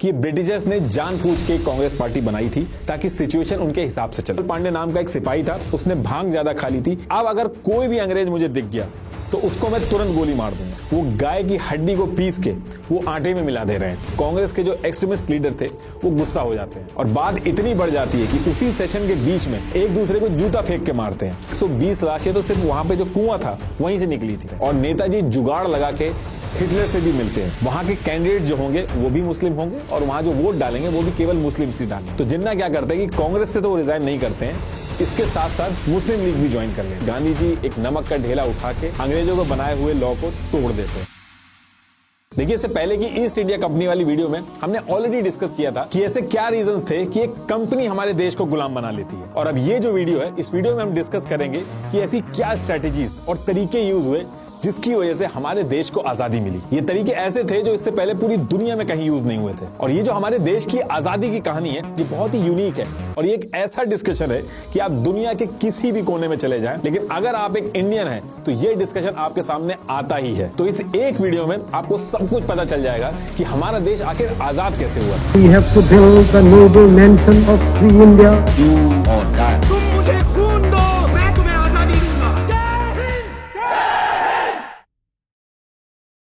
कि ब्रिटिशर्स ने जानबूझ के कांग्रेस पार्टी बनाई थी ताकि सिचुएशन उनके हिसाब से चले। पांडे नाम का एक सिपाही था, उसने भांग ज्यादा खा ली थी। अब अगर कोई भी अंग्रेज मुझे दिख गया तो उसको मैं तुरंत गोली मार दूंगा। वो गाय की हड्डी को पीस के वो आटे में मिला दे रहे हैं। कांग्रेस के जो एक्सट्रीमिस्ट लीडर थे वो गुस्सा हो जाते हैं और बात इतनी बढ़ जाती है कि उसी सेशन के बीच में एक दूसरे को जूता फेंक के मारते हैं। 120 लाशें तो सिर्फ वहां पे जो कुआं था वहीं से निकली थी। और नेताजी जुगाड़ लगा के हिटलर से भी मिलते हैं। वहां के कैंडिडेट जो होंगे वो भी मुस्लिम होंगे और वहां जो वोट डालेंगे वो भी केवल मुस्लिम ही डालेंगे। तो जिन्ना क्या करते हैं कि कांग्रेस से तो वो रिजाइन नहीं करते हैं, इसके साथ साथ मुस्लिम लीग भी ज्वाइन कर लें। गांधी जी एक नमक का ढेला उठा के अंग्रेजों को बनाए हुए लॉ को तोड़ देते हैं। देखिए, इससे पहले की ईस्ट इंडिया कंपनी वाली वीडियो में हमने ऑलरेडी डिस्कस किया था कि ऐसे क्या रीजंस थे कि एक कंपनी हमारे देश को गुलाम बना लेती है। और अब ये जो वीडियो है, इस वीडियो में हम डिस्कस करेंगे कि ऐसी क्या स्ट्रेटेजीज और तरीके यूज हुए जिसकी वजह से हमारे देश को आजादी मिली। ये तरीके ऐसे थे जो इससे पहले पूरी दुनिया में कहीं यूज नहीं हुए थे। और ये जो हमारे देश की आजादी की कहानी है, ये बहुत ही यूनिक है और ये एक ऐसा डिस्कशन है कि आप दुनिया के किसी भी कोने में चले जाएं, लेकिन अगर आप एक इंडियन हैं तो ये डिस्कशन आपके सामने आता ही है। तो इस एक वीडियो में आपको सब कुछ पता चल जाएगा कि हमारा देश आखिर आजाद कैसे हुआ। We have to build the noble nation of free India. Do or die. तुम मुझे खून दो, मैं तुम्हें आजादी दूंगा।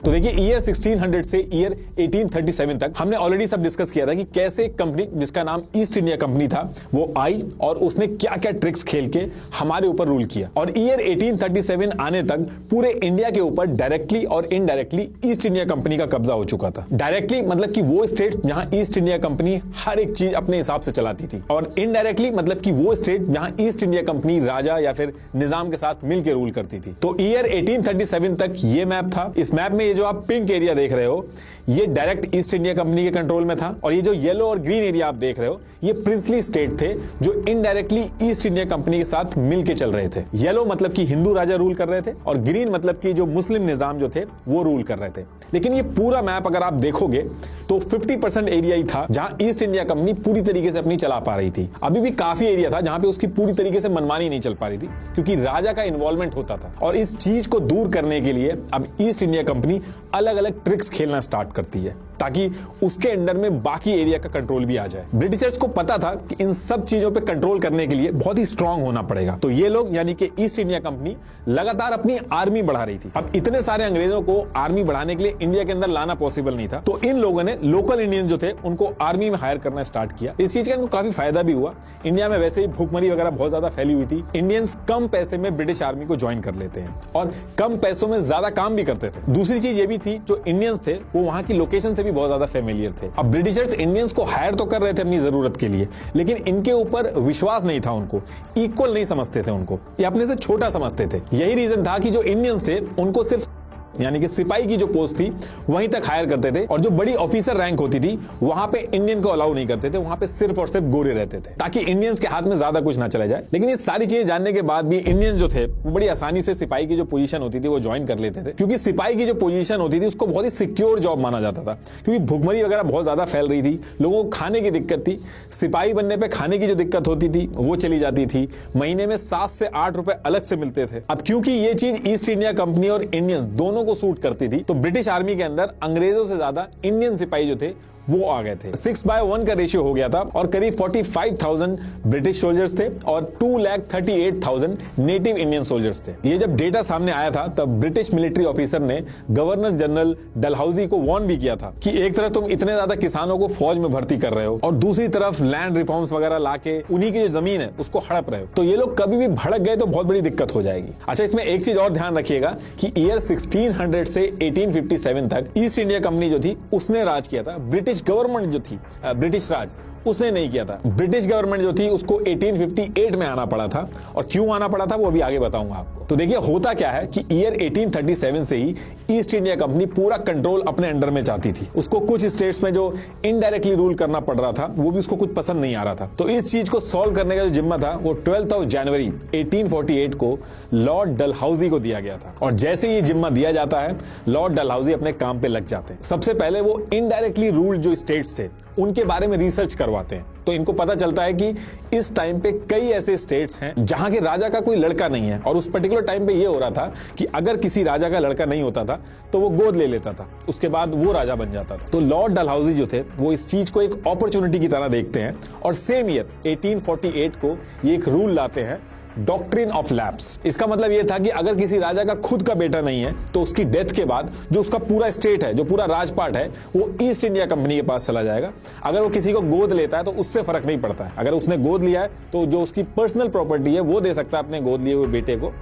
तो देखिए, ईयर 1600 से ईयर 1837 तक हमने ऑलरेडी सब डिस्कस किया था कि कैसे एक कंपनी जिसका नाम ईस्ट इंडिया कंपनी था वो आई और उसने क्या क्या ट्रिक्स खेल के हमारे ऊपर रूल किया। और ईयर 1837 आने तक पूरे इंडिया के ऊपर डायरेक्टली और इनडायरेक्टली ईस्ट इंडिया कंपनी का कब्जा हो चुका था। डायरेक्टली मतलब कि वो स्टेट जहां ईस्ट इंडिया कंपनी हर एक चीज अपने हिसाब से चलाती थी, और इनडायरेक्टली मतलब कि वो स्टेट जहां ईस्ट इंडिया कंपनी राजा या फिर निजाम के साथ मिलकर रूल करती थी। तो ईयर 1837 तक ये मैप था। इस मैप में ये जो आप पिंक एरिया देख रहे हो ये डायरेक्ट ईस्ट इंडिया कंपनी के कंट्रोल में था, और ये जो येलो और ग्रीन एरिया आप देख रहे हो ये प्रिंसली स्टेट थे जो इनडायरेक्टली ईस्ट इंडिया कंपनी के साथ मिलके चल रहे थे। येलो मतलब कि हिंदू राजा रूल कर रहे थे और ग्रीन मतलब कि जो मुस्लिम निजाम जो थे वो रूल कर रहे थे। लेकिन ये पूरा मैप अगर आप देखोगे तो 50% एरिया ही था जहां ईस्ट इंडिया कंपनी पूरी तरीके से अपनी चला पा रही थी। अभी भी काफी एरिया था जहां पे उसकी पूरी तरीके से मनमानी नहीं चल पा रही थी क्योंकि राजा का इन्वॉल्वमेंट होता था। और इस चीज को दूर करने के लिए अब ईस्ट इंडिया कंपनी अलग अलग ट्रिक्स खेलना स्टार्ट करती है ताकि उसके अंडर में बाकी एरिया का कंट्रोल भी आ जाए। ब्रिटिशर्स को पता था कि इन सब चीजों पे कंट्रोल करने के लिए बहुत ही स्ट्रांग होना पड़ेगा। तो ये लोग यानी कि ईस्ट इंडिया कंपनी लगातार अपनी आर्मी बढ़ा रही थी। अब इतने सारे अंग्रेजों को आर्मी बढ़ाने के लिए इंडिया के अंदर लाना पॉसिबल नहीं था, तो इन लोगों ने लोकल इंडियन जो थे उनको आर्मी में हायर करना स्टार्ट किया। इस चीज का इनको काफी फायदा भी हुआ। इंडिया में वैसे ही भूखमरी वगैरह बहुत ज्यादा फैली हुई थी। इंडियंस कम पैसे में ब्रिटिश आर्मी को ज्वाइन कर लेते हैं और कम पैसों में ज्यादा काम भी करते थे। दूसरी चीज ये भी थी, जो इंडियंस थे वो वहां की लोकेशन से भी बहुत ज्यादा फेमिलियर थे। अब ब्रिटिशर्स इंडियंस को हायर तो कर रहे थे अपनी जरूरत के लिए, लेकिन इनके ऊपर विश्वास नहीं था, उनको इक्वल नहीं समझते थे, उनको ये अपने से छोटा समझते थे। यही रीजन था कि जो इंडियंस थे उनको सिर्फ यानी कि सिपाही की जो पोस्ट थी वहीं तक हायर करते थे, और जो बड़ी ऑफिसर रैंक होती थी वहां पे इंडियन को अलाउ नहीं करते थे। वहां पे सिर्फ और सिर्फ गोरे रहते थे ताकि इंडियंस के हाथ में ज्यादा कुछ ना चला जाए। लेकिन ये सारी चीजें जानने के बाद भी इंडियन जो थे वो बड़ी आसानी से सिपाही की जो पोजीशन होती थी वो ज्वाइन कर लेते थे, क्योंकि सिपाही की जो पोजीशन होती थी उसको बहुत ही सिक्योर जॉब माना जाता था। क्योंकि भूखमरी वगैरह बहुत ज्यादा फैल रही थी, लोगों को खाने की दिक्कत थी। सिपाही बनने पर खाने की जो दिक्कत होती थी वो चली जाती थी। महीने में 7 से 8 रुपए अलग से मिलते थे। अब क्योंकि ये चीज ईस्ट इंडिया कंपनी और इंडियंस दोनों को सूट करती थी, तो ब्रिटिश आर्मी के अंदर अंग्रेजों से ज्यादा इंडियन सिपाही जो थे वो आ गए थे। 6:1 का रेशियो हो गया था और करीब 45,000 ब्रिटिश सोल्जर्स थे और 2,38,000 नेटिव इंडियन सोल्जर्स थे। ये जब डेटा सामने आया था तब ब्रिटिश मिलिट्री ऑफिसर ने गवर्नर जनरल डलहौजी को वार्न भी किया था कि एक तरफ तुम इतने ज्यादा किसानों को फौज में भर्ती कर रहे हो और दूसरी तरफ लैंड रिफॉर्म्स वगैरह लाके उन्हीं की जो जमीन है उसको हड़प रहे हो, तो ये लोग कभी भी भड़क गए तो बहुत बड़ी दिक्कत हो जाएगी। अच्छा, इसमें एक चीज और ध्यान रखिएगा कि ईयर 1600 से 1857 तक ईस्ट इंडिया कंपनी जो थी उसने राज किया था। ब्रिटिश गवर्नमेंट जो थी, ब्रिटिश राज, उसने नहीं किया था। ब्रिटिश गवर्नमेंट जो थी उसको 1858 में आना पड़ा था, और क्यों आना पड़ा था वो अभी आगे बताऊंगा आपको। तो देखिए, होता क्या है कि ईयर 1837 से ही ईस्ट इंडिया कंपनी पूरा कंट्रोल अपने अंडर में चाहती थी। उसको कुछ स्टेट्स में जो इनडायरेक्टली रूल करना पड़ रहा था वो भी उसको कुछ पसंद नहीं आ रहा था। तो इस चीज को सॉल्व करने का जो जिम्मा था वो 12 जनवरी 1848 को लॉर्ड डलहौजी को दिया गया था। और जैसे ये जिम्मा दिया जाता है, लॉर्ड डलहौजी अपने काम पे लग जाते हैं। सबसे पहले वो इनडायरेक्टली रूल्ड जो स्टेट्स थे उनके बारे में रिसर्च करवा करवाते हैं। तो इनको पता चलता है कि इस टाइम पे कई ऐसे स्टेट्स हैं जहां के राजा का कोई लड़का नहीं है, और उस पर्टिकुलर टाइम पे ये हो रहा था कि अगर किसी राजा का लड़का नहीं होता था तो वो गोद ले लेता था, उसके बाद वो राजा बन जाता था। तो लॉर्ड डलहौजी जो थे वो इस चीज को एक अपॉर्चुनिटी की तरह देखते हैं और सेम ईयर 1848 को ये एक रूल लाते हैं, डॉक्ट्रिन ऑफ लैप्स। इसका मतलब यह था कि अगर किसी राजा का खुद का बेटा नहीं है तो उसकी डेथ के बाद जो उसका पूरा स्टेट है, जो पूरा राजपाट है, वो ईस्ट इंडिया कंपनी के पास चला जाएगा। अगर वो किसी को गोद लेता है तो उससे फर्क नहीं पड़ता है। अगर उसने गोद लिया है तो जो उसकी पर्सनल प्रॉपर्टी है वो दे सकता है अपने गोद लिए हुए बेटे को,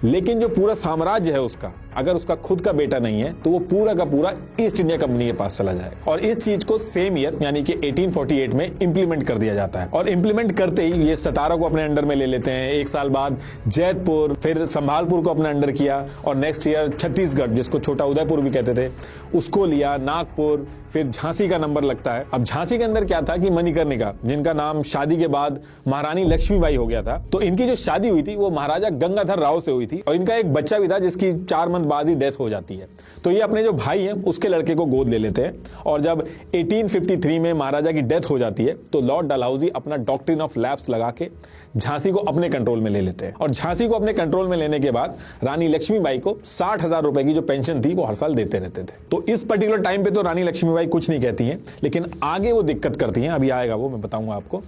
लेकिन जो पूरा साम्राज्य है उसका, अगर उसका खुद का बेटा नहीं है तो वो पूरा का पूरा ईस्ट इंडिया कंपनी के पास चला जाएगा। और इस चीज को सेम ईयर यानी कि 1848 में इंप्लीमेंट कर दिया जाता है। और इंप्लीमेंट करते ही ये सतारा को अपने अंडर में ले लेते हैं। एक साल बाद जैतपुर, फिर संभालपुर को अपने अंडर किया, और नेक्स्ट ईयर छत्तीसगढ़, जिसको छोटा उदयपुर भी कहते थे, उसको लिया, नागपुर, फिर झांसी का नंबर लगता है। अब झांसी के अंदर क्या था कि मणिकर्णिका, जिनका नाम शादी के बाद महारानी लक्ष्मीबाई हो गया था, तो इनकी जो शादी हुई थी वो महाराजा गंगाधर राव से हुई थी, और इनका एक बच्चा भी था जिसकी 4 मंथ बाद ही डेथ हो जाती है। तो ये अपने जो भाई हैं उसके लड़के को गोद ले लेते हैं, और जब 1853 में महाराजा की डेथ हो जाती है तो लॉर्ड डलहौजी अपना डॉक्ट्रिन ऑफ लैप्स लगा के झांसी को अपने कंट्रोल में ले लेते हैं। और झांसी को अपने कंट्रोल में लेने के बाद रानी लक्ष्मीबाई को 60,000 रुपए की जो पेंशन थी वो हर साल देते रहते थे। तो इस पर्टिकुलर टाइम पे तो रानी लक्ष्मीबाई कुछ नहीं कहती हैं, लेकिन आगे वो दिक्कत करती हैं, अभी आएगा वो, मैं बताऊंगा आपको।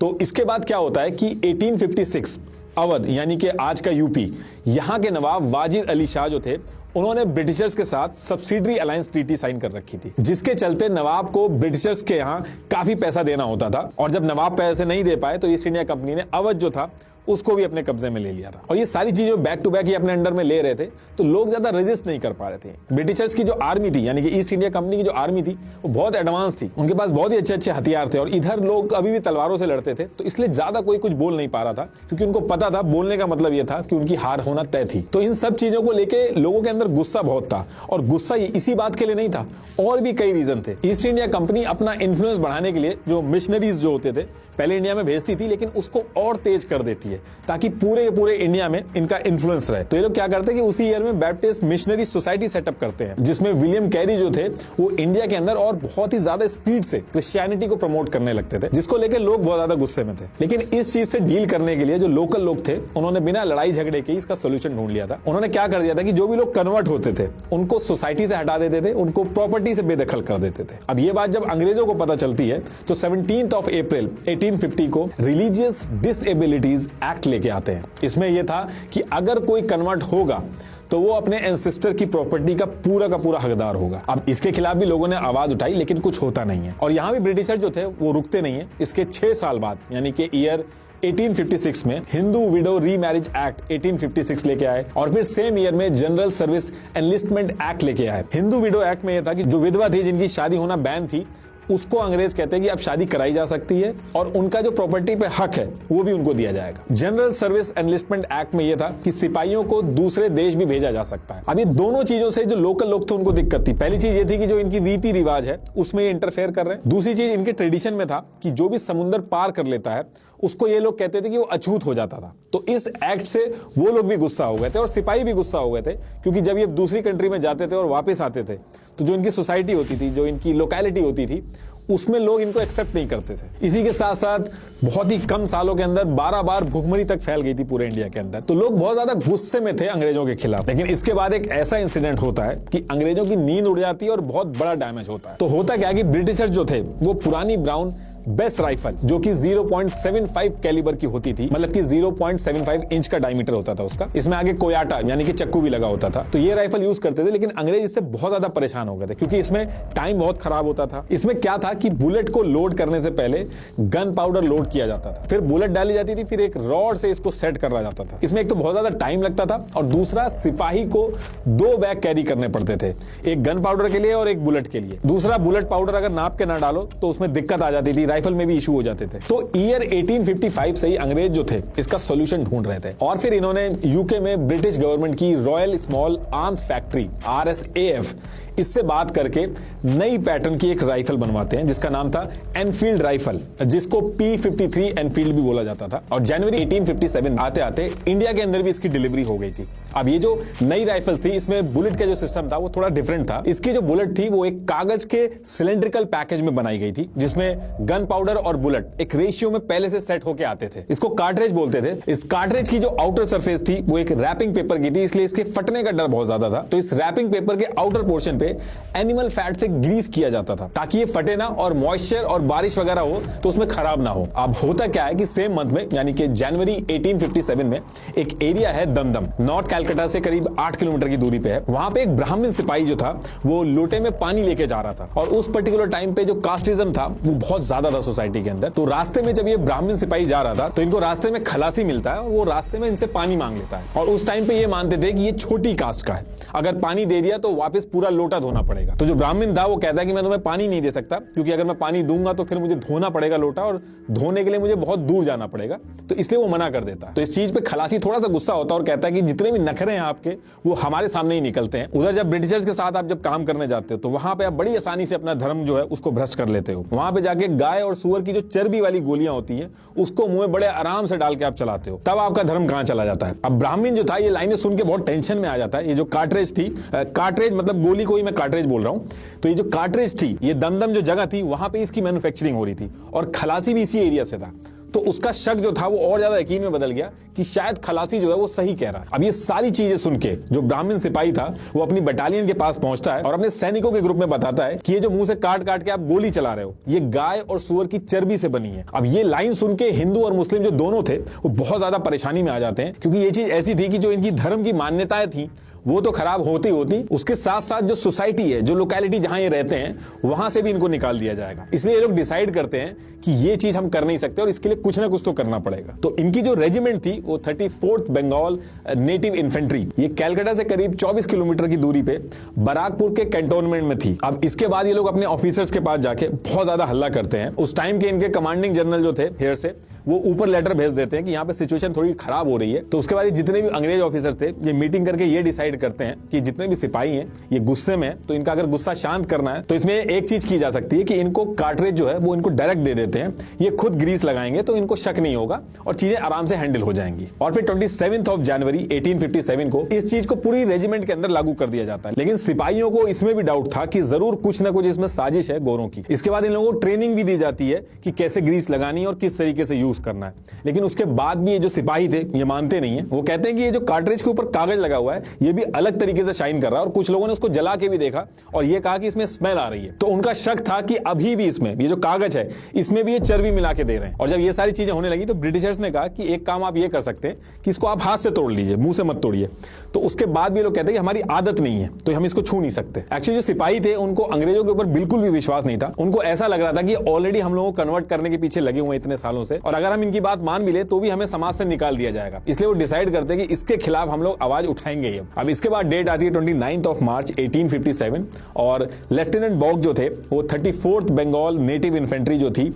तो इसके बाद क्या होता है कि 1856 अवध यानी कि आज का यूपी, यहां के नवाब वाजिद अली शाह जो थे, उन्होंने ब्रिटिशर्स के साथ सब्सिडरी अलायंस ट्रीटी साइन कर रखी थी, जिसके चलते नवाब को ब्रिटिशर्स के यहां काफी पैसा देना होता था। और जब नवाब पैसे नहीं दे पाए तो ईस्ट इंडिया कंपनी ने अवध जो था उसको भी अपने कब्जे में ले लिया था। और ये सारी चीजें बैक टू बैक ये अपने अंडर में ले रहे थे, तो लोग ज्यादा रेजिस्ट नहीं कर पा रहे थे। ब्रिटिशर्स की जो आर्मी थी यानी कि ईस्ट इंडिया कंपनी की जो आर्मी थी वो बहुत एडवांस थी, उनके पास बहुत ही अच्छे अच्छे हथियार थे, और इधर लोग अभी भी तलवारों से लड़ते थे। तो इसलिए ज्यादा कोई कुछ बोल नहीं पा रहा था, क्योंकि उनको पता था बोलने का मतलब यह था कि उनकी हार होना तय थी। तो इन सब चीजों को लेके लोगों के अंदर गुस्सा बहुत था, और गुस्सा इसी बात के लिए नहीं था, और भी कई रीजन थे। ईस्ट इंडिया कंपनी अपना इन्फ्लुएंस बढ़ाने के लिए जो मिशनरीज जो होते थे पहले इंडिया में भेजती थी, लेकिन उसको और तेज कर देती है ताकि पूरे के पूरे इंडिया में इनका इन्फ्लुएंस रहे। तो ये लोग क्या करते हैं कि उसी ईयर में बैप्टिस्ट मिशनरी सोसाइटी सेटअप करते हैं, जिसमें विलियम कैरी जो थे वो इंडिया के अंदर और बहुत ही ज्यादा स्पीड से क्रिश्चियनिटी को प्रमोट करने लगते थे, जिसको लेकर लोग बहुत ज्यादा गुस्से में थे। लेकिन इस चीज से डील करने के लिए जो लोकल लोग थे उन्होंने बिना लड़ाई झगड़े के इसका सोल्यूशन ढूंढ लिया था। उन्होंने क्या कर दिया था कि जो भी लोग कन्वर्ट होते थे उनको सोसाइटी से हटा देते थे, उनको प्रॉपर्टी से बेदखल कर देते थे। अब ये बात जब अंग्रेजों को पता चलती है तो 17 अप्रैल 1850 को रिलीजियस डिसेबिलिटीज एक्ट लेके आते हैं। इसमें यह था कि अगर कोई कन्वर्ट होगा तो वो अपने एंसेस्टर की प्रॉपर्टी का पूरा हकदार होगा। अब इसके खिलाफ भी लोगों ने आवाज उठाई, लेकिन कुछ होता नहीं है। और यहां भी ब्रिटिशर जो थे वो रुकते नहीं है। इसके 6 साल बाद यानी कि ईयर 1856 में हिंदू विडो रीमैरिज एक्ट 1856 लेके आए, और फिर सेम ईयर में जनरल सर्विस एनलिस्टमेंट एक्ट लेके आए। हिंदू विडो एक्ट में यह था कि जो विधवा थी जिनकी शादी होना बैन थी, उसको अंग्रेज कहते हैं कि अब शादी कराई जा सकती है, और उनका जो प्रॉपर्टी पे हक है वो भी उनको दिया जाएगा। जनरल सर्विस एनलिस्टमेंट एक्ट में यह था कि सिपाहियों को दूसरे देश भी भेजा जा सकता है। अब ये दोनों चीजों से जो लोकल लोग थे उनको दिक्कत थी। पहली चीज ये थी कि जो इनकी रीति रिवाज है उसमें ये इंटरफेयर कर रहे हैं। दूसरी चीज इनके ट्रेडिशन में था कि जो भी समुद्र पार कर लेता है उसको ये लोग कहते थे कि वो अछूत हो जाता था। तो इस एक्ट से वो लोग भी गुस्सा हो गए थे, और सिपाही भी गुस्सा हो गए थे, क्योंकि जब ये दूसरी कंट्री में जाते थे और वापस आते थे तो जो इनकी सोसाइटी होती थी, जो इनकी लोकेलिटी होती थी, उसमें लोग इनको एक्सेप्ट नहीं करते थे। इसी के साथ साथ बहुत ही कम सालों के अंदर 12 बार भुखमरी तक फैल गई थी पूरे इंडिया के अंदर। तो लोग बहुत ज्यादा गुस्से में थे अंग्रेजों के खिलाफ। लेकिन इसके बाद एक ऐसा इंसिडेंट होता है कि अंग्रेजों की नींद उड़ जाती है और बहुत बड़ा डैमेज होता है। तो होता क्या कि ब्रिटिशर जो थे वो पुरानी ब्राउन बेस्ट राइफल, जो कि 0.75 कैलिबर की होती थी, मतलब कि 0.75 इंच का डायमीटर होता था उसका, इसमें आगे कोयाटा यानी कि चक्कू भी लगा होता था। तो ये राइफल यूज करते थे, लेकिन अंग्रेज इससे बहुत ज्यादा परेशान हो गए थे, क्योंकि इसमें टाइम बहुत खराब होता था। इसमें क्या था कि बुलेट को लोड करने से पहले गन पाउडर लोड किया जाता था, फिर बुलेट डाली जाती थी, फिर एक रॉड से इसको सेट करा जाता था। इसमें एक तो बहुत ज्यादा टाइम लगता था, और दूसरा सिपाही को 2 बैग कैरी करने पड़ते थे, एक गन पाउडर के लिए और एक बुलेट के लिए। दूसरा, बुलेट पाउडर अगर नाप के ना डालो तो उसमें दिक्कत आ जाती थी, राइफल में भी इशू हो जाते थे। तो ईयर 1855 से ही अंग्रेज जो थे इसका सॉल्यूशन ढूंढ रहे थे, और फिर इन्होंने यूके में ब्रिटिश गवर्नमेंट की royal small arms factory RSAF, इससे बात करके नई पैटर्न की एक राइफल बनवाते हैं जिसका नाम था एनफील्ड राइफल, जिसको P53 एनफील्ड भी बोला जाता था। और जनवरी 1857 आते आते इंडिया के अंदर भी इसकी डिलीवरी हो गई थी। अब ये जो नई राइफल्स थी इसमें बुलेट का जो सिस्टम था वो थोड़ा डिफरेंट था। इसकी जो बुलेट थी वो एक कागज के सिलेंड्रिकल पैकेज में बनाई गई थी जिसमें गन पाउडर और बुलेट एक रेशियो में पहले से सेट होके आते थे। इसको कार्ट्रिज बोलते थे। इस कार्ट्रिज की जो आउटर सरफेस थी वो एक रैपिंग पेपर की थी, इसलिए इसके फटने का डर बहुत ज्यादा था। तो इस रैपिंग पेपर के आउटर पोर्शन पे एनिमल फैट से ग्रीस किया जाता था ताकि ये फटे ना और मॉइस्चर और बारिश वगैरह हो तो उसमें खराब ना हो। अब होता क्या है कि सेम मंथ में यानी कि जनवरी 1857 में एक एरिया है दमदम, नॉर्थ कैलकाटा से करीब 8 किलोमीटर की दूरी पे है। वहां पे एक ब्राह्मण सिपाही जो था वो लोटे में पानी लेके जा रहा था और उस पर्टिकुलर टाइम पे जो कास्टिज्म था वो बहुत ज्यादा था सोसाइटी के अंदर। तो रास्ते में जब ये ब्राह्मण सिपाही जा रहा था तो इनको रास्ते में खलासी मिलता है और वो रास्ते में इनसे पानी मांग लेता है और उस टाइम पे ये मानते थे कि ये छोटी कास्ट का है, अगर पानी दे दिया तो वापस पूरा लोटा धोना पड़ेगा। तो जो ब्राह्मण था वो कहता है कि मैं तुम्हें पानी नहीं दे सकता क्योंकि अगर मैं पानी दूंगा तो फिर मुझे धोना पड़ेगा लोटा और धोने के लिए मुझे बहुत दूर जाना पड़ेगा, तो इसलिए वो मना कर देता है। तो इस चीज पे खलासी थोड़ा सा गुस्सा होता है और कहता है कि जितने भी नखरे हैं आपके वो हमारे सामने ही निकलते हैं। उधर जब ब्रिटिशर्स के साथ आप जब काम करने जाते हो तो वहां पे आप बड़ी आसानी से अपना धर्म जो है उसको भ्रष्ट कर लेते हो। वहां पे जाके गाय और सुअर की जो चर्बी वाली गोलियां होती हैं उसको मुंह में बड़े आराम से डाल के आप चलाते हो, तब आपका धर्म कहां चला जाता है। अब ब्राह्मण जो था ये लाइनें सुन के बहुत टेंशन में आ जाता है। ये जो कार्ट्रिज थी, कार्ट्रिज मतलब गोली को ही मैं कार्ट्रिज बोल रहा हूं, तो ये जो कार्ट्रिज थी ये दमदम जो जगह थी वहां पे इसकी मैन्युफैक्चरिंग हो रही थी और खलासी भी इसी एरिया से था। तो उसका शक जो था वो और ज्यादा यकीन में बदल गया कि शायद खलासी जो है वो सही कह रहा है। अब ये सारी चीजें सुन के जो ब्राह्मण सिपाही था वो अपनी बटालियन के पास पहुंचता है और अपने सैनिकों के ग्रुप में बताता है कि ये जो मुंह से काट काट के आप गोली चला रहे हो ये गाय और सुअर की चर्बी से बनी है। अब ये लाइन सुन के हिंदू और मुस्लिम जो दोनों थे वो बहुत ज्यादा परेशानी में आ जाते हैं क्योंकि ये चीज ऐसी थी कि जो इनकी धर्म की मान्यताएं थी वो तो खराब होती होती, उसके साथ साथ जो सोसाइटी है, जो लोकेलिटी जहां ये रहते हैं वहां से भी इनको निकाल दिया जाएगा। इसलिए ये लोग डिसाइड करते हैं कि ये चीज हम कर नहीं सकते और इसके लिए कुछ ना कुछ तो करना पड़ेगा। तो इनकी जो रेजिमेंट थी वो 34th बंगाल नेटिव इन्फेंट्री, ये कैलकाटा से करीब 24 किलोमीटर की दूरी पे बराकपुर के कैंटोनमेंट में थी। अब इसके बाद ये लोग अपने ऑफिसर्स के पास जाके बहुत ज्यादा हल्ला करते हैं। उस टाइम के इनके कमांडिंग जनरल जो थे हेयर से वो ऊपर लेटर भेज देते हैं कि यहाँ पे सिचुएशन थोड़ी खराब हो रही है। तो उसके बाद जितने भी अंग्रेज ऑफिसर थे ये मीटिंग करके ये डिसाइड करते हैं कि जितने भी सिपाही हैं ये गुस्से में, तो इनका अगर गुस्सा शांत करना है तो इसमें एक चीज की जा सकती है कि इनको कार्ट्रिज जो है वो इनको डायरेक्ट दे देते हैं, ये खुद ग्रीस लगाएंगे तो इनको शक नहीं होगा और चीजें आराम से हैंडल हो जाएंगी। और फिर 27 जनवरी 1857 को इस चीज को पूरी रेजिमेंट के अंदर लागू कर दिया जाता है। लेकिन सिपाहियों को इसमें भी डाउट था कि जरूर कुछ ना कुछ इसमें साजिश है गोरों की। इसके बाद इन लोगों को ट्रेनिंग भी दी जाती है कि कैसे ग्रीस लगानी है और किस तरीके से यूज करना है। लेकिन उसके बाद भी ये जो सिपाही थे ये मानते नहीं है। वो कहते हैं कि ये जो कार्ट्रिज के ऊपर कागज लगा हुआ है ये भी अलग तरीके से शाइन कर रहा है और कुछ लोगों ने उसको जला के भी देखा और ये कहा कि इसमें स्मेल आ रही है। तो उनका शक था कि अभी भी इसमें ये जो कागज है इसमें भी ये चर्बी मिला के दे रहे हैं। और जब ये सारी चीजें होने लगी तो ब्रिटिशर्स ने कहा कि एक काम आप ये कर सकते हैं कि इसको आप हाथ से तोड़ लीजिए, मुंह से मत तोड़िए। तो उसके बाद भी लोग कहते हैं कि हमारी आदत नहीं है तो हम इसको छू नहीं सकते। एक्चुअली जो सिपाही थे उनको अंग्रेजों के ऊपर बिल्कुल भी विश्वास नहीं था। उनको ऐसा लग रहा था कि ऑलरेडी हम लोगों को कन्वर्ट करने के पीछे लगे हुए इतने सालों से और अगर हम इनकी बात मान भी ले तो भी हमें समाज से निकाल दिया जाएगा। इसलिए वो डिसाइड करते हैं कि इसके खिलाफ हम लोग आवाज उठाएंगे ही। अब इसके बाद डेट आती है 29 मार्च 1857 और लेफ्टिनेंट बॉग जो थे वो 34th बंगाल नेटिव इन्फेंट्री जो थी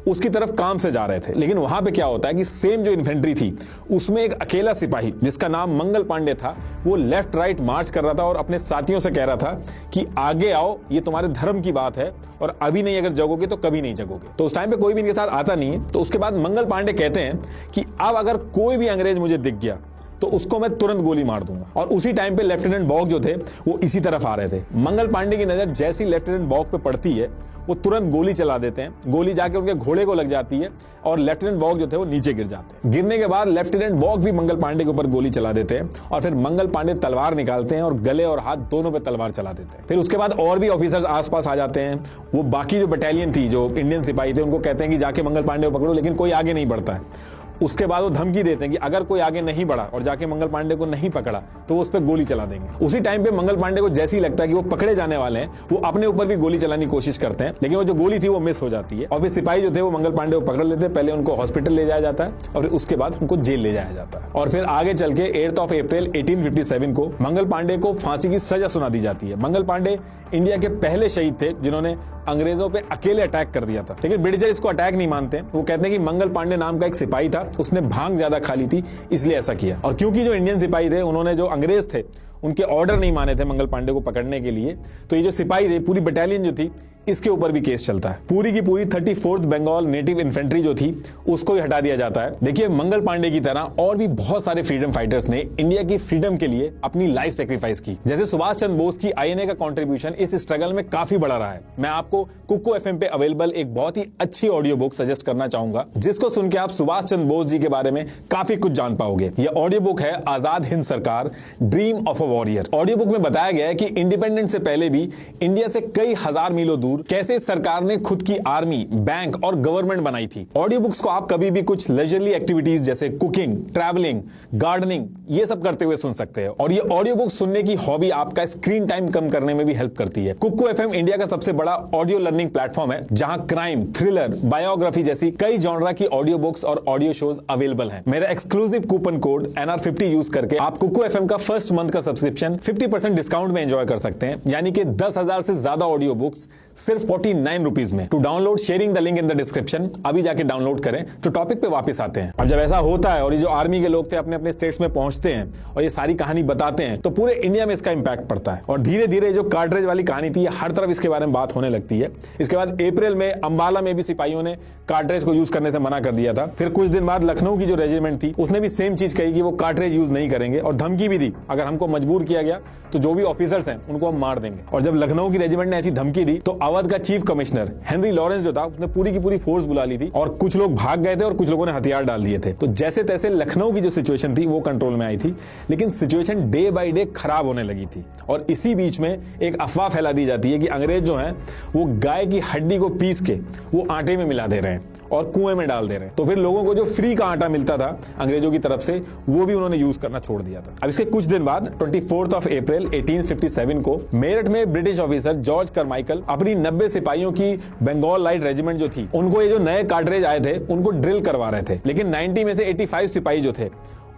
उसकी तरफ काम से जा रहे थे। लेकिन वहां पे क्या होता है कि सेम जो इन्फेंट्री थी उसमें एक अकेला सिपाही जिसका नाम मंगल पांडे था वो लेफ्ट राइट मार्च कर रहा था और अपने साथियों से कह रहा था कि आगे आओ, ये तुम्हारे धर्म की बात है और अभी नहीं अगर जगोगे तो कभी नहीं जगोगे। तो उस टाइम पे कोई भी इनके साथ आता नहीं है। तो उसके बाद मंगल पांडे कहते हैं कि अब अगर कोई भी अंग्रेज मुझे दिख गया तो उसको मैं तुरंत गोली मार दूंगा। और उसी टाइम पे लेफ्टिनेंट बॉग जो थे वो इसी तरफ आ रहे थे। मंगल पांडे की नजर जैसी लेफ्टिनेंट बॉग पे पड़ती है वो तुरंत गोली चला देते हैं। गोली जाके उनके घोड़े को लग जाती है और लेफ्टिनेंट बॉग जो थे वो नीचे गिर जाते हैं। गिरने के बाद लेफ्टिनेंट बॉग भी मंगल पांडे के ऊपर गोली चला देते हैं और फिर मंगल पांडे तलवार निकालते हैं और गले और हाथ दोनों पे तलवार चला देते हैं। फिर उसके बाद और भी ऑफिसर्स आसपास आ जाते हैं। वो बाकी जो बटालियन थी जो इंडियन सिपाही थे उनको कहते हैं कि जाके मंगल पांडे को पकड़ो, लेकिन कोई आगे नहीं बढ़ता है। उसके बाद वो धमकी देते हैं कि अगर कोई आगे नहीं बढ़ा और जाके मंगल पांडे को नहीं पकड़ा तो वो उस पर गोली चला देंगे। उसी टाइम पे मंगल पांडे को जैसे ही लगता है कि वो पकड़े जाने वाले हैं वो अपने ऊपर भी गोली चलाने की कोशिश करते हैं, लेकिन वो जो गोली थी वो मिस हो जाती है और फिर सिपाही जो थे वो मंगल पांडे को पकड़ लेते हैं। पहले उनको हॉस्पिटल ले जाया जाता है और फिर उसके बाद उनको जेल ले जाया जाता है। और फिर आगे चल के 8 अप्रैल 1857 को मंगल पांडे को फांसी की सजा सुना दी जाती है। मंगल पांडे इंडिया के पहले शहीद थे जिन्होंने अंग्रेजों पे अकेले अटैक कर दिया था। लेकिन ब्रिटिशर इसको अटैक नहीं मानते। वो कहते हैं कि मंगल पांडे नाम का एक सिपाही था, उसने भांग ज्यादा खा ली थी इसलिए ऐसा किया। और क्योंकि जो इंडियन सिपाही थे उन्होंने जो अंग्रेज थे उनके ऑर्डर नहीं माने थे मंगल पांडे को पकड़ने के लिए, तो ये जो सिपाही थे पूरी बटालियन जो थी इसके ऊपर भी केस चलता है। पूरी की पूरी 34th बंगाल नेटिव इन्फेंट्री जो थी उसको भी हटा दिया जाता है। देखिए, मंगल पांडे की तरह और भी बहुत सारे फ्रीडम फाइटर्स ने इंडिया की फ्रीडम के लिए अपनी लाइफ सेक्रीफाइस की। जैसे सुभाष चंद्र बोस की आईएनए का कंट्रीब्यूशन इस स्ट्रगल में काफी बड़ा रहा है। मैं आपको कुक्कू एफएम पे अवेलेबल एक बहुत ही अच्छी ऑडियो बुक सजेस्ट करना चाहूंगा, जिसको सुन के आप सुभाष चंद्र बोस जी के बारे में काफी कुछ जान पाओगे। यह ऑडियो बुक है आजाद हिंद सरकार, dream of a warrior. Audio book में बताया गया है कि इंडिपेंडेंस से पहले भी इंडिया से कई हजार मीलों दूर कैसे सरकार ने खुद की आर्मी, बैंक और गवर्नमेंट बनाई थी। ऑडियो बुक्स को आप कभी भी कुछ लेजरली एक्टिविटीज जैसे कुकिंग, ट्रैवलिंग, गार्डनिंग ये सब करते हुए सुन सकते हैं। और ये ऑडियो बुक सुनने की हॉबी आपका स्क्रीन टाइम कम करने में भी हेल्प करती है। कुक्कू एफएम इंडिया का सबसे बड़ा ऑडियो लर्निंग प्लेटफॉर्म है, जहां क्राइम, थ्रिलर, बायोग्राफी जैसी कई जॉनरा की ऑडियो बुक्स और ऑडियो शोज अवेलेबल हैं। मेरा exclusive coupon code NR50 use करके आप कुक्कू एफएम का फर्स्ट मंथ का सब्सक्रिप्शन 50% डिस्काउंट में एंजॉय कर सकते हैं, यानी कि 10,000 से ज्यादा ऑडियो बुक्स सिर्फ 49 रुपीज में। To download, sharing the link in the description. अभी जाके डाउनलोड करें। तो टॉपिक पे वापस आते हैं। अब जब ऐसा होता है और ये जो आर्मी के लोग थे अपने अपने स्टेट्स में पहुंचते हैं और ये सारी कहानी बताते हैं, तो पूरे इंडिया में इसका इंपैक्ट पड़ता है। और धीरे धीरे जो कार्ट्रिज वाली कहानी थी, हर तरफ इसके बारे में बात होने लगती है। इसके बाद अप्रैल में अंबाला में भी सिपाहियों ने कार्ट्रिज को यूज करने से मना कर दिया था। फिर कुछ दिन बाद लखनऊ की जो रेजिमेंट थी उसने भी सेम चीज कही कि वो कार्ट्रिज यूज नहीं करेंगे, और धमकी भी दी अगर हमको मजबूर किया गया तो जो भी ऑफिसर्स हैं उनको हम मार देंगे। और जब लखनऊ की रेजिमेंट ने ऐसी धमकी दी तो अवध का चीफ कमिश्नर हेनरी लॉरेंस जो था उसने पूरी की पूरी फोर्स बुला ली थी, और कुछ लोग भाग गए थे और कुछ लोगों ने हथियार डाल दिए थे। तो जैसे तैसे लखनऊ की जो सिचुएशन थी वो कंट्रोल में आई थी, लेकिन सिचुएशन डे बाय डे खराब होने लगी थी। और इसी बीच में एक अफवाह फैला दी जाती है कि अंग्रेज जो हैं वो गाय की हड्डी को पीस के वो आटे में मिला दे रहे हैं और कुएं में डाल दे रहे हैं। तो फिर लोगों को जो फ्री का आटा मिलता था अंग्रेजों की तरफ से, वो भी उन्होंने यूज करना छोड़ दिया था। अब इसके कुछ दिन बाद 24 अप्रैल 1857 को मेरठ में ब्रिटिश ऑफिसर जॉर्ज करमाइकल अपनी 90 सिपाहियों की बंगाल लाइट रेजिमेंट जो थी, उनको ये जो नए कार्ट्रिज आए थे उनको ड्रिल करवा रहे थे। लेकिन 90 में से 85 सिपाही जो थे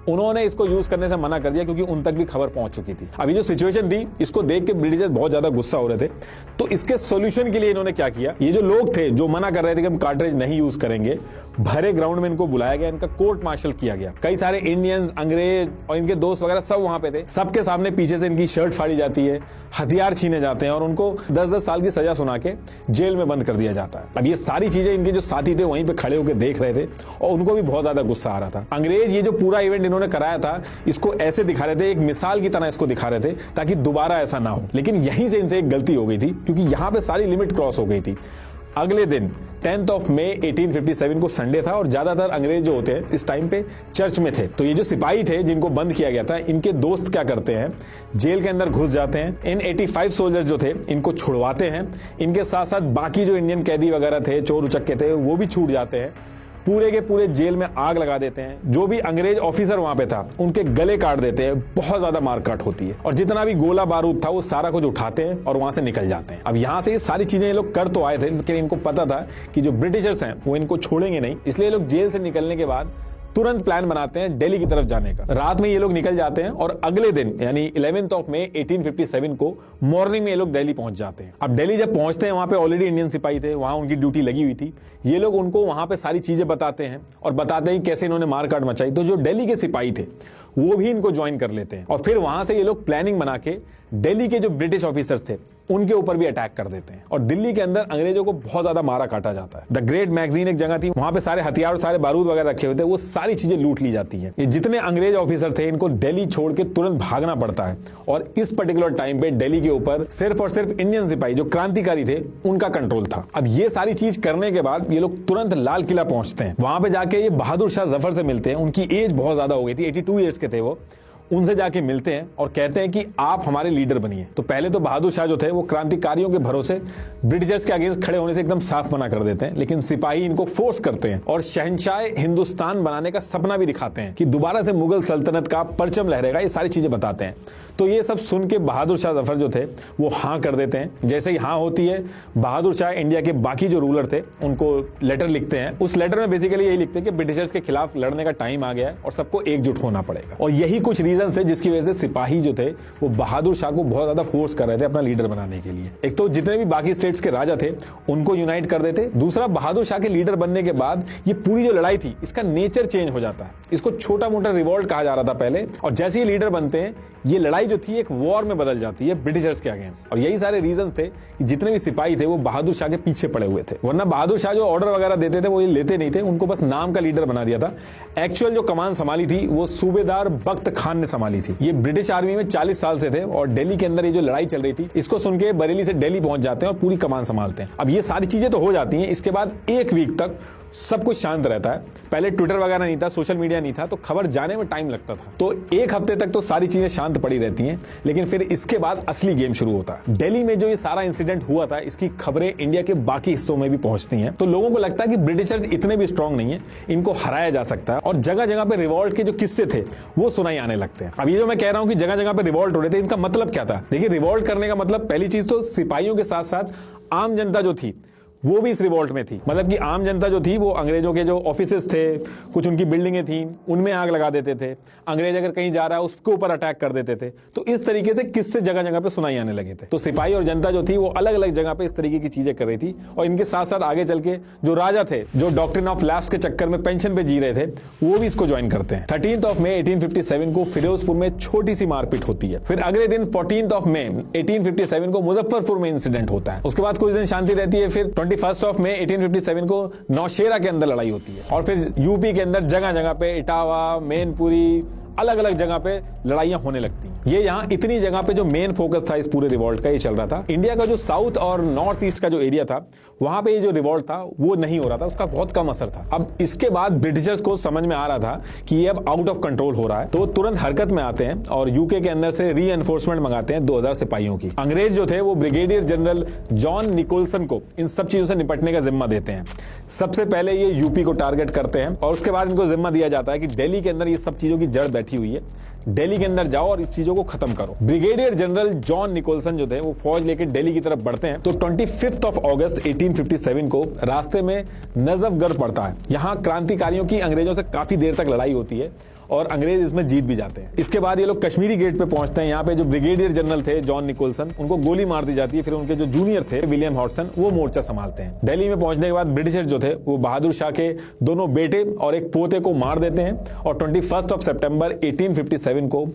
उन्होंने इसको यूज करने से मना कर दिया, क्योंकि उन तक भी खबर पहुंच चुकी थी। अभी जो सिचुएशन थी इसको देख के ब्रिटिशर्स बहुत ज्यादा गुस्सा हो रहे थे। तो इसके सॉल्यूशन के लिए इन्होंने क्या किया, ये जो लोग थे जो मना कर रहे थे कि हम कार्ट्रिज नहीं यूज करेंगे, भरे ग्राउंड में इनको बुलाया गया, इनका कोर्ट मार्शल किया गया। कई सारे इंडियंस, अंग्रेज और इनके दोस्त वगैरह सब वहां पे थे। सबके सामने पीछे से इनकी शर्ट फाड़ी जाती है, हथियार छीने जाते हैं और उनको 10-10 साल की सजा सुना के जेल में बंद कर दिया जाता है। अब ये सारी चीजें इनके जो साथी थे वहीं पे खड़े होकर देख रहे थे और उनको भी बहुत ज्यादा गुस्सा आ रहा था। अंग्रेज ये जो पूरा इवेंट इन्होंने कराया था इसको ऐसे दिखा रहे थे, एक मिसाल की तरह इसको दिखा रहे थे ताकि दोबारा ऐसा ना हो। लेकिन यहीं से इनसे एक गलती हो गई थी, क्योंकि यहां पे सारी लिमिट क्रॉस हो गई थी। अगले दिन 10 मई 1857 को संडे था और ज्यादातर अंग्रेज जो होते हैं इस टाइम पे चर्च में थे। तो ये जो सिपाही थे जिनको बंद किया गया था, इनके दोस्त क्या करते हैं, जेल के अंदर घुस जाते हैं। इन 85 सोल्जर्स जो थे इनको छुड़वाते हैं। इनके साथ साथ बाकी जो इंडियन कैदी वगैरह थे, चोर उचक्के थे, वो भी छूट जाते हैं। पूरे के पूरे जेल में आग लगा देते हैं। जो भी अंग्रेज ऑफिसर वहां पे था उनके गले काट देते हैं। बहुत ज्यादा मारकाट होती है और जितना भी गोला बारूद था वो सारा कुछ उठाते हैं और वहां से निकल जाते हैं। अब यहां से ये सारी चीजें ये लोग कर तो आए थे, लेकिन इनको पता था कि जो ब्रिटिशर्स हैं वो इनको छोड़ेंगे नहीं। इसलिए ये लोग जेल से निकलने के बाद तुरंत प्लान बनाते हैं दिल्ली की तरफ जाने का। रात में ये लोग निकल जाते हैं और अगले दिन यानी 11 मई 1857 को मॉर्निंग में ये लोग दिल्ली पहुंच जाते हैं। अब दिल्ली जब पहुंचते हैं वहां पे ऑलरेडी इंडियन सिपाही थे, वहां उनकी ड्यूटी लगी हुई थी। ये लोग उनको वहां पे सारी चीजें बताते हैं और बताते हैं कैसे इन्होंने मारकाट मचाई। तो जो दिल्ली के सिपाही थे वो भी इनको ज्वाइन कर लेते हैं और फिर वहां से ये लोग प्लानिंग बना के दिल्ली के जो ब्रिटिश ऑफिसर्स थे उनके ऊपर भी अटैक कर देते हैं और दिल्ली के अंदर अंग्रेजों को बहुत ज्यादा मारा काटा जाता है। द ग्रेट मैगजीन एक जगह थी, वहां पे सारे हथियार और सारे बारूद वगैरह रखे हुए थे, वो सारी चीजें लूट ली जाती है। ये जितने अंग्रेज ऑफिसर थे इनको दिल्ली छोड़ के तुरंत भागना पड़ता है और इस पर्टिकुलर टाइम पे दिल्ली के ऊपर सिर्फ और सिर्फ इंडियन सिपाही जो क्रांतिकारी थे उनका कंट्रोल था। अब ये सारी चीज करने के बाद ये लोग तुरंत लाल किला पहुंचते हैं। वहां पे जाके ये बहादुर शाह जफर से मिलते हैं। उनकी एज बहुत ज्यादा हो गई थी, 82 ईयर्स के थे वो। उनसे जाके मिलते हैं और कहते हैं कि आप हमारे लीडर बनिए। तो पहले तो बहादुर शाह जो थे वो क्रांतिकारियों के भरोसे ब्रिटिशर्स के अगेंस्ट खड़े होने से एकदम साफ मना कर देते हैं, लेकिन सिपाही इनको फोर्स करते हैं और शहंशाह हिंदुस्तान बनाने का सपना भी दिखाते हैं कि दोबारा से मुगल सल्तनत का परचम लहरेगा। ये सारी चीजें बताते हैं। तो ये सब सुन के बहादुर शाह जफर जो थे वो हाँ कर देते हैं। जैसे ही हाँ होती है, बहादुर शाह इंडिया के बाकी जो रूलर थे उनको लेटर लिखते हैं। उस लेटर में बेसिकली यही लिखते हैं कि ब्रिटिशर्स के खिलाफ लड़ने का टाइम आ गया है और सबको एकजुट होना पड़ेगा। और यही कुछ रीजन है जिसकी वजह से सिपाही जो थे वो बहादुर शाह को बहुत ज्यादा फोर्स कर रहे थे अपना लीडर बनाने के लिए। एक तो जितने भी बाकी स्टेट्स के राजा थे उनको यूनाइट कर देते, दूसरा बहादुर शाह के लीडर बनने के बाद ये पूरी जो लड़ाई थी इसका नेचर चेंज हो जाता है। इसको छोटा मोटा रिवॉल्ट कहा जा रहा था पहले, और जैसे ही लीडर बनते हैं ये लड़ाई जो थी एक वॉर में बदल जाती है ब्रिटिशर्स के अगेंस्ट। और यही सारे रीजंस थे कि जितने भी सिपाही थे वो बहादुर शाह के पीछे पड़े हुए थे। वरना बहादुर शाह जो ऑर्डर वगैरह देते थे वो ये लेते नहीं थे, उनको बस नाम का लीडर बना दिया था। एक्चुअल जो कमान संभाली थी वो सूबेदार बख्त खान ने संभाली थी। ये ब्रिटिश आर्मी में 40 साल से थे और दिल्ली के अंदर ये जो लड़ाई चल रही थी इसको सुन के बरेली से दिल्ली पहुंच जाते हैं और पूरी कमान संभालते हैं। अब ये सारी चीजें तो हो जाती हैं, इसके बाद एक वीक तक सब कुछ शांत रहता है। पहले ट्विटर वगैरह नहीं था, सोशल मीडिया नहीं था, तो खबर जाने में टाइम लगता था। तो एक हफ्ते तक तो सारी चीजें शांत पड़ी रहती हैं, लेकिन फिर इसके बाद असली गेम शुरू होता है। दिल्ली में जो ये सारा इंसिडेंट हुआ था इसकी खबरें इंडिया के बाकी हिस्सों में भी पहुंचती हैं। तो लोगों को लगता है कि ब्रिटिशर्स इतने भी स्ट्रांग नहीं है, इनको हराया जा सकता है। और जगह जगह पे रिवॉल्ट के जो किस्से थे वो सुनाई आने लगते हैं। अब ये जो मैं कह रहा हूं कि जगह जगह पे रिवॉल्ट हो रहे थे, इनका मतलब क्या था? देखिए, रिवॉल्ट करने का मतलब पहली चीज तो सिपाहियों के साथ साथ आम जनता जो थी वो भी इस रिवॉल्ट में थी। मतलब कि आम जनता जो थी वो अंग्रेजों के जो ऑफिसेस थे, कुछ उनकी बिल्डिंगें थी, उनमें आग लगा देते थे। अंग्रेज अगर कहीं जा रहा है उसके ऊपर अटैक कर देते थे। तो इस तरीके से किस्से जगह जगह पे सुनाई आने लगे थे। तो सिपाही और जनता जो थी वो अलग अलग जगह पे इस तरीके की चीजें कर रही थी। और इनके साथ साथ आगे चल के जो राजा थे, जो डॉक्ट्रिन ऑफ लैप्स के चक्कर में पेंशन पे जी रहे थे, वो भी इसको ज्वाइन करते हैं। 13 मई 1857 को फिरोजपुर में छोटी सी मारपीट होती है। फिर अगले दिन 14 मई 1857 को मुजफ्फरपुर में इंसिडेंट होता है। उसके बाद कुछ दिन शांति रहती है। फिर 21 मई 1857 को नौशेरा के अंदर लड़ाई होती है। और फिर यूपी के अंदर जगह जगह पे इटावा, मैनपुरी, अलग अलग जगह पे लड़ाइयां होने लगती हैं। ये यहाँ इतनी जगह पे जो मेन फोकस था इस पूरे रिवॉल्ट का, ये चल रहा था। इंडिया का जो साउथ और नॉर्थ ईस्ट का जो एरिया था वहां पे ये जो रिवॉल्ट था वो नहीं हो रहा था, उसका बहुत कम असर था। अब इसके बाद ब्रिटिशर्स को समझ में आ रहा था कि ये अब आउट ऑफ कंट्रोल हो रहा है, तो वो तुरंत हरकत में आते हैं और यूके के अंदर से रीएनफोर्समेंट मंगाते हैं 2000 सिपाहियों की। अंग्रेज जो थे वो ब्रिगेडियर जनरल जॉन निकोलसन को इन सब चीजों से निपटने का जिम्मा देते हैं। सबसे पहले ये यूपी को टारगेट करते हैं और उसके बाद इनको जिम्मा दिया जाता है कि दिल्ली के अंदर ये सब चीजों की जड़ बैठी हुई है, दिल्ली के अंदर जाओ और इस चीजों को खत्म करो। ब्रिगेडियर जनरल जॉन निकोलसन जो थे वो फौज लेकर दिल्ली की तरफ बढ़ते हैं। तो 25 अगस्त 1857 को रास्ते में नजफगढ़ पड़ता है। यहाँ क्रांतिकारियों की अंग्रेजों से काफी देर तक लड़ाई होती है और अंग्रेज इसमें जीत भी जाते हैं। इसके बाद ये लोग कश्मीरी गेट पे पहुंचते हैं। यहाँ पे जो ब्रिगेडियर जनरल थे जॉन निकोलसन, उनको गोली मार दी जाती है। फिर उनके जो जूनियर थे विलियम हॉटसन, वो मोर्चा संभालते हैं। दिल्ली में पहुंचने के बाद ब्रिटिशर जो थे वो बहादुर शाह के दोनों बेटे और एक पोते को मार देते हैं और 21 सितंबर 1857 को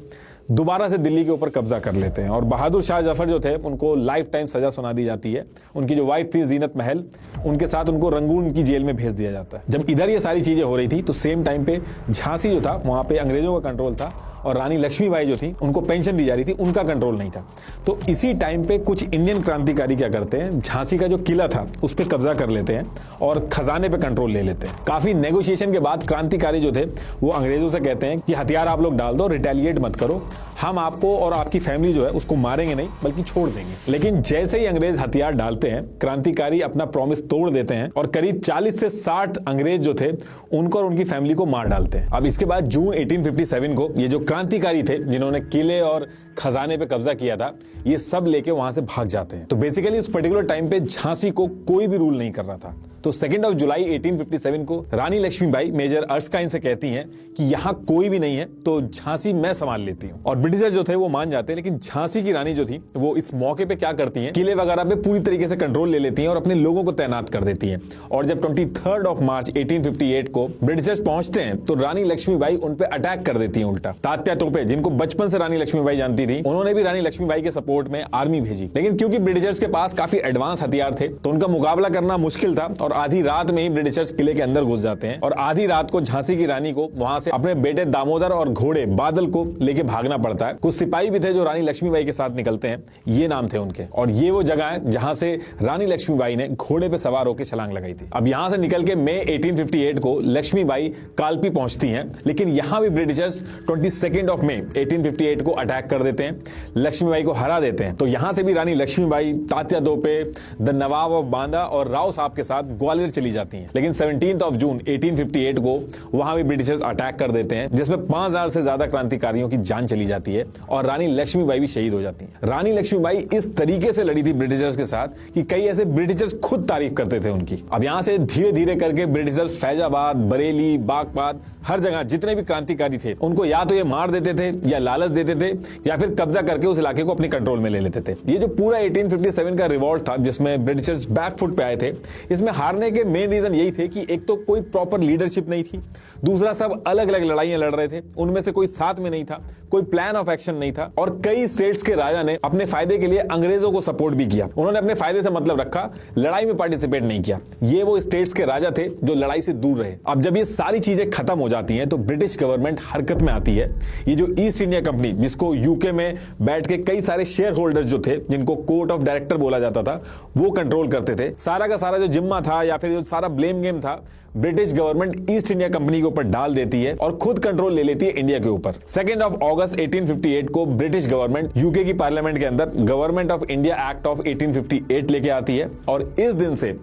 दोबारा से दिल्ली के ऊपर कब्जा कर लेते हैं। और बहादुर शाह जफर जो थे उनको लाइफ टाइम सजा सुना दी जाती है। उनकी जो वाइफ थी जीनत महल, उनके साथ उनको रंगून की जेल में भेज दिया जाता है। जब इधर ये सारी चीजें हो रही थी तो सेम टाइम पे झांसी जो था वहां पे अंग्रेजों का कंट्रोल था और रानी लक्ष्मीबाई जो थी उनको पेंशन दी जा रही थी, उनका कंट्रोल नहीं था। तो इसी टाइम पे कुछ इंडियन क्रांतिकारी क्या करते हैं, झांसी का जो किला था उस पर कब्जा कर लेते हैं और खजाने पे कंट्रोल ले लेते हैं। काफी नेगोशिएशन के बाद क्रांतिकारी जो थे वो अंग्रेजों से कहते हैं कि हथियार आप लोग डाल दो, रिटेलिएट मत करो, हम आपको और आपकी फैमिली जो है उसको मारेंगे नहीं बल्कि छोड़ देंगे। लेकिन जैसे ही अंग्रेज हथियार डालते हैं, क्रांतिकारी अपना प्रॉमिस तोड़ देते हैं और करीब 40 से 60 अंग्रेज जो थे उनको और उनकी फैमिली को मार डालते हैं। अब इसके बाद जून 1857 को ये जो क्रांतिकारी थे जिन्होंने किले और खजाने पे कब्जा किया था, ये सब लेके वहां से भाग जाते हैं। तो बेसिकली उस पर्टिकुलर टाइम पे झांसी को कोई भी रूल नहीं कर रहा था। तो 2 जुलाई 1857 को रानी लक्ष्मीबाई मेजर अर्स्काइन से कहती हैं कि यहाँ कोई भी नहीं है तो झांसी मैं संभाल लेती हूँ। और ब्रिटिशर जो थे वो मान जाते हैं। लेकिन झांसी की रानी जो थी वो इस मौके पे क्या करती हैं, किले वगैरह पे पूरी तरीके से कंट्रोल ले लेती हैं और अपने लोगों को तैनात कर देती हैं। और जब 23 मार्च 1858 को ब्रिटिशर्स पहुंचते हैं तो रानी लक्ष्मीबाई उन पे अटैक कर देती हैं उल्टा। तात्या तोपे, जिनको बचपन से रानी लक्ष्मीबाई जानती थी, उन्होंने भी रानी लक्ष्मीबाई के सपोर्ट में आर्मी भेजी। लेकिन क्योंकि ब्रिटिशर्स के पास काफी एडवांस हथियार थे तो उनका मुकाबला करना मुश्किल था और आधी रात में ही ब्रिटिशर्स किले के अंदर घुस जाते हैं। और आधी रात को झांसी की रानी को वहां से अपने बेटे दामोदर और घोड़े बादल को लेके भागना पड़ता है। कुछ सिपाही भी थे जो रानी लक्ष्मीबाई के साथ निकलते हैं, ये नाम थे उनके। और ये वो जगह है जहां से रानी लक्ष्मीबाई ने घोड़े पे सवार होकर छलांग लगाई थी। अब यहां से निकल के मई 1858 को लक्ष्मीबाई कालपी पहुंचती हैं। लेकिन यहां भी ब्रिटिशर्स 22 मई 1858 को अटैक कर देते हैं, लक्ष्मीबाई को हरा देते हैं। तो यहां से भी रानी लक्ष्मीबाई तात्या तोपे, द नवाब ऑफ बांदा और राव साहब के साथ ग्वालियर चली जाती हैं। लेकिन 17 जून 1858 को वहां भी ब्रिटिशर्स अटैक कर देते हैं, जिसमें 5000 से ज्यादा क्रांतिकारियों की जान चली जाती है और रानी लक्ष्मीबाई भी शहीद हो जाती हैं। रानी लक्ष्मीबाई इस तरीके से लड़ी थी ब्रिटिशर्स के साथ कि कई ऐसे ब्रिटिशर्स खुद तारीफ करते थे उनकी। अब यहां से धीरे धीरे करके ब्रिटिशर्स फैजाबाद, बरेली, बागपत, हर जगह जितने भी क्रांतिकारी थे उनको या तो ये मार देते थे या लालच देते थे या फिर कब्जा करके उस इलाके को अपने कंट्रोल में ले लेते थे। ये जो पूरा 1857 का रिवॉल्ट था जिसमें ब्रिटिशर्स बैकफुट पे आए थे, इसमें हारने के मेन रीजन यही थे कि एक तो कोई प्रॉपर लीडरशिप नहीं थी, दूसरा सब अलग अलग लड़ाइयां लड़ रहे थे, उनमें से कोई साथ में नहीं था, कोई प्लान ऑफ एक्शन नहीं था और कई स्टेट्स के राजा ने अपने फायदे के लिए अंग्रेजों को सपोर्ट भी किया। उन्होंने अपने फायदे से मतलब रखा, लड़ाई में पार्टिसिपेट नहीं किया। ये वो स्टेट्स के राजा थे जो लड़ाई से दूर रहे। अब जब ये सारी चीजें खत्म हो जाती हैं तो ब्रिटिश गवर्नमेंट हरकत में आती है। ये जो ईस्ट इंडिया कंपनी, जिसको यूके में बैठ के कई सारे शेयर होल्डर्स जो थे, जिनको कोर्ट ऑफ डायरेक्टर बोला जाता था, वो कंट्रोल करते थे, सारा का सारा जो जिम्मा था या फिर जो सारा ब्लेम गेम था, British government east India company के ऊपर डाल देती है और खुद कंट्रोल ले लेती है इंडिया के ऊपर। 2 अगस्त 1858 को ब्रिटिश गवर्नमेंट यूके की पार्लियामेंट के अंदर government of India act of 1858 लेके आती है और इस दिन से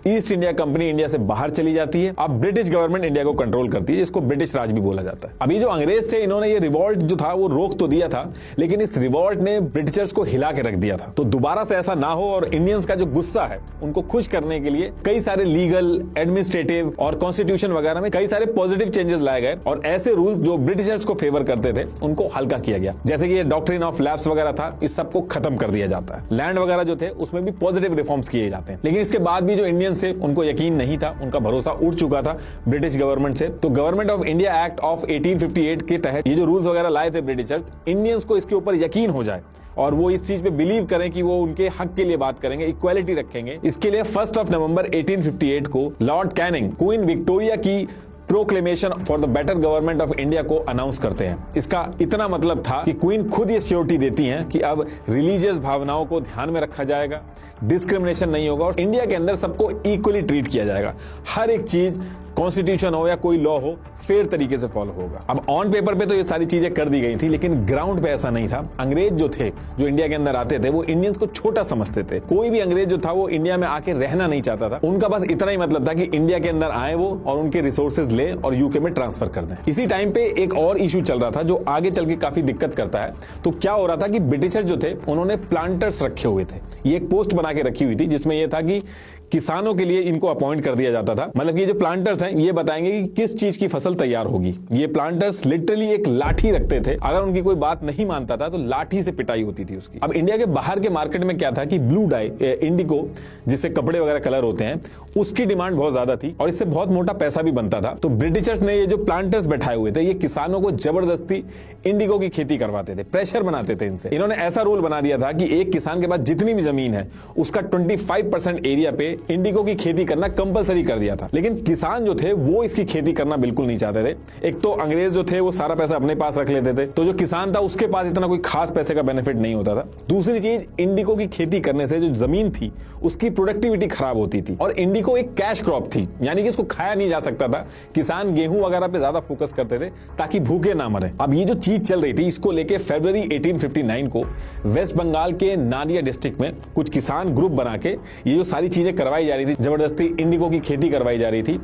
ईस्ट इंडिया कंपनी इंडिया से बाहर चली जाती है। अब ब्रिटिश गवर्नमेंट इंडिया को कंट्रोल करती है, जिसको ब्रिटिश राज भी बोला जाता है। अभी जो अंग्रेज थे, इन्होंने ये रिवॉल्ट जो था वो रोक तो दिया था, लेकिन इस रिवॉल्ट ने ब्रिटिशर्स को हिला के रख दिया था। तो दोबारा से ऐसा ना हो और इंडियंस का जो गुस्सा है उनको खुश करने के लिए कई सारे लीगल, एडमिनिस्ट्रेटिव और कॉन्स्टिट्यूशन वगैरह में कई सारे पॉजिटिव चेंजेस लाए गए और ऐसे रूल जो ब्रिटिशर्स को फेवर करते थे उनको हल्का किया गया। जैसे कि ये डॉक्ट्रिन ऑफ लैप्स वगैरह था, इस सबको खत्म कर दिया जाता है। लैंड वगैरह जो थे उसमें भी पॉजिटिव रिफॉर्म्स किए जाते हैं। लेकिन इसके बाद भी जो इंडियंस थे उनको यकीन नहीं था, उनका भरोसा उठ चुका था ब्रिटिश गवर्नमेंट से। तो government of India act of 1858 के तहत ये जो रूल्स वगैरह लाए थे ब्रिटिशर्स, इंडियंस को इसके ऊपर यकीन हो जाए और वो इस चीज पे बिलीव करें कि वो उनके हक के लिए बात करेंगे, इक्वालिटी रखेंगे। इसके लिए 1 नवंबर 1858 को लॉर्ड कैनिंग क्वीन विक्टोरिया की proclamation for the better government of India को अनाउंस करते हैं। इसका इतना मतलब था कि क्वीन खुद ये श्योरिटी देती हैं कि अब रिलीजियस भावनाओं को ध्यान में रखा जाएगा, डिस्क्रिमिनेशन नहीं होगा और इंडिया के अंदर सबको इक्वली ट्रीट किया जाएगा। हर एक चीज, कॉन्स्टिट्यूशन हो या कोई लॉ हो, फेयर तरीके से फॉलो होगा। अब ऑन पेपर पे तो ये सारी चीजें कर दी गई थी, लेकिन ग्राउंड पे ऐसा नहीं था। अंग्रेज जो थे, जो इंडिया के अंदर आते थे, वो इंडियंस को छोटा समझते थे। कोई भी अंग्रेज जो था वो इंडिया में आके रहना नहीं चाहता था। उनका बस इतना ही मतलब था कि इंडिया के अंदर आए वो और उनके रिसोर्सेज ले और यूके में ट्रांसफर कर दें। इसी टाइम पे एक और इशू चल रहा था जो आगे चल के काफी दिक्कत करता है। तो क्या हो रहा था कि ब्रिटिशर जो थे उन्होंने प्लांटर्स रखे हुए थे। ये एक पोस्ट बना के रखी हुई थी जिसमें यह था कि किसानों के लिए इनको अपॉइंट कर दिया जाता था। मतलब ये जो प्लांटर्स हैं ये बताएंगे कि किस चीज की फसल तैयार होगी। ये प्लांटर्स लिटरली एक लाठी रखते थे, अगर उनकी कोई बात नहीं मानता था तो लाठी से पिटाई होती थी उसकी। अब इंडिया के बाहर के मार्केट में क्या था कि ब्लू डाई, इंडिगो, जिससे कपड़े वगैरह कलर होते हैं, उसकी डिमांड बहुत ज्यादा थी और इससे बहुत मोटा पैसा भी बनता था। तो ब्रिटिशर्स ने ये जो प्लांटर्स बैठाए हुए थे, ये किसानों को जबरदस्ती इंडिगो की खेती करवाते थे, प्रेशर बनाते थे इनसे। इन्होंने ऐसा रूल बना दिया था कि एक किसान के पास जितनी भी जमीन है उसका 25% एरिया पे इंडिगो की खेती करना कंपलसरी कर दिया था। लेकिन किसान जो थे वो इसकी खेती करना बिल्कुल नहीं चाहते थे। एक तो अंग्रेज जो थे वो सारा पैसा अपने पास रख लेते थे, तो जो किसान था उसके पास इतना कोई खास पैसे का बेनिफिट नहीं होता था। दूसरी चीज, इंडिगो की खेती करने से जो जमीन थी उसकी प्रोडक्टिविटी खराब होती थी और इंडिगो एक कैश क्रॉप थी, यानी कि इसको खाया नहीं जा सकता था। किसान गेहूं वगैरह पे ज्यादा फोकस करते थे ताकि भूखे ना मरे। अब ये जो चीज चल रही थी, इसको लेके फरवरी 1859 को वेस्ट बंगाल के नादिया डिस्ट्रिक्ट में कुछ किसान ग्रुप बना के ये जो सारी चीजें करवाई जा रही थी, जबरदस्ती इंडिगो की खेती करवाई जा रही थी,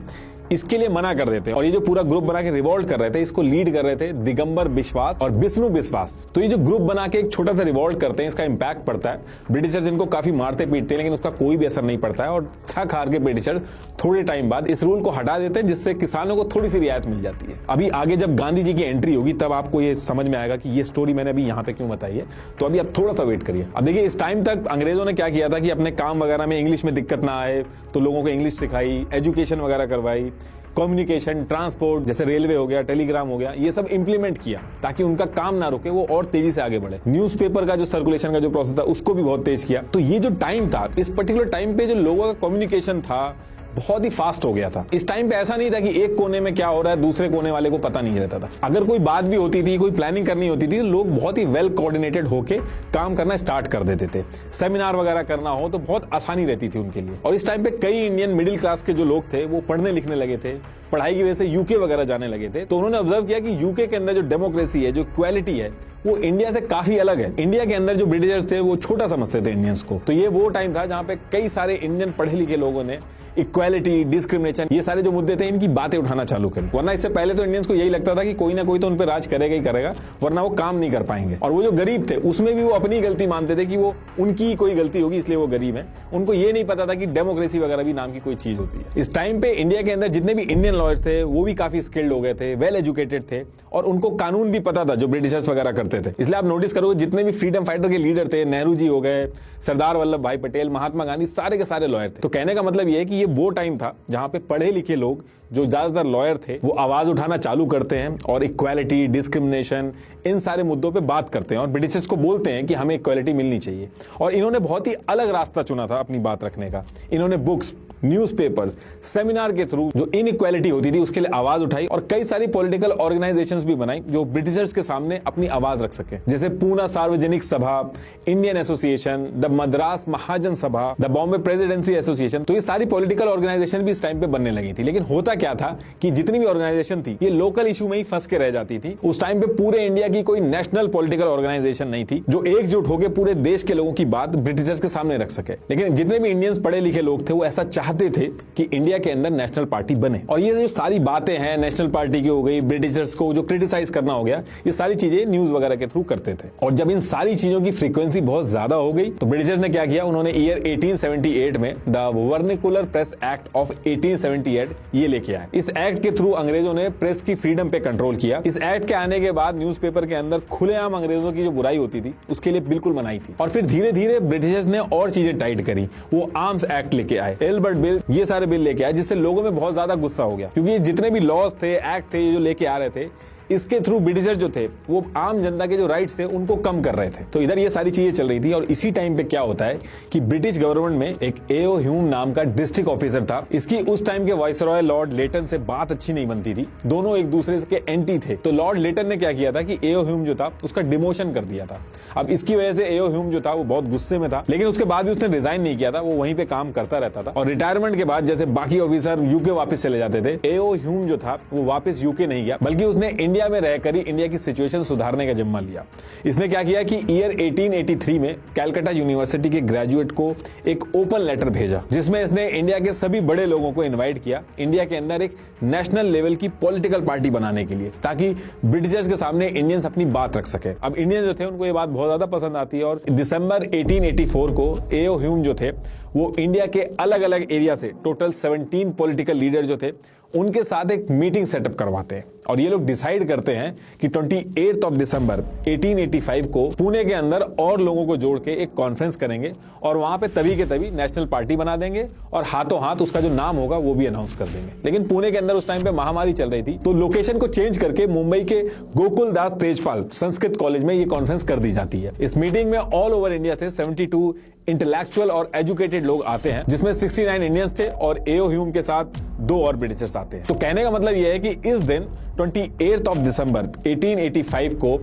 इसके लिए मना कर देते हैं। और ये जो पूरा ग्रुप बना के रिवॉल्ट कर रहे थे, इसको लीड कर रहे थे दिगंबर बिश्वास और विष्णु बिश्वास। तो ये जो ग्रुप बना के एक छोटा सा रिवॉल्ट करते हैं, इसका इंपैक्ट पड़ता है। ब्रिटिशर्स इनको काफी मारते पीटते हैं, लेकिन उसका कोई भी असर नहीं पड़ता है और थक हार के ब्रिटिशर थोड़े टाइम बाद इस रूल को हटा देते हैं, जिससे किसानों को थोड़ी सी रियायत मिल जाती है। अभी आगे जब गांधी जी की एंट्री होगी तब आपको ये समझ में आएगा कि ये स्टोरी मैंने अभी यहाँ पे क्यों बताई है। तो अभी आप थोड़ा सा वेट करिए। अब देखिए, इस टाइम तक अंग्रेजों ने क्या किया था कि अपने काम वगैरह में इंग्लिश में दिक्कत ना आए तो लोगों को इंग्लिश सिखाई, एजुकेशन वगैरह करवाई, कम्युनिकेशन, ट्रांसपोर्ट जैसे रेलवे हो गया, टेलीग्राम हो गया, ये सब इंप्लीमेंट किया ताकि उनका काम ना रुके, वो और तेजी से आगे बढ़े। न्यूज़पेपर का जो सर्कुलेशन का जो प्रोसेस था उसको भी बहुत तेज किया। तो ये जो टाइम था, इस पर्टिकुलर टाइम पे जो लोगों का कम्युनिकेशन था बहुत ही फास्ट हो गया था। इस टाइम पे ऐसा नहीं था कि एक कोने में क्या हो रहा है दूसरे कोने वाले को पता नहीं रहता था। अगर कोई बात भी होती थी, कोई प्लानिंग करनी होती थी, तो लोग बहुत ही वेल कोऑर्डिनेटेड होके काम करना स्टार्ट कर देते थे। सेमिनार वगैरह करना हो तो बहुत आसानी रहती थी उनके लिए। और इस टाइम पे कई इंडियन मिडिल क्लास के जो लोग थे वो पढ़ने लिखने लगे थे, पढ़ाई की वजह से यूके वगैरह जाने लगे थे। तो उन्होंने ऑब्जर्व किया कि यूके के अंदर जो डेमोक्रेसी है, जो इक्वालिटी है, वो इंडिया से काफी अलग है। इंडिया के अंदर जो ब्रिटिशर्स थे वो छोटा समझते थे इंडियंस को। तो ये वो टाइम था जहां पे कई सारे इंडियन पढ़े लिखे लोगों ने इक्वालिटी, डिस्क्रिमिनेशन, ये सारे जो मुद्दे थे इनकी बातें उठाना चालू करी। वरना इससे पहले तो इंडियंस को यही लगता था कि कोई ना कोई तो उन पे राज करेगा ही करेगा, वरना वो काम नहीं कर पाएंगे। और वो जो गरीब थे उसमें भी वो अपनी गलती मानते थे कि वो उनकी कोई गलती होगी इसलिए वो गरीब है। उनको ये नहीं पता था कि डेमोक्रेसी वगैरह भी नाम की कोई चीज होती है। इस टाइम पे इंडिया के अंदर जितने भी इंडियन लॉयर्स थे वो भी काफी स्किल्ड हो गए थे, वेल एजुकेटेड थे और उनको कानून भी पता था जो ब्रिटिशर्स वगैरह करते थे। इसलिए आप नोटिस करोगे जितने भी फ्रीडम फाइटर के लीडर थे, नेहरू जी हो गए, सरदार वल्लभ भाई पटेल, महात्मा गांधी, सारे के सारे लॉयर थे। तो कहने का मतलब ये है कि ये वो टाइम था जहां पे पढ़े लिखे लोग जो ज्यादातर लॉयर थे वो आवाज उठाना चालू करते हैं और इक्वालिटी, डिस्क्रिमिनेशन, इन सारे मुद्दों पे बात करते हैं और ब्रिटिशर्स को बोलते हैं कि हमें इक्वालिटी मिलनी चाहिए। और इन्होंने बहुत ही अलग रास्ता चुना था अपनी बात रखने का। इन्होंने बुक्स, न्यूज़पेपर, सेमिनार के थ्रू जो इनइक्वालिटी होती थी उसके लिए आवाज उठाई और कई सारी पॉलिटिकल ऑर्गेनाइजेशंस भी बनाई जो ब्रिटिशर्स के सामने अपनी आवाज रख सके, जैसे पूना सार्वजनिक सभा, इंडियन एसोसिएशन, द मद्रास महाजन सभा, द बॉम्बे प्रेसिडेंसी एसोसिएशन। तो ये सारी पॉलिटिकल ऑर्गेनाइजेशन भी इस टाइम पे बनने लगी थी। लेकिन होता क्या था कि जितनी भी ऑर्गेनाइजेशन थी ये लोकल इशू में ही फंस के रह जाती थी। उस टाइम पे पूरे इंडिया की कोई नेशनल पॉलिटिकल ऑर्गेनाइजेशन नहीं थी जो एकजुट होकर पूरे देश के लोगों की बात ब्रिटिशर्स के सामने रख सके। लेकिन जितने भी इंडियंस पढ़े लिखे लोग थे वो ऐसा चाहते थे कि इंडिया के अंदर नेशनल पार्टी बने। और ये जो सारी बातें हैं नेशनल पार्टी की हो गई, ब्रिटिशर्स को जो क्रिटिसाइज करना हो गया, ये सारी चीजें न्यूज वगैरह के थ्रू करते थे। और जब इन सारी चीजों की फ्रीक्वेंसी बहुत ज्यादा हो गई तो ब्रिटिशर्स ने क्या किया, उन्होंने ईयर 1878 में the vernacular press act of 1878 ये लेके आए। इस एक्ट के थ्रू अंग्रेजों ने प्रेस की फ्रीडम पे कंट्रोल किया। इस एक्ट के आने के बाद न्यूज़पेपर के अंदर खुलेआम अंग्रेजों की जो बुराई होती थी उसके लिए बिल्कुल मनाही थी। और फिर धीरे धीरे ब्रिटिशर्स ने और चीजें टाइट करी। वो आर्म्स एक्ट लेके आए, एल्बर्ट बिल, ये सारे बिल लेके आए, जिससे लोगों में बहुत ज्यादा गुस्सा हो गया, क्योंकि जितने भी लॉज थे, एक्ट थे जो लेके आ रहे थे, इसके थ्रू ब्रिटिशर जो थे वो आम जनता के जो राइट्स थे उनको कम कर रहे थे। तो इधर ये सारी चीजें चल रही थी। और इसी टाइम पे क्या होता है कि ब्रिटिश गवर्नमेंट में एक एओ ह्यूम नाम का डिस्ट्रिक्ट ऑफिसर था। इसकी उस टाइम के वाइसरॉय लॉर्ड लेटन से बात अच्छी नहीं बनती थी, दोनों एक दूसरे के एंटी थे। तो लॉर्ड लेटन ने क्या किया था कि एओ ह्यूम जो था उसका डिमोशन कर दिया था। अब इसकी वजह से एओ ह्यूम जो था वो बहुत गुस्से में था, लेकिन उसके बाद भी उसने रिजाइन नहीं किया था, वो वहीं पे काम करता रहता था। और रिटायरमेंट के बाद जैसे बाकी ऑफिसर यूके वापस चले जाते थे, एओ ह्यूम जो था वो वापस यूके नहीं गया, बल्कि उसने इंडिया में रहकर ही इंडिया की सिचुएशन सुधारने का जिम्मा लिया। इसने क्या किया कि ईयर 1883 में कैलकाटा यूनिवर्सिटी के ग्रेजुएट को एक ओपन लेटर भेजा, जिसमें इसने इंडिया के सभी बड़े लोगों को इनवाइट किया इंडिया के अंदर एक नेशनल लेवल की पॉलिटिकल पार्टी बनाने के लिए, ताकि ब्रिटिशर्स के सामने इंडियंस अपनी बात रख सके। अब इंडियंस जो थे उनको ये बात बहुत ज्यादा पसंद आती है और दिसंबर 1884 को एओ ह्यूम जो थे वो इंडिया के अलग अलग एरिया से टोटल 17 पॉलिटिकल लीडर जो थे उनके साथ एक मीटिंग सेटअप करवाते हैं। और ये लोग डिसाइड करते हैं कि 28 ऑफ दिसंबर 1885 को पुणे के अंदर और लोगों को जोड़ के एक कॉन्फ्रेंस करेंगे और वहां पे तभी के तभी नेशनल पार्टी बना देंगे और हाथों हाथ उसका जो नाम होगा वो भी अनाउंस कर देंगे। लेकिन पुणे के अंदर उस टाइम पे महामारी चल रही थी, तो लोकेशन को चेंज करके मुंबई के गोकुल दास तेजपाल संस्कृत कॉलेज में ये कॉन्फ्रेंस कर दी जाती है। इस मीटिंग में ऑल ओवर इंडिया से 72 इंटेलेक्चुअल और एजुकेटेड लोग आते हैं, जिसमें 69 इंडियंस थे और एओ ह्यूम के साथ 2 और ब्रिटिशर्स आते हैं। तो कहने का मतलब यह है कि इस दिन 28 ऑफ दिसंबर 1885 को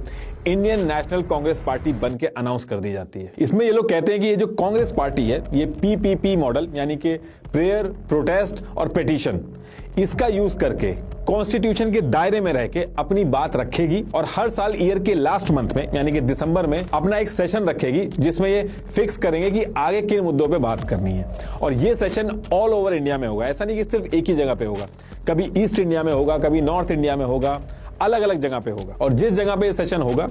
इंडियन नेशनल कांग्रेस पार्टी बन के अनाउंस कर दी जाती है। इसमें ये लोग कहते हैं कि ये जो कांग्रेस पार्टी है ये पीपीपी मॉडल यानी कि प्रेयर, प्रोटेस्ट और पिटीशन, इसका यूज करके कॉन्स्टिट्यूशन के दायरे में रह के अपनी बात रखेगी और हर साल ईयर के लास्ट मंथ में यानी कि दिसंबर में अपना एक सेशन रखेगी जिसमें ये फिक्स करेंगे कि आगे किन मुद्दों पे बात करनी है। और ये सेशन ऑल ओवर इंडिया में होगा, ऐसा नहीं कि सिर्फ एक ही जगह पे होगा, कभी ईस्ट इंडिया में होगा, कभी नॉर्थ इंडिया में होगा, अलग अलग जगह पे होगा। और जिस जगह पे ये सेशन होगा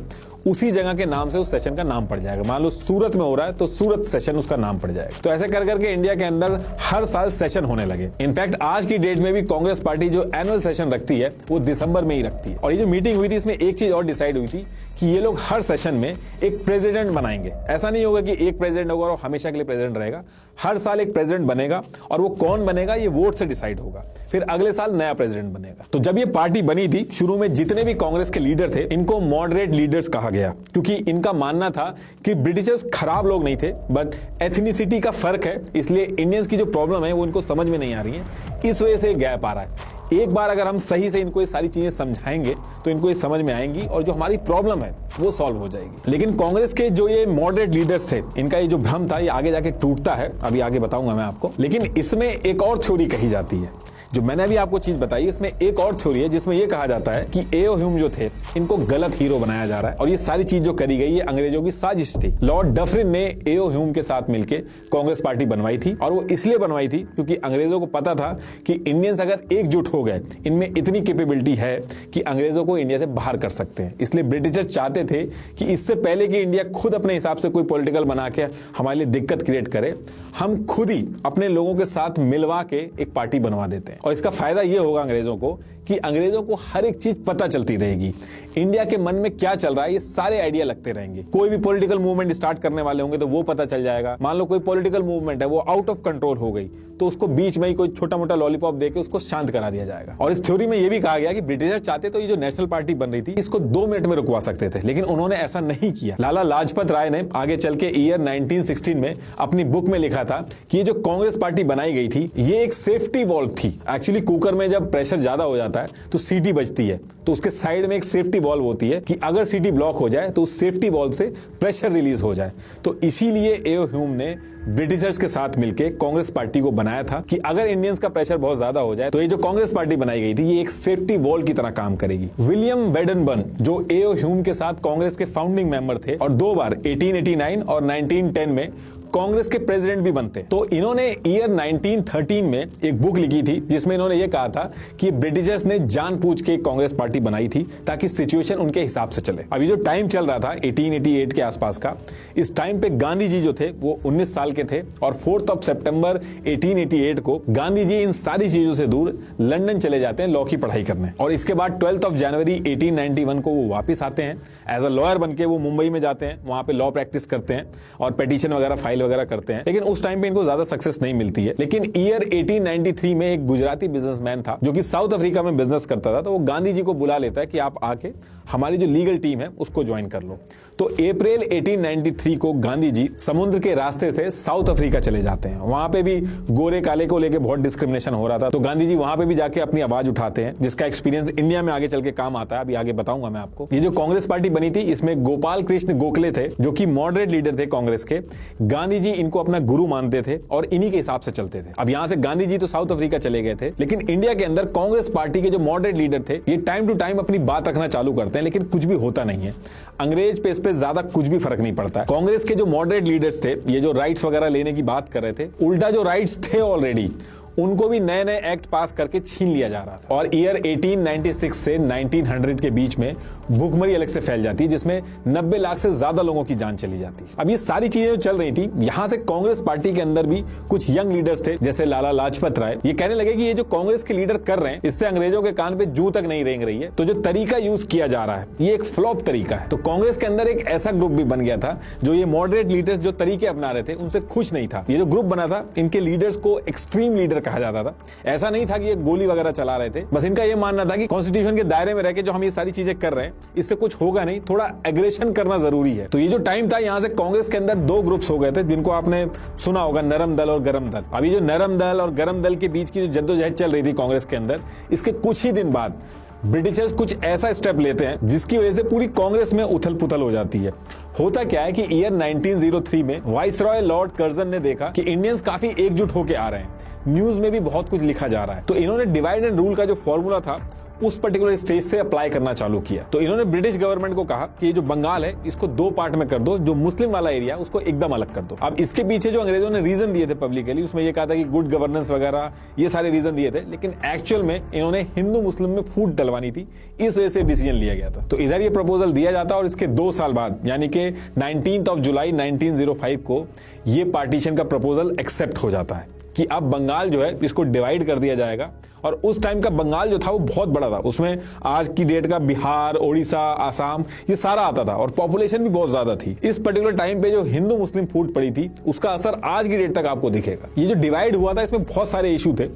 उसी जगह के नाम से उस सेशन का नाम पड़ जाएगा। मान लो सूरत में हो रहा है तो सूरत सेशन उसका नाम पड़ जाएगा। तो ऐसे कर करके इंडिया के अंदर हर साल सेशन होने लगे। इनफैक्ट आज की डेट में भी कांग्रेस पार्टी जो एनुअल सेशन रखती है वो दिसंबर में ही रखती है। और ये जो मीटिंग हुई थी इसमें एक चीज और डिसाइड हुई थी कि ये लोग हर सेशन में एक प्रेसिडेंट बनाएंगे। ऐसा नहीं होगा कि एक प्रेसिडेंट होगा और हमेशा के लिए प्रेसिडेंट रहेगा, हर साल एक प्रेसिडेंट बनेगा और वो कौन बनेगा ये वोट से डिसाइड होगा, फिर अगले साल नया प्रेसिडेंट बनेगा। तो जब ये पार्टी बनी थी शुरू में जितने भी कांग्रेस के लीडर थे इनको मॉडरेट लीडर्स कहा गया, क्योंकि इनका मानना था कि ब्रिटिशर्स खराब लोग नहीं थे, बट एथनिसिटी का फर्क है, इसलिए इंडियंस की जो प्रॉब्लम है वो इनको समझ में नहीं आ रही है, इस वजह से गैप आ रहा है। एक बार अगर हम सही से इनको ये सारी चीजें समझाएंगे तो इनको ये समझ में आएंगी और जो हमारी प्रॉब्लम है वो सॉल्व हो जाएगी। लेकिन कांग्रेस के जो ये मॉडरेट लीडर्स थे इनका ये जो भ्रम था ये आगे जाके टूटता है, अभी आगे बताऊंगा मैं आपको। लेकिन इसमें एक और थ्योरी कही जाती है, जो मैंने अभी आपको चीज बताई, इसमें एक और थ्योरी है जिसमें यह कहा जाता है कि एओ ह्यूम जो थे इनको गलत हीरो बनाया जा रहा है और ये सारी चीज जो करी गई ये अंग्रेजों की साजिश थी। लॉर्ड डफरिन ने एओ ह्यूम के साथ मिलकर कांग्रेस पार्टी बनवाई थी और वो इसलिए बनवाई थी क्योंकि अंग्रेजों को पता था कि इंडियंस अगर एकजुट हो गए, इनमें इतनी कैपेबिलिटी है कि अंग्रेजों को इंडिया से बाहर कर सकते हैं। इसलिए ब्रिटिशर्स चाहते थे कि इससे पहले कि इंडिया खुद अपने हिसाब से कोई पॉलिटिकल बना के हमारे लिए दिक्कत क्रिएट करे, हम खुद ही अपने लोगों के साथ मिलवा के एक पार्टी बनवा देते हैं। और इसका फायदा ये होगा अंग्रेजों को कि अंग्रेजों को हर एक चीज पता चलती रहेगी। इंडिया के मन में क्या चल रहा है ये सारे आइडिया लगते रहेंगे। कोई भी पॉलिटिकल मूवमेंट स्टार्ट करने वाले होंगे तो वो पता चल जाएगा। मान लो कोई पॉलिटिकल मूवमेंट है वो आउट ऑफ कंट्रोल हो गई तो उसको बीच में ही कोई छोटा मोटा लॉलीपॉप देके उसको शांत करा दिया जाएगा। और इस थ्योरी में ये भी कहा गया कि ब्रिटिशर चाहते तो ये जो नेशनल पार्टी बन रही थी इसको 2 मिनट में रुकवा सकते थे, लेकिन उन्होंने ऐसा नहीं किया। लाला लाजपत राय ने आगे चल के ईयर 1916 में अपनी बुक में लिखा था कि ये जो कांग्रेस पार्टी बनाई गई थी ये एक सेफ्टी वॉल्व थी। एक्चुअली कुकर में जब प्रेशर ज्यादा हो जाता है तो सीटी बजती है, तो उसके साइड में एक सेफ्टी वॉल्व होती है कि अगर सीटी ब्लॉक हो जाए तो उस सेफ्टी वॉल्व से प्रेशर रिलीज हो जाए। तो इसीलिए एओ ह्यूम ने ब्रिटिशर्स के साथ मिलकर कांग्रेस पार्टी को बनाया था कि अगर इंडियंस का प्रेशर बहुत ज्यादा हो जाए तो ये जो कांग्रेस पार्टी बनाई गई थी ये एक सेफ्टी वॉल की तरह काम करेगी। विलियम वेडनबर्न जो एओ ह्यूम के साथ कांग्रेस के फाउंडिंग मेंबर थे और 2 बार 1889 और 1910 में कांग्रेस के प्रेसिडेंट भी बनते, तो इन्होंने ईयर 1913 में एक बुक लिखी थी जिसमें इन्होंने ये कहा था कि ब्रिटिशर्स ने जानबूझ के कांग्रेस पार्टी बनाई थी ताकि सिचुएशन उनके हिसाब से चले। अभी जो टाइम चल रहा था 1888 के आसपास का, इस टाइम पे गांधी जी जो थे वो 19 साल के थे और 4 सितंबर 1888 को गांधी जी इन सारी चीजों से दूर लंदन चले जाते हैं लॉ की पढ़ाई करने, और इसके बाद 12 जनवरी 1891 को वो वापिस आते हैं एज अ लॉयर बनके। वो मुंबई में जाते हैं, वहां पे लॉ प्रैक्टिस करते हैं और पिटीशन वगैरह फाइल वगैरह करते हैं, लेकिन उस टाइम पे इनको ज्यादा सक्सेस नहीं मिलती है। लेकिन ईयर 1893 में एक गुजराती बिजनेसमैन था जो कि साउथ अफ्रीका में बिजनेस करता था, तो वो गांधी जी को बुला लेता है कि आप आके हमारी जो लीगल टीम है उसको ज्वाइन कर लो। तो अप्रैल 1893 को गांधी जी समुद्र के रास्ते से साउथ अफ्रीका चले जाते हैं। वहां पे भी गोरे काले को लेके बहुत डिस्क्रिमिनेशन हो रहा था, तो गांधी जी वहां पे भी जाके अपनी आवाज उठाते हैं, जिसका एक्सपीरियंस इंडिया में आगे चल के काम आता है। अभी आगे बताऊंगा मैं आपको। ये जो कांग्रेस पार्टी बनी थी इसमें गोपाल कृष्ण गोखले थे जो कि मॉडरेट लीडर थे कांग्रेस के। गांधी जी इनको अपना गुरु मानते थे और इन्हीं के हिसाब से चलते थे। अब यहां से गांधी जी तो साउथ अफ्रीका चले गए थे, लेकिन इंडिया के अंदर कांग्रेस पार्टी के जो मॉडरेट लीडर थे ये टाइम टू टाइम अपनी बात रखना चालू करते हैं, लेकिन कुछ भी होता नहीं है। अंग्रेज पे इस पे ज्यादा कुछ भी फर्क नहीं पड़ता है। कांग्रेस के जो मॉडरेट लीडर्स थे ये जो राइट्स वगैरह लेने की बात कर रहे थे, उल्टा जो राइट्स थे ऑलरेडी उनको भी नए नए एक्ट पास करके छीन लिया जा रहा था। और ईयर 1896 से 1900 के बीच में भूखमरी अलग से फैल जाती है जिसमें 90 लाख से ज्यादा लोगों की जान चली जाती है। अब ये सारी चीजें जो चल रही थी, यहां से कांग्रेस पार्टी के अंदर भी कुछ यंग लीडर्स थे जैसे लाला लाजपत राय। ये कहने लगे कि ये जो कांग्रेस के लीडर कर रहे हैं इससे अंग्रेजों के कान पे जू तक नहीं रेंग रही है, तो जो तरीका यूज किया जा रहा है ये एक फ्लॉप तरीका है। तो कांग्रेस के अंदर एक ऐसा ग्रुप भी बन गया था जो ये मॉडरेट लीडर्स जो तरीके अपना रहे थे उनसे खुश नहीं था। ये जो ग्रुप बना था इनके लीडर्स को एक्सट्रीम लीडर कहा जाता था। ऐसा नहीं था कि ये गोली वगैरह चला रहे थे, बस इनका ये मानना था कि कॉन्स्टिट्यूशन के दायरे में रहकर जो हम ये सारी चीजें कर रहे हैं इससे कुछ होगा नहीं, थोड़ा एग्रेशन करना जरूरी है। तो ये जो टाइम था यहां से कांग्रेस के अंदर 2 ग्रुप्स हो गए थे जिनको आपने सुना होगा, नरम दल और गरम दल। अभी जो नरम दल और गरम दल के बीच की जो जद्दोजहद चल रही थी कांग्रेस के अंदर, इसके कुछ ही दिन बाद ब्रिटिशर्स कुछ ऐसा स्टेप लेते हैं जिसकी वजह से पूरी कांग्रेस में उथल पुथल हो जाती है। होता क्या है कि ईयर 1903 में वाइसरॉय लॉर्ड कर्जन ने देखा कि इंडियंस काफी एकजुट होकर आ रहे हैं, न्यूज में भी बहुत कुछ लिखा जा रहा है, तो इन्होंने डिवाइड एंड रूल का जो फॉर्मूला था उस पर्टिकुलर स्टेज से अप्लाई करना चालू किया। तो इन्होंने ब्रिटिश गवर्नमेंट को कहा कि ये जो बंगाल है इसको 2 पार्ट में कर दो, जो मुस्लिम वाला एरिया उसको एकदम अलग कर दो। अब इसके पीछे जो अंग्रेजों ने रीजन दिए थे पब्लिकली, उसमें ये कहा था कि गुड गवर्नेंस वगैरह ये सारे रीजन दिए थे, लेकिन एक्चुअल में इन्होंने हिंदू मुस्लिम में फूट डलवानी थी, इस वजह से डिसीजन लिया गया था। तो इधर ये प्रपोजल दिया जाता और इसके 2 साल बाद यानी कि 19 जुलाई 1905 को ये पार्टीशन का प्रपोजल एक्सेप्ट हो जाता है कि अब बंगाल जो है इसको डिवाइड कर दिया जाएगा। और उस टाइम का बंगाल जो था वो बहुत बड़ा था, उसमें आज की डेट का बिहार, ओडिशा, आसाम ये सारा आता था और पॉपुलेशन भी बहुत ज्यादा थी। इस पर्टिकुलर टाइम पे जो हिंदू मुस्लिम फूट पड़ी थी उसका असर आज की डेट तक आपको दिखेगा। ये जो डिवाइड हुआ था इसमें बहुत सारे इशू थे,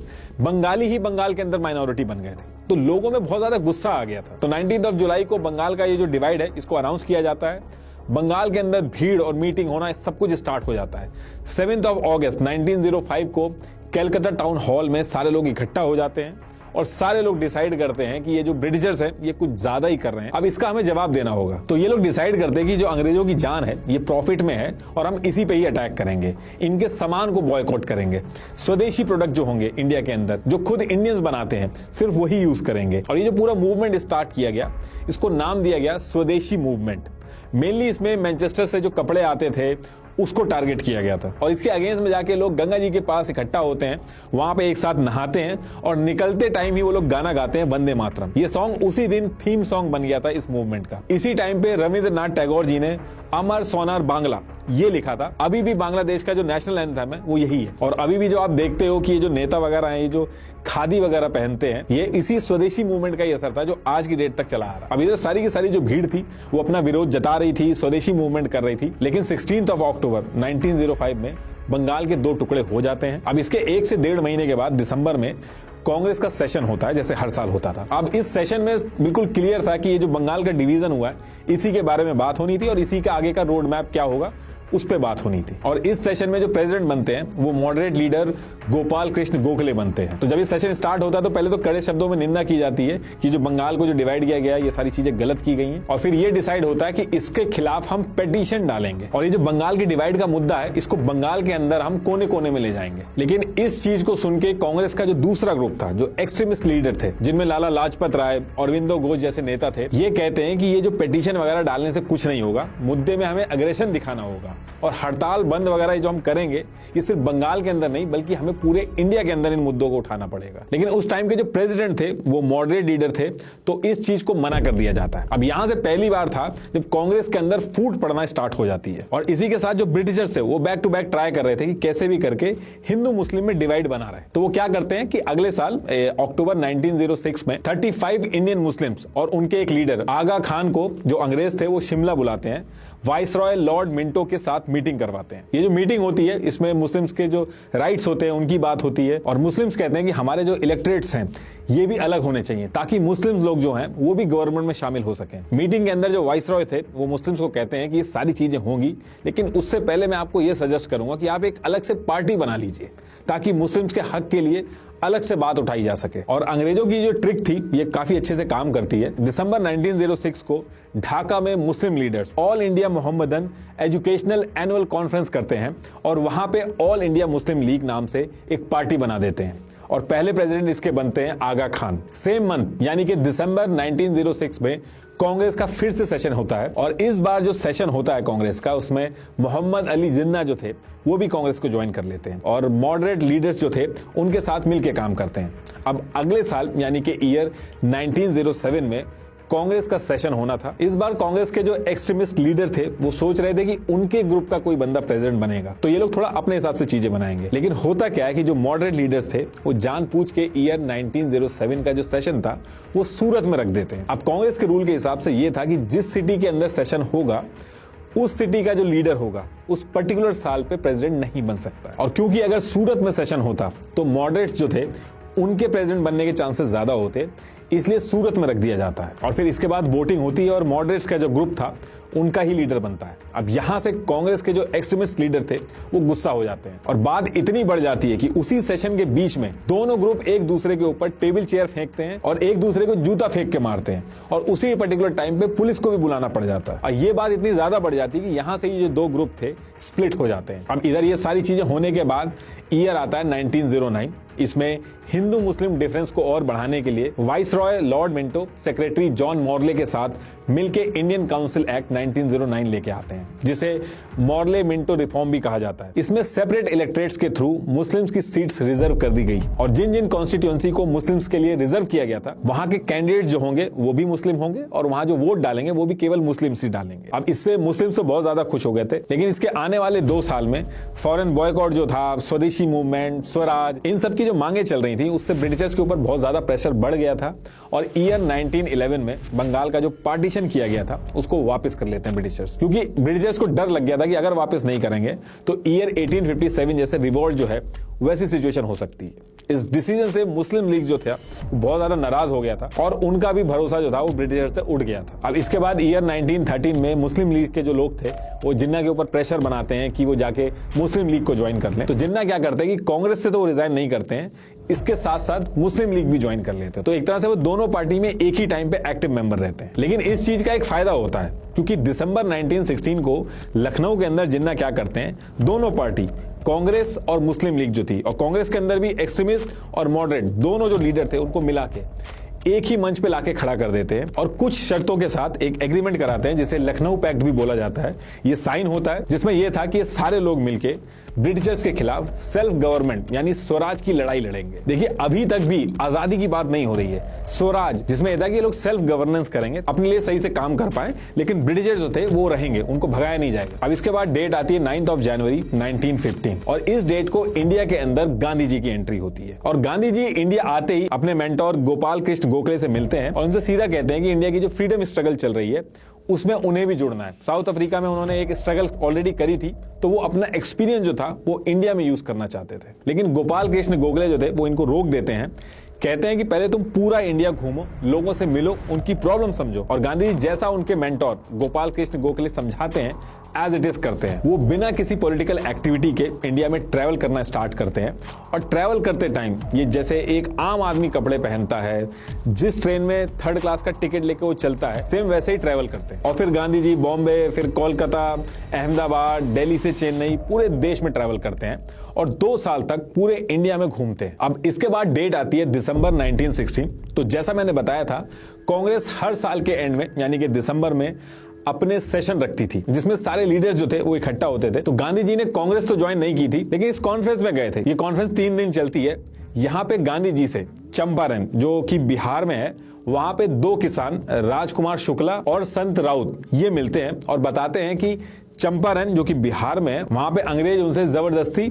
बंगाली ही बंगाल के अंदर माइनॉरिटी बन गए थे, तो लोगों में बहुत ज्यादा गुस्सा आ गया था। तो 19 जुलाई को बंगाल का ये जो डिवाइड है इसको अनाउंस किया जाता है। बंगाल के अंदर भीड़ और मीटिंग होना सब कुछ स्टार्ट हो जाता है। 7 अगस्त 1905 को कलकत्ता टाउन हॉल में सारे लोग इकट्ठा हो जाते हैं और सारे लोग डिसाइड करते हैं कि ये जो ब्रिटिशर्स हैं ये कुछ ज्यादा ही कर रहे हैं, अब इसका हमें जवाब देना होगा। तो ये लोग डिसाइड करते हैं कि जो अंग्रेजों की जान है ये प्रॉफिट में है और हम इसी पे ही अटैक करेंगे, इनके सामान को बॉयकॉट करेंगे, स्वदेशी प्रोडक्ट जो होंगे इंडिया के अंदर जो खुद इंडियंस बनाते हैं सिर्फ वही यूज करेंगे। और ये जो पूरा मूवमेंट स्टार्ट किया गया इसको नाम दिया गया स्वदेशी मूवमेंट। मेनली इसमें मैनचेस्टर से जो कपड़े आते थे उसको टारगेट किया गया था और इसके अगेंस्ट में जाके लोग गंगा जी के पास इकट्ठा होते हैं, वहां पे एक साथ नहाते हैं और निकलते टाइम ही वो लोग गाना गाते हैं वंदे मातरम। ये सॉन्ग उसी दिन थीम सॉन्ग बन गया था इस मूवमेंट का। इसी टाइम पे रविंद्रनाथ टैगोर जी ने अमर सोनार बांग्ला ये लिखा था। अभी भी बांग्लादेश का जो नेशनल एंथम है वो यही है। और अभी भी जो आप देखते हो कि ये जो नेता वगैरह हैं, ये जो खादी वगैरह पहनते हैं, ये इसी स्वदेशी मूवमेंट का ही असर था जो आज की डेट तक चला आ रहा। अब इधर सारी की सारी जो भीड़ थी वो अपना विरोध जता रही थी, स्वदेशी मूवमेंट कर रही थी, लेकिन 16 अक्टूबर 1905 में बंगाल के 2 टुकड़े हो जाते हैं। अब इसके 1 से 1.5 महीने के बाद दिसंबर में कांग्रेस का सेशन होता है, जैसे हर साल होता था। अब इस सेशन में बिल्कुल क्लियर था कि ये जो बंगाल का डिवीजन हुआ है, इसी के बारे में बात होनी थी और इसी का आगे का रोड मैप क्या होगा उस पे बात होनी थी। और इस सेशन में जो प्रेसिडेंट बनते हैं वो मॉडरेट लीडर गोपाल कृष्ण गोखले बनते हैं। तो जब ये सेशन स्टार्ट होता है तो पहले तो कड़े शब्दों में निंदा की जाती है कि जो बंगाल को जो डिवाइड किया गया ये सारी चीजें गलत की गई हैं। और फिर ये डिसाइड होता है कि इसके खिलाफ हम पेटिशन डालेंगे और ये जो बंगाल की डिवाइड का मुद्दा है इसको बंगाल के अंदर हम कोने कोने में ले जाएंगे। लेकिन इस चीज को सुन के कांग्रेस का जो दूसरा ग्रुप था, जो एक्सट्रीमिस्ट लीडर थे, जिनमें लाला लाजपत राय, अरविंदो घोष जैसे नेता थे, ये कहते हैं कि ये जो पेटिशन वगैरह डालने से कुछ नहीं होगा, मुद्दे में हमें अग्रेशन दिखाना होगा और हड़ताल बंद वगैरह जो हम करेंगे ये सिर्फ बंगाल के अंदर नहीं बल्कि हमें पूरे इंडिया के अंदर इन मुद्दों को उठाना पड़ेगा। लेकिन उस टाइम के जो प्रेसिडेंट थे वो मॉडरेट लीडर थे, तो इस चीज को मना कर दिया जाता है। अब यहां से पहली बार था जब कांग्रेस के अंदर फूट पड़ना स्टार्ट हो जाती है। और इसी के साथ जो ब्रिटिशर्स थे वो बैक टू बैक ट्राई कर रहे थे कि कैसे भी करके हिंदू मुस्लिम में डिवाइड बना रहे। तो वो क्या करते हैं कि अगले साल अक्टूबर 1906 में 35 इंडियन मुस्लिम्स और उनके एक लीडर आगा खान को, जो अंग्रेज थे, वो शिमला बुलाते हैं, वाइसरॉय लॉर्ड मिंटो के साथ मीटिंग करवाते हैं। ये जो मीटिंग होती है इसमें मुस्लिम्स के जो राइट्स होते हैं उनकी बात होती है और मुस्लिम्स कहते हैं कि हमारे जो इलेक्टरेट्स हैं ये भी अलग होने चाहिए ताकि मुस्लिम्स लोग जो हैं वो भी गवर्नमेंट में शामिल हो सकें। मीटिंग के अंदर जो वाइसरॉय थे वो मुस्लिम्स को कहते हैं कि ये सारी चीजें होंगी, लेकिन उससे पहले मैं आपको ये सजेस्ट करूंगा कि आप एक अलग से पार्टी बना लीजिए ताकि मुस्लिम्स के हक के लिए अलग से बात उठाई जा सके। और अंग्रेजों की जो ट्रिक थी ये काफी अच्छे से काम करती है। दिसंबर 1906 को ढाका में मुस्लिम leaders all India Mohammedan educational annual conference करते हैं और वहां पे ऑल इंडिया मुस्लिम लीग नाम से एक पार्टी बना देते हैं और पहले प्रेसिडेंट इसके बनते हैं आगा खान। सेम मंथ यानी कि दिसंबर 1906 में कांग्रेस का फिर से सेशन होता है और इस बार जो सेशन होता है कांग्रेस का उसमें मोहम्मद अली जिन्ना जो थे वो भी कांग्रेस को ज्वाइन कर लेते हैं और मॉडरेट लीडर्स जो थे उनके साथ मिलकर काम करते हैं। अब अगले साल यानी कि ईयर 1907 में कांग्रेस का सेशन होना था। इस बार कांग्रेस के जो एक्सट्रीमिस्ट लीडर थे वो सोच रहे थे कि उनके ग्रुप का कोई बंदा प्रेसिडेंट बनेगा तो ये लोग थोड़ा अपने हिसाब से चीजें बनाएंगे। लेकिन होता क्या है कि जो मॉडरेट लीडर्स थे वो जानबूझ के ईयर 1907 का जो सेशन था वो सूरत में रख देते हैं। अब कांग्रेस के रूल के हिसाब से ये था कि जिस सिटी के अंदर सेशन होगा उस सिटी का जो लीडर होगा उस पर्टिकुलर साल पे प्रेसिडेंट नहीं बन सकता। और क्योंकि अगर सूरत में सेशन होता तो मॉडरेट्स जो थे उनके प्रेसिडेंट बनने के चांसेस ज्यादा होते, इसलिए सूरत में रख दिया जाता है और फिर इसके बाद वोटिंग होती है और मॉडरेट्स का जो ग्रुप था उनका ही लीडर बनता है। अब यहां से कांग्रेस के जो एक्सट्रीमिस्ट लीडर थे वो गुस्सा हो जाते हैं और बात इतनी बढ़ जाती है कि उसी सेशन के बीच में दोनों ग्रुप एक दूसरे के ऊपर टेबल चेयर फेंकते हैं और एक दूसरे को जूता फेंक के मारते हैं और उसी पर्टिकुलर टाइम पे पुलिस को भी बुलाना पड़ जाता है। और ये बात इतनी ज्यादा बढ़ जाती है कि यहां से ये जो 2 ग्रुप थे स्प्लिट हो जाते हैं। अब इधर ये सारी चीजें होने के बाद ईयर आता है 1909। इसमें हिंदू मुस्लिम डिफरेंस को और बढ़ाने के लिए viceroy Lord Minto secretary John Morley के साथ मिलके इंडियन काउंसिल एक्ट 1909 लेके आते हैं, जिसे मॉर्ले मिंटो रिफॉर्म भी कहा जाता है। इसमें सेपरेट इलेक्टरेट्स के थ्रू मुस्लिम्स की सीट्स रिजर्व कर दी गई और जिन जिन कॉन्स्टिट्यूएंसी को मुस्लिम्स के लिए रिजर्व किया गया था वहां के कैंडिडेट जो होंगे वो भी मुस्लिम होंगे और वहां जो वोट डालेंगे वो भी केवल मुस्लिम्स ही डालेंगे। अब इससे मुस्लिम्स तो बहुत ज्यादा खुश हो गए थे, लेकिन इसके आने वाले 2 साल में फॉरेन बॉयकॉट जो था, स्वदेशी मूवमेंट, स्वराज, इन सब की जो मांगे चल रही थी उससे ब्रिटिशर्स के ऊपर बहुत ज्यादा प्रेशर बढ़ गया था और ईयर 1911 में बंगाल का जो पार्टीशन किया गया था उसको वापस कर लेते हैं ब्रिटिशर्स, क्योंकि ब्रिटिशर्स को डर लग गया था कि अगर वापस नहीं करेंगे तो ईयर 1857 जैसे रिवोल्ट जो है वैसी सिचुएशन हो सकती है। इस डिसीजन से मुस्लिम लीग जो था बहुत ज्यादा नाराज हो गया था और उनका भी भरोसा जो था वो ब्रिटिशर्स से उड़ गया था। अब इसके बाद ईयर 1913 में मुस्लिम लीग के जो लोग थे वो जिन्ना के ऊपर प्रेशर बनाते हैं कि वो जाके मुस्लिम लीग को ज्वाइन कर लें। तो जिन्ना क्या करते हैं कि कांग्रेस से तो वो रिजाइन नहीं करते हैं, इसके साथ साथ मुस्लिम लीग भी ज्वाइन कर लेते हैं। तो एक तरह से वो दोनों पार्टी में एक ही टाइम पे एक्टिव मेंबर रहते हैं। लेकिन इस चीज का एक फायदा होता है क्योंकि दिसंबर 1916 को लखनऊ के अंदर जिन्ना क्या करते हैं, दोनों पार्टी कांग्रेस और मुस्लिम लीग जो थी और कांग्रेस के अंदर भी एक्सट्रीमिस्ट और मॉडरेट दोनों जो लीडर थे उनको मिला के एक ही मंच पे लाके खड़ा कर देते हैं और कुछ शर्तों के साथ एक एग्रीमेंट कराते हैं जिसे लखनऊ पैक्ट भी बोला जाता है। ये साइन होता है जिसमें यह था कि ये सारे लोग मिलके ब्रिटिशर्स के खिलाफ सेल्फ गवर्नमेंट यानी स्वराज की लड़ाई लड़ेंगे। देखिए अभी तक भी आजादी की बात नहीं हो रही है, स्वराज जिसमें यह था कि ये लोग सेल्फ गवर्नेंस करेंगे, अपने लिए सही से काम कर पाए, लेकिन ब्रिटिशर्स जो थे वो रहेंगे, उनको भगाया नहीं जाएगा। अब इसके बाद डेट आती है 9 जनवरी 1915 और इस डेट को इंडिया के अंदर गांधी जी की एंट्री होती है। और गांधी जी इंडिया आते ही अपने मेंटोर गोपाल कृष्ण गोखले से मिलते हैं और उनसे सीधा कहते हैं कि इंडिया की जो फ्रीडम स्ट्रगल चल रही है उसमें उन्हें भी जुड़ना है। साउथ अफ्रीका में उन्होंने एक स्ट्रगल ऑलरेडी करी थी, तो वो अपना एक्सपीरियंस जो था वो इंडिया में यूज करना चाहते थे। लेकिन गोपाल कृष्ण गोखले जो थे वो इनको रोक देते हैं, कहते हैं कि पहले तुम पूरा इंडिया घूमो, लोगों से मिलो, उनकी प्रॉब्लम समझो। और गांधी जी जैसा उनके मेंटोर गोपाल कृष्ण गोखले समझाते हैं एज इट इज करते हैं। वो बिना किसी पॉलिटिकल एक्टिविटी के इंडिया में ट्रैवल करना स्टार्ट करते हैं और ट्रैवल करते टाइम ये जैसे एक आम आदमी कपड़े पहनता है, जिस ट्रेन में 3rd क्लास का टिकट लेके वो चलता है, सेम वैसे ही ट्रैवल करते हैं। और फिर गांधी जी बॉम्बे, फिर कोलकाता, अहमदाबाद, दिल्ली से चेन्नई, पूरे देश में ट्रैवल करते हैं और 2 साल तक पूरे इंडिया में घूमते हैं। अब इसके बाद डेट आती है दिसंबर 1916। तो जैसा मैंने बताया था, कांग्रेस हर साल के एंड में यानी कि दिसंबर में अपने सेशन रखती थी जिसमें सारे लीडर्स जो थे वो इकट्ठा होते थे। तो गांधी जी ने कांग्रेस तो ज्वाइन नहीं की थी, लेकिन इस कॉन्फ्रेंस में गए थे। ये कॉन्फ्रेंस 3 दिन चलती है। यहां पे गांधी जी से चंपारण जो कि बिहार में है, वहां पे 2 किसान राजकुमार शुक्ला और संत राउत ये मिलते हैं और बताते हैं कि चंपारण जो कि बिहार में है, वहां पे अंग्रेज उनसे जबरदस्ती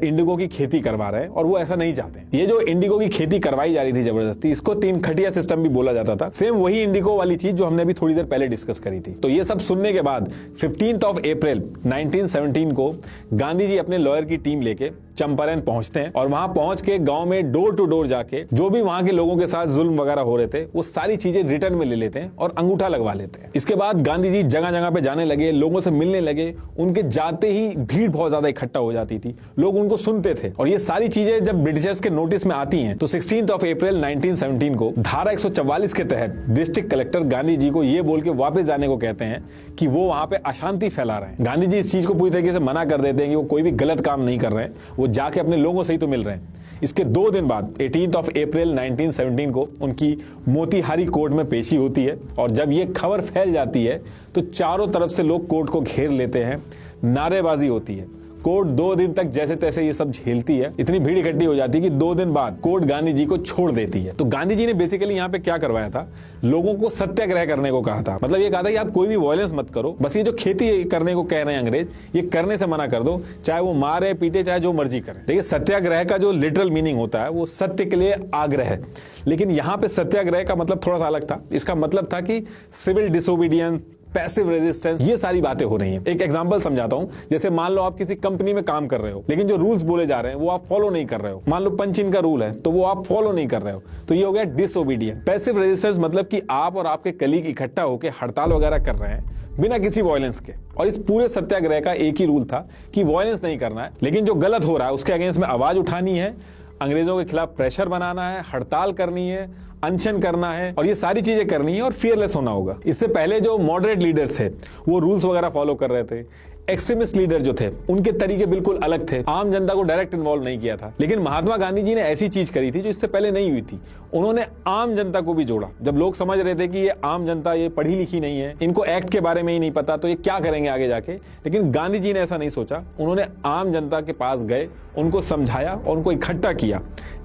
इंडिगो की खेती करवा रहे हैं और वो ऐसा नहीं चाहते। ये जो इंडिगो की खेती करवाई जा रही थी जबरदस्ती, इसको 3 खटिया सिस्टम भी बोला जाता था। सेम वही इंडिगो वाली चीज जो हमने अभी थोड़ी देर पहले डिस्कस करी थी। तो ये सब सुनने के बाद 15 अप्रैल 1917 को गांधी जी अपने लॉयर की टीम लेके चंपारण पहुंचते हैं और वहां पहुंच के गांव में डोर टू डोर जाके जो भी वहां के लोगों के साथ जुल्म वगैरह हो रहे थे वो सारी चीजें रिटर्न में ले लेते हैं और अंगूठा लगवा लेते हैं। इसके बाद गांधी जी जगह जगह पे जाने लगे, लोगों से मिलने लगे। उनके जाते ही भीड़ बहुत ज्यादा इकट्ठा हो जाती थी, लोग उनको सुनते थे। और ये सारी चीजें जब ब्रिटिशर्स के नोटिस में आती हैं तो 16 अप्रैल 1917 को धारा 144 के तहत डिस्ट्रिक्ट कलेक्टर गांधी जी को ये बोल के वापस जाने को कहते हैं कि वो वहां पे अशांति फैला रहे हैं। गांधी जी इस चीज को पूरी तरीके से मना कर देते हैं कि वो कोई भी गलत काम नहीं कर रहे हैं, वो जाके अपने लोगों से ही तो मिल रहे हैं। इसके 2 दिन बाद 18 अप्रैल 1917 को उनकी मोतीहारी कोर्ट में पेशी होती है और जब ये खबर फैल जाती है तो चारों तरफ से लोग कोर्ट को घेर लेते हैं, नारेबाजी होती है। कोर्ट 2 दिन तक जैसे तैसे ये सब झेलती है। इतनी भीड़ इकट्ठी हो जाती है कि 2 दिन बाद कोर्ट गांधी जी को छोड़ देती है। तो गांधी जी ने बेसिकली यहाँ पे क्या करवाया था, लोगों को सत्याग्रह करने को कहा था। मतलब ये कहा था कि आप कोई भी वायलेंस मत करो, बस ये जो खेती करने को कह रहे हैं अंग्रेज, ये करने से मना कर दो, चाहे वो मारे पीटे, चाहे जो मर्जी करें। देखिए सत्याग्रह का जो लिटरल मीनिंग होता है वो सत्य के लिए आग्रह है, लेकिन यहाँ पे सत्याग्रह का मतलब थोड़ा सा अलग था। इसका मतलब था कि सिविल डिसोबीडियंस, पैसिव रेजिस्टेंस, ये सारी बातें हो रही हैं। एक एग्जांपल समझाता हूं। जैसे मान लो आप किसी कंपनी में काम कर रहे हो, लेकिन जो रूल्स बोले जा रहे हैं वो आप फॉलो नहीं कर रहे हो। मान लो पंच इन का रूल है तो वो आप फॉलो नहीं कर रहे हो, तो ये हो गया डिसोबीडियंस। पैसिव रेजिस्टेंस मतलब कि आप और आपके कलीग इकट्ठा होकर हड़ताल वगैरह कर रहे हैं बिना किसी वायलेंस के। और इस पूरे सत्याग्रह का एक ही रूल था कि वायलेंस नहीं करना है, लेकिन जो गलत हो रहा है उसके अगेंस्ट में आवाज उठानी है, अंग्रेजों के खिलाफ प्रेशर बनाना है, हड़ताल करनी है, अनशन करना है और ये सारी चीजें करनी है और फियरलेस होना होगा। इससे पहले जो मॉडरेट लीडर्स थे वो रूल्स वगैरह फॉलो कर रहे थे। एक्सट्रीमिस्ट लीडर जो थे उनके तरीके बिल्कुल अलग थे, आम जनता को डायरेक्ट इन्वॉल्व नहीं किया था। लेकिन महात्मा गांधी जी ने ऐसी चीज करी थी जो इससे पहले नहीं हुई थी। उन्होंने आम जनता को भी जोड़ा। जब लोग समझ रहे थे कि ये आम जनता ये पढ़ी लिखी नहीं है, इनको एक्ट के बारे में ही नहीं पता, तो ये क्या करेंगे आगे जाके, लेकिन गांधी जी ने ऐसा नहीं सोचा। उन्होंने आम जनता के पास गए, उनको समझाया और उनको इकट्ठा किया,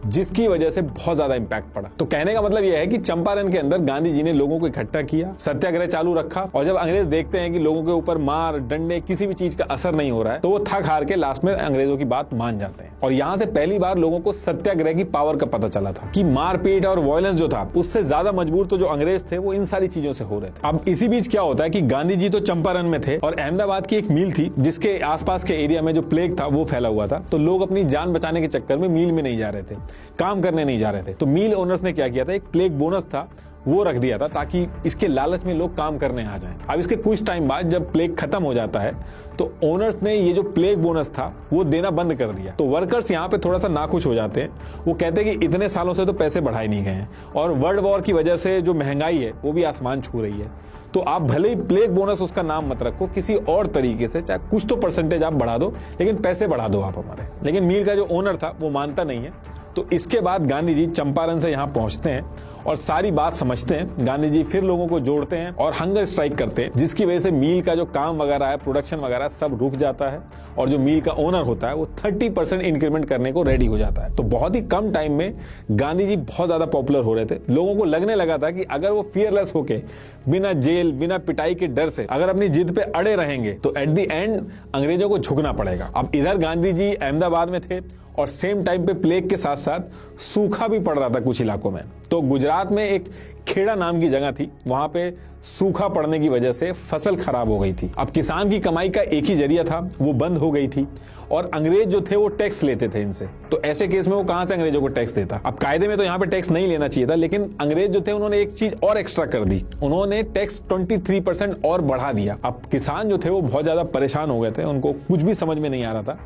जिसकी वजह से बहुत ज्यादा इंपैक्ट पड़ा। तो कहने का मतलब यह है कि चंपारण के अंदर गांधी जी ने लोगों को इकट्ठा किया, सत्याग्रह चालू रखा और जब अंग्रेज देखते हैं कि लोगों के ऊपर मार डंडे किसी भी चीज का असर नहीं हो रहा है, तो वो थक हार के लास्ट में अंग्रेजों की बात मान जाते हैं। और यहां से पहली बार लोगों को सत्याग्रह की पावर का पता चला था कि मारपीट और वायलेंस जो था उससे ज्यादा मजबूर तो जो अंग्रेज थे वो इन सारी चीजों से हो रहे थे। अब इसी बीच क्या होता है कि गांधी जी तो चंपारण में थे और अहमदाबाद की एक मिल थी जिसके आसपास के एरिया में जो प्लेग था वो फैला हुआ था। तो लोग अपनी जान बचाने के चक्कर में मिल में नहीं जा रहे थे, काम करने नहीं जा रहे थे। तो मिल ओनर्स ने क्या किया था, एक प्लेग बोनस था वो रख दिया था ताकि इसके लालच में लोग काम करने आ जाएं। अब इसके कुछ टाइम बाद जब प्लेग खत्म हो जाता है तो ओनर्स ने ये जो प्लेग बोनस था वो देना बंद कर दिया। तो वर्कर्स यहाँ पे थोड़ा सा नाखुश हो जाते हैं। वो कहते हैं कि इतने सालों से तो पैसे बढ़ाए नहीं गए हैं और वर्ल्ड वॉर की वजह से जो महंगाई है वो भी आसमान छू रही है। तो आप भले ही प्लेग बोनस उसका नाम मत रखो, किसी और तरीके से चाहे कुछ तो परसेंटेज आप बढ़ा दो, लेकिन पैसे बढ़ा दो आप हमारे। लेकिन मिल का जो ओनर था वो मानता नहीं है। तो इसके बाद गांधी जी चंपारण से यहाँ पहुंचते हैं और सारी बात समझते हैं। गांधी जी फिर लोगों को जोड़ते हैं और हंगर स्ट्राइक करते हैं, जिसकी वजह से मील का जो काम वगैरह है, प्रोडक्शन वगैरह सब रुक जाता है और जो मील का ओनर होता है वो 30% इंक्रीमेंट करने को रेडी हो जाता है। तो बहुत ही कम टाइम में गांधी जी बहुत ज्यादा पॉपुलर हो रहे थे। लोगों को लगने लगा था कि अगर वो फियरलेस होके बिना जेल बिना पिटाई के डर से अगर अपनी जिद पे अड़े रहेंगे तो एट द एंड अंग्रेजों को झुकना पड़ेगा। अब इधर गांधी जी अहमदाबाद में थे और सेम टाइम पे प्लेग के साथ साथ सूखा भी पड़ रहा था कुछ इलाकों में। तो गुजरात में एक खेड़ा नाम की जगह थी, वहां पे सूखा पड़ने की वजह से फसल खराब हो गई थी। अब किसान की कमाई का एक ही जरिया था, वो बंद हो गई थी और अंग्रेज जो थे वो टैक्स लेते थे इनसे। तो ऐसे केस में वो कहां से अंग्रेजों को टैक्स देता? अब कायदे में तो यहाँ पे टैक्स नहीं लेना चाहिए था, लेकिन अंग्रेज जो थे उन्होंने एक चीज और एक्स्ट्रा कर दी, उन्होंने टैक्स 23% और बढ़ा दिया। अब किसान जो थे वो बहुत ज्यादा परेशान हो गए थे, उनको कुछ भी समझ में नहीं आ रहा था।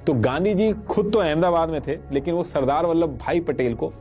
तो गांधी जी खुद तो अहमदाबाद में थे, लेकिन वो सरदार वल्लभ भाई पटेल को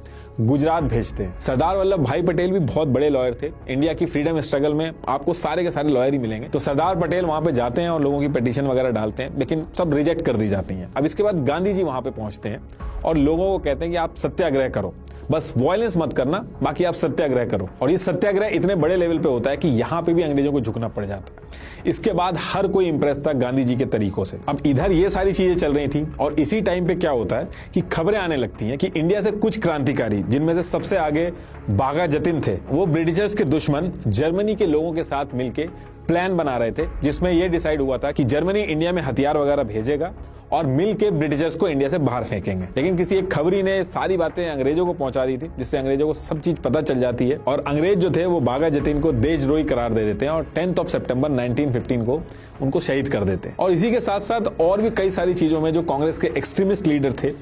गुजरात भेजते हैं। सरदार वल्लभ भाई पटेल भी बहुत बड़े लॉयर थे। इंडिया की फ्रीडम स्ट्रगल में आपको सारे के सारे लॉयर ही मिलेंगे। तो सरदार पटेल वहां पे जाते हैं और लोगों की पिटीशन वगैरह डालते हैं, लेकिन सब रिजेक्ट कर दी जाती हैं। अब इसके बाद गांधी जी वहां पे पहुंचते हैं और लोगों को कहते हैं कि आप सत्याग्रह करो, बस वायलेंस मत करना, बाकी आप सत्याग्रह करो। और ये सत्याग्रह इतने बड़े लेवल पे होता है कि यहां पे भी अंग्रेजों को झुकना पड़ जाता है। इसके बाद हर कोई इंप्रेस था गांधी जी के तरीकों से। अब इधर ये सारी चीजें चल रही थी और इसी टाइम पे क्या होता है कि खबरें आने लगती हैं कि इंडिया से कुछ क्रांतिकारी, जिनमें से सबसे आगे बागा जतिन थे, वो ब्रिटिशर्स के दुश्मन जर्मनी के लोगों के साथ मिलके प्लान बना रहे थे, जिसमें यह डिसाइड हुआ था कि जर्मनी इंडिया में हथियार वगैरह भेजेगा और मिलके ब्रिटिशर्स को इंडिया से बाहर फेंकेंगे। लेकिन किसी एक खबरी ने सारी बातें अंग्रेजों को पहुंचा दी थी, जिससे अंग्रेजों को सब चीज पता चल जाती है और अंग्रेज जो थे वो बागा जतिन को देशद्रोही करार दे देते हैं और 10 सितंबर 1915 को उनको शहीद कर देते हैं। और इसी के साथ साथ और भी कई सारी चीजों में जो कांग्रेस के एक्सट्रीमिस्ट लीडर थे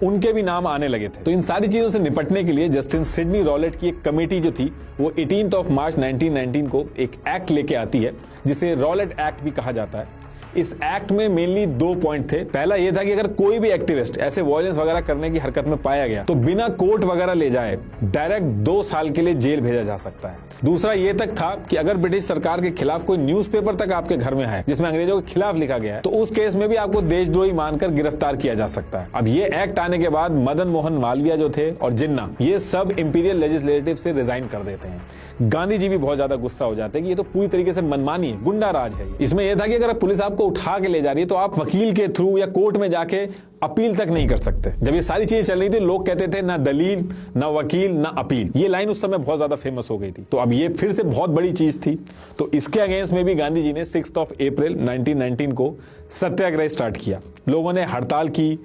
उनके भी नाम आने लगे थे। तो इन सारी चीजों से निपटने के लिए जस्टिन सिडनी रॉलेट की एक कमेटी जो थी वो 18 मार्च 1919 को एक एक्ट लेके आती है, जिसे रॉलेट एक्ट भी कहा जाता है। इस एक्ट में मेनली 2 पॉइंट थे। पहला यह था कि अगर कोई भी एक्टिविस्ट ऐसे वायलेंस वगैरह करने की हरकत में पाया गया तो बिना कोर्ट वगैरह ले जाए डायरेक्ट 2 साल के लिए जेल भेजा जा सकता है। दूसरा यह तक था कि अगर ब्रिटिश सरकार के खिलाफ कोई न्यूज़पेपर तक आपके घर में है जिसमें अंग्रेजों के खिलाफ लिखा गया है, तो उस केस में भी आपको देशद्रोही मानकर गिरफ्तार किया जा सकता है। अब ये एक्ट आने के बाद मदन मोहन मालवीय जो थे और जिन्ना, ये सब इंपीरियल लेजिस्लेटिव से रिजाइन कर देते हैं। गांधी जी भी बहुत ज्यादा गुस्सा हो जाते हैं कि ये तो पूरी तरीके से मनमानी है, गुंडा राज है। इसमें यह था कि अगर पुलिस आपको उठा के ले जा रही है तो आप वकील के थ्रू या कोर्ट में जाके अपील तक नहीं कर सकते। जब ये सारी चीजें चल रही थी, लोग कहते थे ना दलील, ना वकील, ना अपील। ये लाइन उस समय बहुत ज्यादा फेमस हो गई थी। तो अब ये फिर से बहुत बड़ी चीज थी। तो इसके अगेंस्ट में भी गांधी जी ने 6 अप्रैल 1919 को सत्याग्रह स्टार्ट किया। लोगों ने हड़ताल की,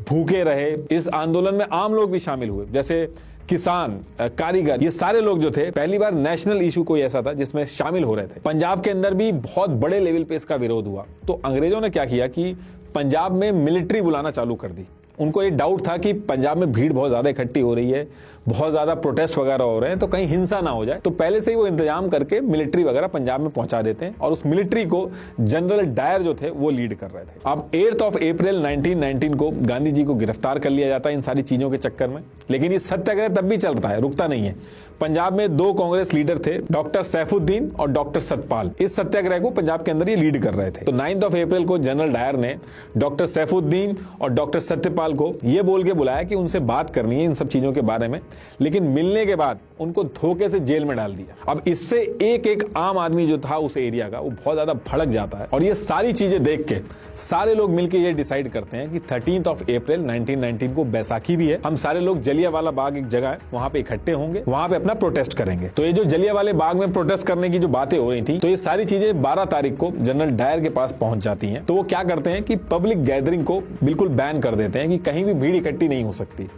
भूखे रहे। इस आंदोलन में आम लोग भी शामिल हुए, जैसे किसान, कारीगर, ये सारे लोग जो थे, पहली बार नेशनल इशू कोई ऐसा था जिसमें शामिल हो रहे थे। पंजाब के अंदर भी बहुत बड़े लेवल पे इसका विरोध हुआ। तो अंग्रेजों ने क्या किया कि पंजाब में मिलिट्री बुलाना चालू कर दी। उनको ये डाउट था कि पंजाब में भीड़ बहुत ज्यादा इकट्ठी हो रही है, बहुत ज्यादा प्रोटेस्ट वगैरह हो रहे हैं, तो कहीं हिंसा ना हो जाए। तो पहले से ही वो इंतजाम करके मिलिट्री वगैरह पंजाब में पहुंचा देते हैं और उस मिलिट्री को जनरल डायर जो थे वो लीड कर रहे थे। अब 8 अप्रैल 1919 को गांधी जी को गिरफ्तार कर लिया जाता है इन सारी चीजों के चक्कर में। लेकिन ये सत्याग्रह तब भी चलता है, रुकता नहीं है। पंजाब में 2 कांग्रेस लीडर थे, डॉक्टर सैफुद्दीन और डॉक्टर सतपाल। इस सत्याग्रह को पंजाब के अंदर ये लीड कर रहे थे। तो 9 अप्रैल को जनरल डायर ने डॉक्टर सैफुद्दीन और डॉक्टर सत्यपाल को ये बोल के बुलाया कि उनसे बात करनी है इन सब चीजों के बारे में, लेकिन मिलने के बाद उनको धोखे से जेल में डाल दिया। अब इससे एक आम आदमी जो था उस एरिया का, वो बहुत ज्यादा भड़क जाता है और ये सारी चीजें देख के सारे लोग मिलकर ये डिसाइड करते हैं कि 13 अप्रैल 1919 को बैसाखी भी है, हम सारे लोग जलियांवाला बाग एक जगह है वहां पे इकट्ठे होंगे, वहां पे अपना प्रोटेस्ट करेंगे। तो ये जो जलियांवाला बाग में प्रोटेस्ट करने की जो बातें हो रही थी, तो ये सारी चीजें 12 तारीख को जनरल डायर के पास पहुंच जाती हैं। तो वो क्या करते हैं कि पब्लिक गैदरिंग को बिल्कुल बैन कर देते हैं कि कहीं भी भीड़ इकट्ठी नहीं हो सकती।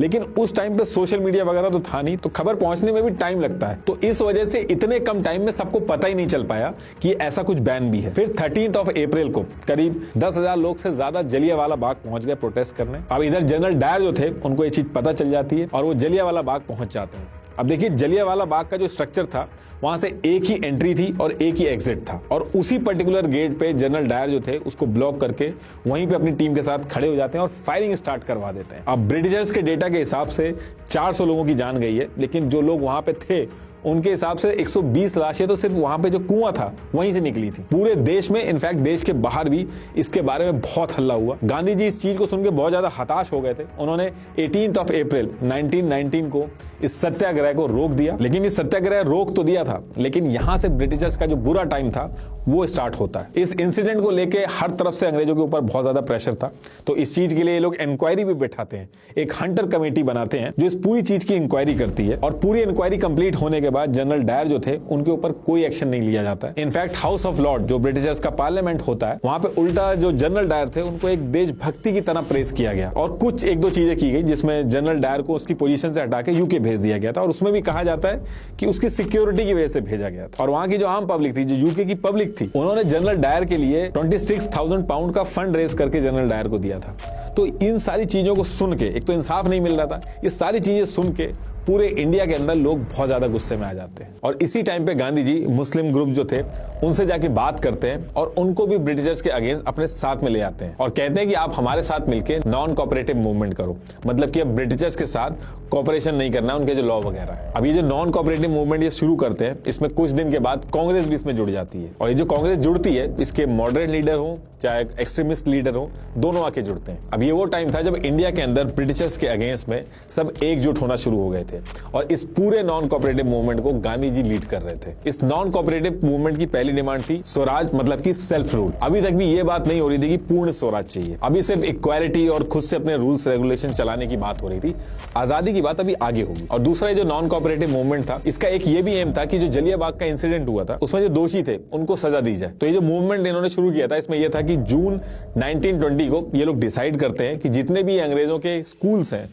लेकिन उस टाइम पे सोशल मीडिया वगैरह तो था नहीं, तो खबर पहुंचने में भी टाइम लगता है। तो इस वजह से इतने कम टाइम में सबको पता ही नहीं चल पाया कि ऐसा कुछ बैन भी है। फिर 13 अप्रैल को करीब 10,000 लोग से ज्यादा जलियांवाला बाग पहुंच गए प्रोटेस्ट करने। अब इधर जनरल डायर जो थे उनको ये चीज पता चल जाती है और वो जलियांवाला बाग पहुंच जाते हैं। अब देखिए, जलियांवाला बाग का जो स्ट्रक्चर था, वहां से एक ही एंट्री थी और एक ही एग्जिट था और उसी पर्टिकुलर गेट पे जनरल डायर जो थे उसको ब्लॉक करके वहीं पे अपनी टीम के साथ खड़े हो जाते हैं और फायरिंग स्टार्ट करवा देते हैं। अब ब्रिटिशर्स के डेटा के हिसाब से 400 लोगों की जान गई है, लेकिन जो लोग वहां पे थे उनके हिसाब से 120 लाशें तो सिर्फ वहां पे जो कुआं था वहीं से निकली थी। पूरे देश में, इनफैक्ट देश के बाहर भी इसके बारे में बहुत हल्ला हुआ। गांधी जी इस चीज को सुनकर बहुत ज्यादा हताश हो गए थे। उन्होंने 18 अप्रैल 1919 को इस सत्याग्रह को रोक दिया। लेकिन इस सत्याग्रह रोक तो दिया था, लेकिन यहां से ब्रिटिशर्स का जो बुरा टाइम था वो स्टार्ट होता है। इस इंसिडेंट को लेके हर तरफ से अंग्रेजों के ऊपर बहुत ज्यादा प्रेशर था। तो इस चीज के लिए ये लोग इंक्वायरी भी बैठाते हैं, एक हंटर कमेटी बनाते हैं जो इस पूरी चीज की इंक्वायरी करती है। और पूरी इंक्वायरी कंप्लीट होने के बाद जनरल डायर जो थे उनके ऊपर कोई एक्शन नहीं लिया जाता है। इनफैक्ट हाउस ऑफ लॉर्ड जो ब्रिटिशर्स का पार्लियामेंट होता है, वहां पे उल्टा जो जनरल डायर थे उनको एक देशभक्ति की तरह प्रेस किया गया और कुछ एक दो चीजें की गई जिसमें जनरल डायर को उसकी पोजीशन से हटा के यूके भेज दिया गया था। और उसमें भी कहा जाता है कि उसकी सिक्योरिटी की वजह से भेजा गया था। और वहां की जो आम पब्लिक थी, जो यूके की पब्लिक थी, उन्होंने जनरल डायर के लिए 26,000 पाउंड का फंड रेज करके जनरल डायर को दिया था। तो इन सारी चीजों को सुन के, एक तो इंसाफ नहीं मिल रहा था, ये सारी चीजें सुन के पूरे इंडिया के अंदर लोग बहुत ज्यादा गुस्से में आ जाते हैं। और इसी टाइम पे गांधी जी मुस्लिम ग्रुप जो थे उनसे जाके बात करते हैं और उनको भी ब्रिटिशर्स के अगेंस्ट अपने साथ में ले आते हैं और कहते हैं कि आप हमारे साथ मिलकर नॉन कोऑपरेटिव मूवमेंट करो। मतलब कि अब ब्रिटिशर्स के साथ कोऑपरेशन नहीं करना है, उनके जो लॉ वगैरह है। अब ये जो नॉन कोऑपरेटिव मूवमेंट ये शुरू करते हैं, इसमें कुछ दिन के बाद कांग्रेस भी इसमें जुड़ जाती है। और ये जो कांग्रेस जुड़ती है, इसके मॉडरेट लीडर हो चाहे एक्सट्रीमिस्ट लीडर हो, दोनों आके जुड़ते हैं। अब ये वो टाइम था जब इंडिया के अंदर ब्रिटिशर्स के अगेंस्ट में सब एकजुट होना शुरू हो गए थे और इस पूरे नॉन कोऑपरेटिव मूवमेंट को गांधी जी लीड कर रहे थे। इस नॉन कोऑपरेटिव मूवमेंट की पहली डिमांड थी स्वराज, मतलब कि सेल्फ रूल। अभी तक भी ये बात नहीं हो रही थी कि पूर्ण स्वराज चाहिए, अभी सिर्फ इक्वालिटी और खुद से अपने रूल्स रेगुलेशन चलाने की बात हो रही थी। आजादी की बात अभी आगे होगी। और दूसरा जो नॉन कोऑपरेटिव मूवमेंट था, इसका एक ये भी एम था कि जो जलियांवाला का इंसिडेंट हुआ था उसमें जो दोषी थे उनको सजा दी जाए। तो ये जो मूवमेंट इन्होंने शुरू किया था, इसमें यह था कि जून 1920 को ये लोग डिसाइड करते हैं कि जितने भी अंग्रेजों के स्कूल्स हैं,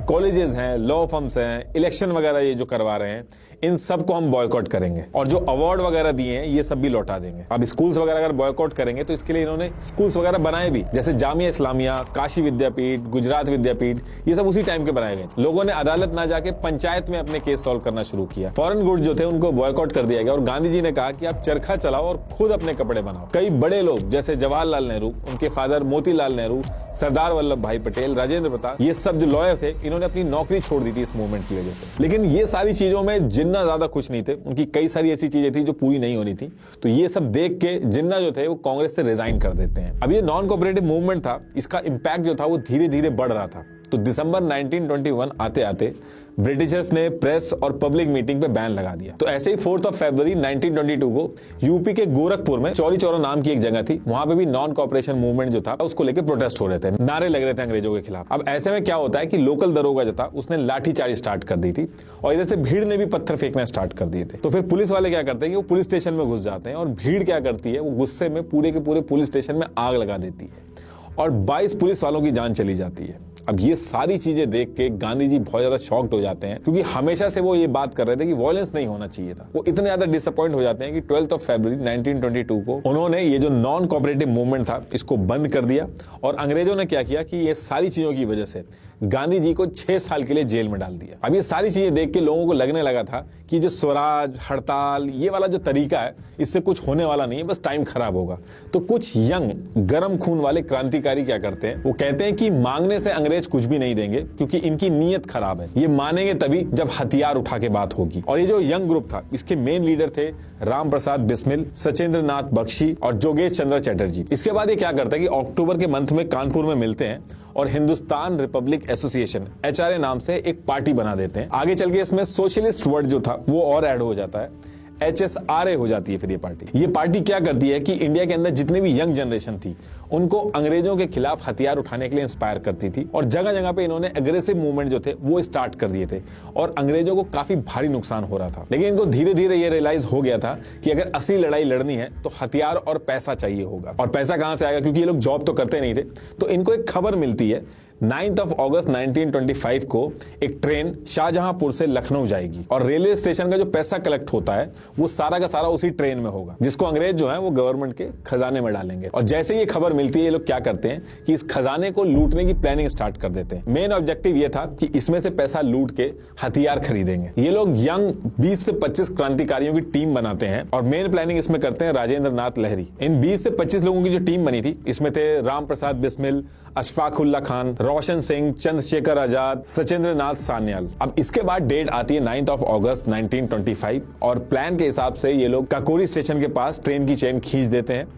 कॉलेजेस हैं, लॉ फर्म्स हैं, इलेक्शन वगैरह ये जो करवा रहे हैं, इन सब को हम बॉयकॉट करेंगे और जो अवार्ड वगैरह दिए हैं ये सब भी लौटा देंगे। अब स्कूल्स वगैरह अगर बॉयकॉट करेंगे तो इसके लिए इन्होंने स्कूल्स वगैरह बनाए भी, जैसे जामिया इस्लामिया, काशी विद्यापीठ, गुजरात विद्यापीठ, ये सब उसी टाइम के बनाए गए। लोगों ने अदालत ना जाके पंचायत में अपने केस सॉल्व करना शुरू किया। फॉरेन गुड्स जो थे उनको बॉयकॉट कर दिया गया और गांधी जी ने कहा कि आप चरखा चलाओ और खुद अपने कपड़े बनाओ। कई बड़े लोग जैसे जवाहरलाल नेहरू, उनके फादर मोतीलाल नेहरू, सरदार वल्लभ भाई पटेल, राजेंद्र प्रताप, ये सब जो लॉयर थे, इन्होंने अपनी नौकरी छोड़ दी थी इस मूवमेंट की वजह से। लेकिन ये सारी चीजों में जिन्ना ज्यादा खुश नहीं थे, उनकी कई सारी ऐसी चीजें थी जो पूरी नहीं होनी थी। तो ये सब देख के जिन्ना जो थे वो कांग्रेस से रिजाइन कर देते हैं। अब ये नॉन कोऑपरेटिव मूवमेंट था, इसका इंपैक्ट जो था वो धीरे धीरे बढ़ रहा था। तो दिसंबर 1921 आते आते ब्रिटिशर्स ने प्रेस और पब्लिक मीटिंग पे बैन लगा दिया। तो ऐसे ही 4 फरवरी 1922 को यूपी के गोरखपुर में चौरी चौरा नाम की एक जगह थी, वहां पे भी नॉन कोऑपरेशन मूवमेंट जो था उसको लेकर प्रोटेस्ट हो रहे थे, नारे लग रहे थे अंग्रेजों के खिलाफ। अब ऐसे में क्या होता है कि लोकल दरोगा जो था उसने लाठीचार्ज स्टार्ट कर दी थी और इधर से भीड़ ने भी पत्थर फेंकना स्टार्ट कर दिए थे। तो फिर पुलिस वाले क्या करते हैं कि वो पुलिस स्टेशन में घुस जाते हैं और भीड़ क्या करती है, वो गुस्से में पूरे के पूरे पुलिस स्टेशन में आग लगा देती है और 22 पुलिस वालों की जान चली जाती है। अब ये सारी चीजें देख के गांधी जी बहुत ज्यादा शॉक्ड हो जाते हैं, क्योंकि हमेशा से वो ये बात कर रहे थे कि वायलेंस नहीं होना चाहिए था। वो इतने ज्यादा डिसअपॉइंट हो जाते हैं कि 12 फरवरी 1922 को उन्होंने ये जो नॉन कोऑपरेटिव मूवमेंट था इसको बंद कर दिया। और अंग्रेजों ने क्या किया कि ये सारी चीजों की वजह से गांधी जी को 6 साल के लिए जेल में डाल दिया। अब ये सारी चीजें देख के लोगों को लगने लगा था कि जो स्वराज, हड़ताल, ये वाला जो तरीका है, इससे कुछ होने वाला नहीं है, बस टाइम खराब होगा। तो कुछ यंग गर्म खून वाले क्रांतिकारी क्या करते हैं, वो कहते हैं कि मांगने से अंग्रेज कुछ भी नहीं देंगे, क्योंकि इनकी नीयत खराब है। ये मानेंगे तभी जब हथियार उठा के बात होगी। और ये जो यंग ग्रुप था, इसके मेन लीडर थे राम प्रसाद बिस्मिल, सचेंद्र नाथ बख्शी और जोगेश चंद्र चटर्जी। इसके बाद ये क्या करता है कि अक्टूबर के मंथ में कानपुर में मिलते हैं और हिंदुस्तान रिपब्लिक एसोसिएशन HRA नाम से एक पार्टी बना देते हैं। आगे चल के इसमें सोशलिस्ट वर्ड जो था वो और ऐड हो जाता है, HSRA हो जाती है फिर ये पार्टी क्या करती है कि इंडिया के अंदर जितनी भी यंग जनरेशन थी उनको अंग्रेजों के खिलाफ हथियार उठाने के लिए इंस्पायर करती थी। और जगह जगह पे इन्होंने एग्रेसिव मूवमेंट जो थे वो स्टार्ट कर दिए थे और अंग्रेजों को काफी भारी नुकसान हो रहा था। लेकिन इनको धीरे धीरे ये रियलाइज हो गया था कि अगर असली लड़ाई लड़नी है तो हथियार और पैसा चाहिए होगा। और पैसा कहां से आएगा, क्योंकि ये लोग जॉब तो करते नहीं थे। तो इनको एक खबर मिलती है 9 अगस्त 1925 को एक ट्रेन शाहजहांपुर से लखनऊ जाएगी और रेलवे स्टेशन का जो पैसा कलेक्ट होता है वो सारा का सारा उसी ट्रेन में होगा, जिसको अंग्रेज जो है वो गवर्नमेंट के खजाने में डालेंगे। और जैसे ही ये खबर मिलती है, ये लोग क्या करते हैं कि इस खजाने को लूटने की प्लानिंग स्टार्ट कर देते हैं। मेन ऑब्जेक्टिव ये था कि इसमें से पैसा लूट के हथियार खरीदेंगे। ये लोग यंग 20 से 25 क्रांतिकारियों की टीम बनाते हैं और मेन प्लानिंग इसमें करते हैं राजेंद्र नाथ लहरी। इन 20 से 25 लोगों की जो टीम बनी थी, इसमें थे राम प्रसाद बिस्मिल, अशफाकुल्ला खान, रोशन सिंह, चंद्रशेखर आजाद, सचिंद्र नाथ सान्याल। अब इसके बाद डेट आती है 9 अगस्त 1925 और प्लान के हिसाब से ये लोग काकोरी स्टेशन के पास ट्रेन की चेन खींच देते हैं।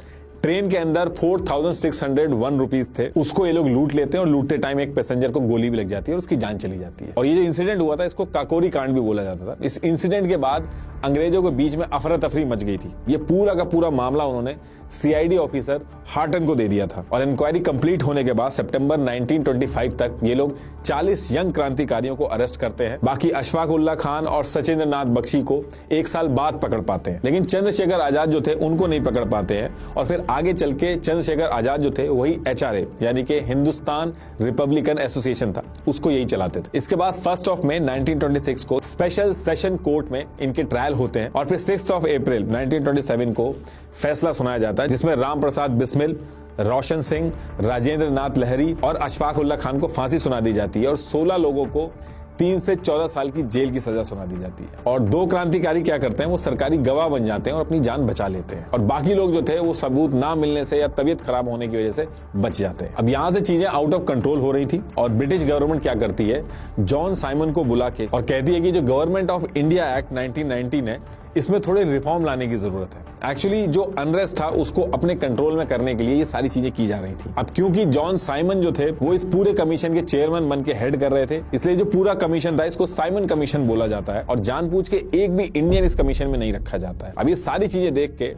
ट्रेन के अंदर 4601 रुपीज थे, उसको ये लोग लूट लेते हैं और लूटते टाइम एक पैसेंजर को गोली भी लग जाती है और उसकी जान चली जाती है। और ये जो इंसिडेंट हुआ था इसको काकोरी कांड भी बोला जाता था। इस इंसिडेंट के बाद अंग्रेजों के बीच में अफरा तफरी मच गई थी। ये पूरा का पूरा मामला उन्होंने सीआईडी ऑफिसर हार्टन को दे दिया था और इंक्वायरी कंप्लीट होने के बाद सितंबर 1925 तक ये लोग 40 यंग क्रांतिकारियों को अरेस्ट करते हैं। बाकी अशफाक उल्लाह खान और सचिंद्र नाथ बख्शी को 1 साल बाद पकड़ पाते हैं, लेकिन चंद्रशेखर आजाद जो थे उनको नहीं पकड़ पाते हैं। और फिर आगे चल के चंद्रशेखर आजाद जो थे वही HRA यानी कि हिंदुस्तान रिपब्लिकन एसोसिएशन था, उसको यही चलाते थे। इसके बाद 1 मई 1926 को स्पेशल सेशन कोर्ट में इनके ट्रायल होते हैं और फिर 6 अप्रैल 1927 को फैसला सुनाया जाता है, जिसमें राम प्रसाद बिस्मिल, रोशन सिंह, राजेंद्र नाथ लहरी और अशफाक उल्लाह खान को फांसी सुना दी जाती है और 16 लोगों को 3 से 14 साल की जेल की सजा सुना दी जाती है। और 2 क्रांतिकारी क्या करते हैं, वो सरकारी गवाह बन जाते हैं और अपनी जान बचा लेते हैं और बाकी लोग जो थे वो सबूत ना मिलने से या तबीयत खराब होने की वजह से बच जाते हैं। अब यहाँ से चीजें आउट ऑफ कंट्रोल हो रही थी और ब्रिटिश गवर्नमेंट क्या करती है, जॉन साइमन को बुला के और कहती है कि जो गवर्नमेंट ऑफ इंडिया एक्ट 1919 है इसमें थोड़े रिफॉर्म लाने की जरूरत है। एक्चुअली जो अनरेस्ट था उसको अपने कंट्रोल में करने के लिए ये सारी चीजें की जा रही थी। अब क्योंकि जॉन साइमन जो थे वो इस पूरे कमीशन के चेयरमैन बन के हेड कर रहे थे, इसलिए जो पूरा कमीशन था इसको साइमन कमीशन बोला जाता है और जानबूझ के एक भी इंडियन इस कमीशन में नहीं रखा जाता है। अब ये सारी चीजें देख के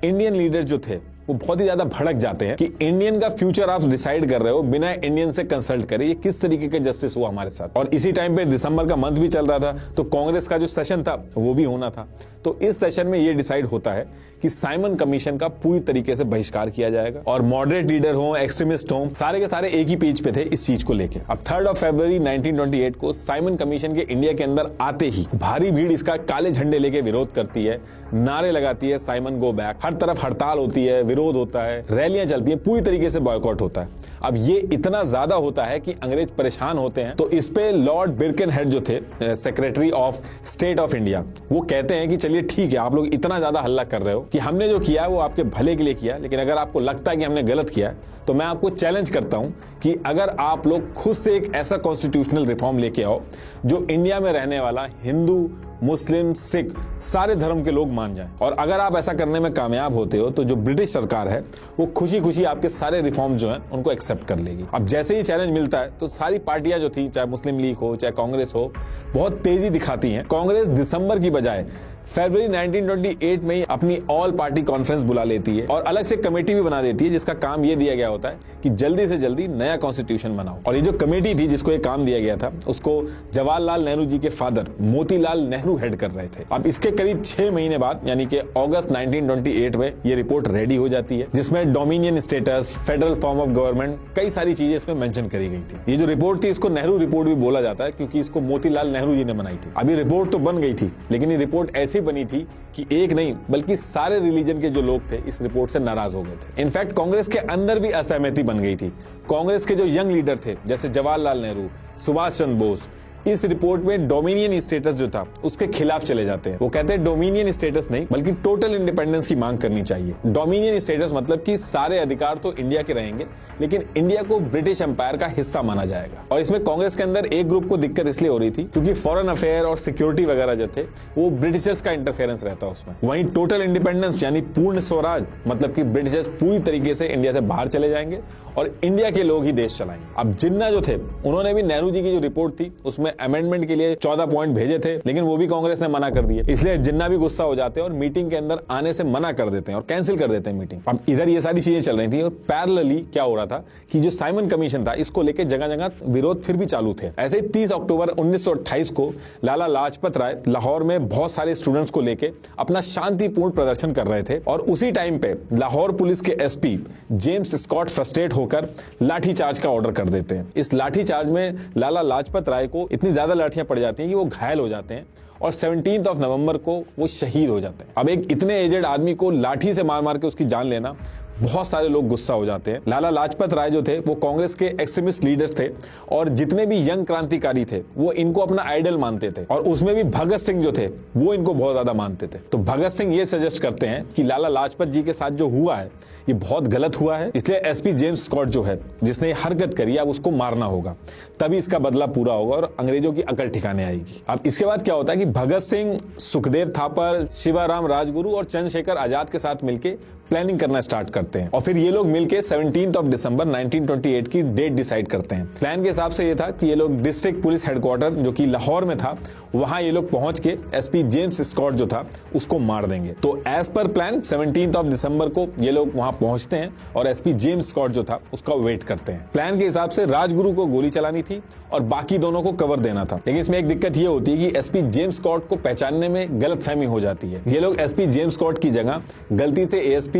इंडियन लीडर जो थे वो बहुत ही ज्यादा भड़क जाते हैं कि इंडियन का फ्यूचर आप डिसाइड कर रहे हो बिना इंडियन से कंसल्ट करे, ये किस तरीके का जस्टिस हुआ हमारे साथ। और इसी टाइम पे दिसंबर का मंथ भी चल रहा था तो कांग्रेस का जो सेशन था वो भी होना था। तो इस सेशन में ये डिसाइड होता है कि साइमन कमीशन का पूरी तरीके से बहिष्कार किया जाएगा और मॉडरेट लीडर हो, एक्सट्रीमिस्ट हो, सारे के सारे एक ही पेज पे थे इस चीज को लेके। अब 3 फरवरी 1928 को साइमन कमीशन के इंडिया के अंदर आते ही भारी भीड़ इसका काले झंडे लेके विरोध करती है, नारे लगाती है साइमन गो बैक, हर तरफ हड़ताल होती है, विरोध होता है, रैलियां चलती हैं, पूरी तरीके से बॉयकॉट होता है। अब ये इतना ज्यादा होता है कि अंग्रेज परेशान होते हैं। तो इस पे लॉर्ड बिरकेनहेड जो थे secretary of state of India, वो कहते हैं कि चलिए ठीक है, आप लोग इतना ज्यादा हल्ला कर रहे हो कि हमने जो किया वो आपके भले के लिए किया, लेकिन अगर आपको लगता है कि हमने गलत किया तो मैं आपको चैलेंज करता हूं कि अगर आप लोग खुद से एक ऐसा कॉन्स्टिट्यूशनल रिफॉर्म लेके आओ जो इंडिया में रहने वाला हिंदू, मुस्लिम, सिख सारे धर्म के लोग मान जाएं, और अगर आप ऐसा करने में कामयाब होते हो तो जो ब्रिटिश सरकार है वो खुशी खुशी आपके सारे रिफॉर्म जो हैं उनको एक्सेप्ट कर लेगी। अब जैसे ही चैलेंज मिलता है तो सारी पार्टियां जो थी, चाहे मुस्लिम लीग हो चाहे कांग्रेस हो, बहुत तेजी दिखाती हैं। कांग्रेस दिसंबर की बजाय फरवरी 1928 में ही अपनी ऑल पार्टी कॉन्फ्रेंस बुला लेती है और अलग से कमेटी भी बना देती है जिसका काम ये दिया गया होता है कि जल्दी से जल्दी नया कॉन्स्टिट्यूशन बनाओ। और ये जो कमेटी थी जिसको ये काम दिया गया था उसको जवाहरलाल नेहरू जी के फादर मोतीलाल नेहरू हेड कर रहे थे। अब इसके करीब 6 महीने बाद यानी कि अगस्त 1928 में ये रिपोर्ट रेडी हो जाती है जिसमें dominion status, federal form of government, कई सारी चीजें इसमें मेंशन करी गई थी। ये जो रिपोर्ट थी इसको नेहरू रिपोर्ट भी बोला जाता है क्योंकि इसको मोतीलाल नेहरू जी ने बनाई थी। अभी रिपोर्ट तो बन गई थी लेकिन ये रिपोर्ट ऐसी बनी थी कि एक नहीं बल्कि सारे रिलीजन के जो लोग थे इस रिपोर्ट से नाराज हो गए थे। इनफैक्ट कांग्रेस के अंदर भी असहमति बन गई थी। कांग्रेस के जो यंग लीडर थे जैसे जवाहरलाल नेहरू, सुभाष चंद्र बोस, इस रिपोर्ट में डोमिनियन स्टेटस जो था उसके खिलाफ चले जाते हैं। वो कहते हैं डोमिनियन स्टेटस नहीं बल्कि टोटल इंडिपेंडेंस की मांग करनी चाहिए। डोमिनियन स्टेटस मतलब कि सारे अधिकार तो इंडिया के रहेंगे लेकिन इंडिया को ब्रिटिश एम्पायर का हिस्सा माना जाएगा। और इसमें कांग्रेस के अंदर एक ग्रुप को दिक्कत इसलिए हो रही थी क्योंकि फॉरेन अफेयर और सिक्योरिटी वगैरह जो थे वो ब्रिटिशर्स का इंटरफेरेंस रहता उसमें। वहीं टोटल इंडिपेंडेंस यानी पूर्ण स्वराज मतलब कि ब्रिटिशर्स पूरी तरीके से इंडिया से बाहर चले जाएंगे और इंडिया के लोग ही देश चलाएंगे। अब जिन्ना जो थे उन्होंने भी नेहरू जी की जो रिपोर्ट थी उसमें अमेंडमेंट के लिए 14 पॉइंट भेजे थे लेकिन वो भी कांग्रेस ने मना कर दिए। इसलिए जिन्ना भी गुस्सा हो जाते हैं और मीटिंग के अंदर आने से मना कर देते हैं और कैंसिल कर देते हैं मीटिंग। अब इधर ये सारी चीजें चल रही थी और पैरेलली क्या हो रहा था कि जो साइमन कमीशन था इसको लेकर जगह जगह विरोध फिर भी चालू थे। ऐसे ही 30 अक्टूबर 1928 को लाला लाजपत राय लाहौर में बहुत सारे स्टूडेंट्स को लेकर अपना शांतिपूर्ण प्रदर्शन कर रहे थे और उसी टाइम पे लाहौर पुलिस के एसपी जेम्स स्कॉट फ्रस्ट्रेट होकर लाठीचार्ज का ऑर्डर कर देते हैं। इस लाठीचार्ज में लाला लाजपत राय को इतनी ज्यादा लाठियां पड़ जाती हैं कि वो घायल हो जाते हैं और 17 नवंबर को वो शहीद हो जाते हैं। अब एक इतने एजेड आदमी को लाठी से मार मार के उसकी जान लेना बहुत सारे लोग गुस्सा हो जाते हैं। लाला लाजपत राय जो थे वो कांग्रेस के एक्सट्रीमिस्ट लीडर्स थे और जितने भी यंग क्रांतिकारी थे वो इनको अपना आइडल मानते थे और उसमें भी भगत सिंह जो थे वो इनको बहुत ज्यादा मानते थे। तो भगत सिंह ये सजेस्ट करते हैं कि लाला लाजपत जी के साथ जो हुआ है ये बहुत गलत हुआ है, इसलिए एसपी जेम्स स्कॉट जो है जिसने ये हरकत करी अब उसको मारना होगा, तभी इसका बदला पूरा होगा और अंग्रेजों की अकल ठिकाने आएगी। अब इसके बाद क्या होता है कि भगत सिंह, सुखदेव थापर, शिवाराम राजगुरु और चंद्रशेखर आजाद के साथ मिलकर प्लानिंग करना स्टार्ट करते हैं और फिर ये लोग मिलकर 17 दिसंबर 1928 की डेट डिसाइड करते हैं। प्लान के हिसाब से ये था कि ये लोग डिस्ट्रिक्ट पुलिस हेडक्वार्टर जो कि लाहौर में था वहां ये लोग पहुंच के एसपी जेम्स स्कॉट जो था उसको मार देंगे। तो एज पर प्लान 17 दिसंबर को ये लोग वहां पहुंचते हैं और एसपी जेम्स स्कॉट जो था उसका वेट करते हैं। प्लान के हिसाब से राजगुरु को गोली चलानी थी और बाकी दोनों को कवर देना था, लेकिन इसमें एक दिक्कत ये होती है कि एसपी जेम्स स्कॉट को पहचानने में गलतफहमी हो जाती है। ये लोग एसपी जेम्स स्कॉट की जगह गलती से एएसपी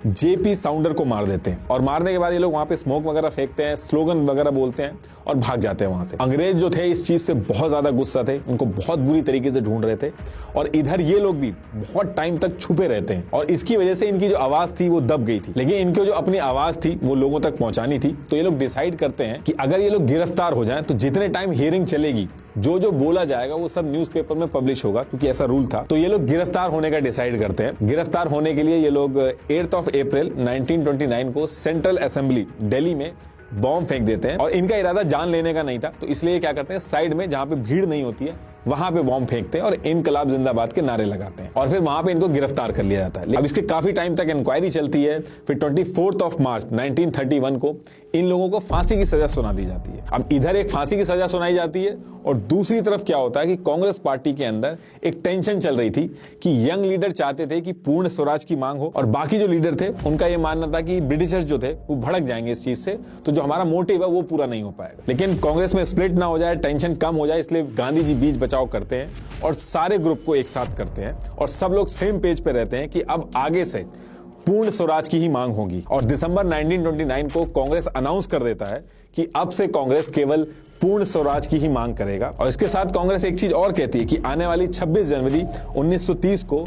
जेपी साउंडर को मार देते हैं और मारने के बाद ये लोग वहां पे स्मोक वगैरह फेंकते हैं, स्लोगन वगैरह बोलते हैं और भाग जाते हैं वहां से। अंग्रेज जो थे इस चीज से बहुत ज्यादा गुस्सा थे, उनको बहुत बुरी तरीके से ढूंढ रहे थे और इधर ये लोग भी बहुत टाइम तक छुपे रहते हैं और इसकी वजह से इनकी जो आवाज थी वो दब गई थी, लेकिन इनकी जो अपनी आवाज थी वो लोगों तक पहुंचानी थी। तो ये लोग डिसाइड करते हैं कि अगर ये लोग गिरफ्तार हो जाएं तो जितने टाइम हियरिंग चलेगी जो जो बोला जाएगा वो सब न्यूज़पेपर में पब्लिश होगा, क्योंकि ऐसा रूल था। तो ये लोग गिरफ्तार होने का डिसाइड करते हैं। गिरफ्तार होने के लिए ये लोग 8 अप्रैल 1929 को सेंट्रल असेंबली दिल्ली में बॉम्ब फेंक देते हैं और इनका इरादा जान लेने का नहीं था, तो इसलिए क्या करते हैं साइड में जहां पे भीड़ नहीं होती है वहां पे बॉम्ब फेंकते हैं और इनकलाब जिंदाबाद के नारे लगाते हैं और फिर वहां पे इनको गिरफ्तार कर लिया जाता है। अब इसके काफी टाइम तक इंक्वायरी चलती है। फिर 24 मार्च 1931 को इन लोगों को फांसी की सजा सुना दी जाती है। अब इधर एक फांसी की सजा सुनाई जाती है और दूसरी तरफ क्या होता है कि कांग्रेस पार्टी के अंदर एक टेंशन चल रही थी कि यंग लीडर चाहते थे कि पूर्ण स्वराज की मांग हो और बाकी जो लीडर थे उनका यह मानना था कि ब्रिटिशर्स जो थे वो भड़क जाएंगे इस चीज से, तो जो हमारा मोटिव है वो पूरा नहीं हो पाएगा। लेकिन कांग्रेस में स्प्लिट ना हो जाए, टेंशन कम हो जाए, इसलिए गांधी जी बीच बचाव करते हैं और सारे ग्रुप को एक साथ करते हैं और सब लोग सेम पेज पे रहते हैं कि अब आगे से पूर्ण स्वराज की ही मांग होगी। और दिसंबर 1929 को कांग्रेस अनाउंस कर देता है कि अब से कांग्रेस केवल पूर्ण स्वराज की ही मांग करेगा। और इसके साथ कांग्रेस एक चीज और कहती है कि आने वाली 26 जनवरी 1930 को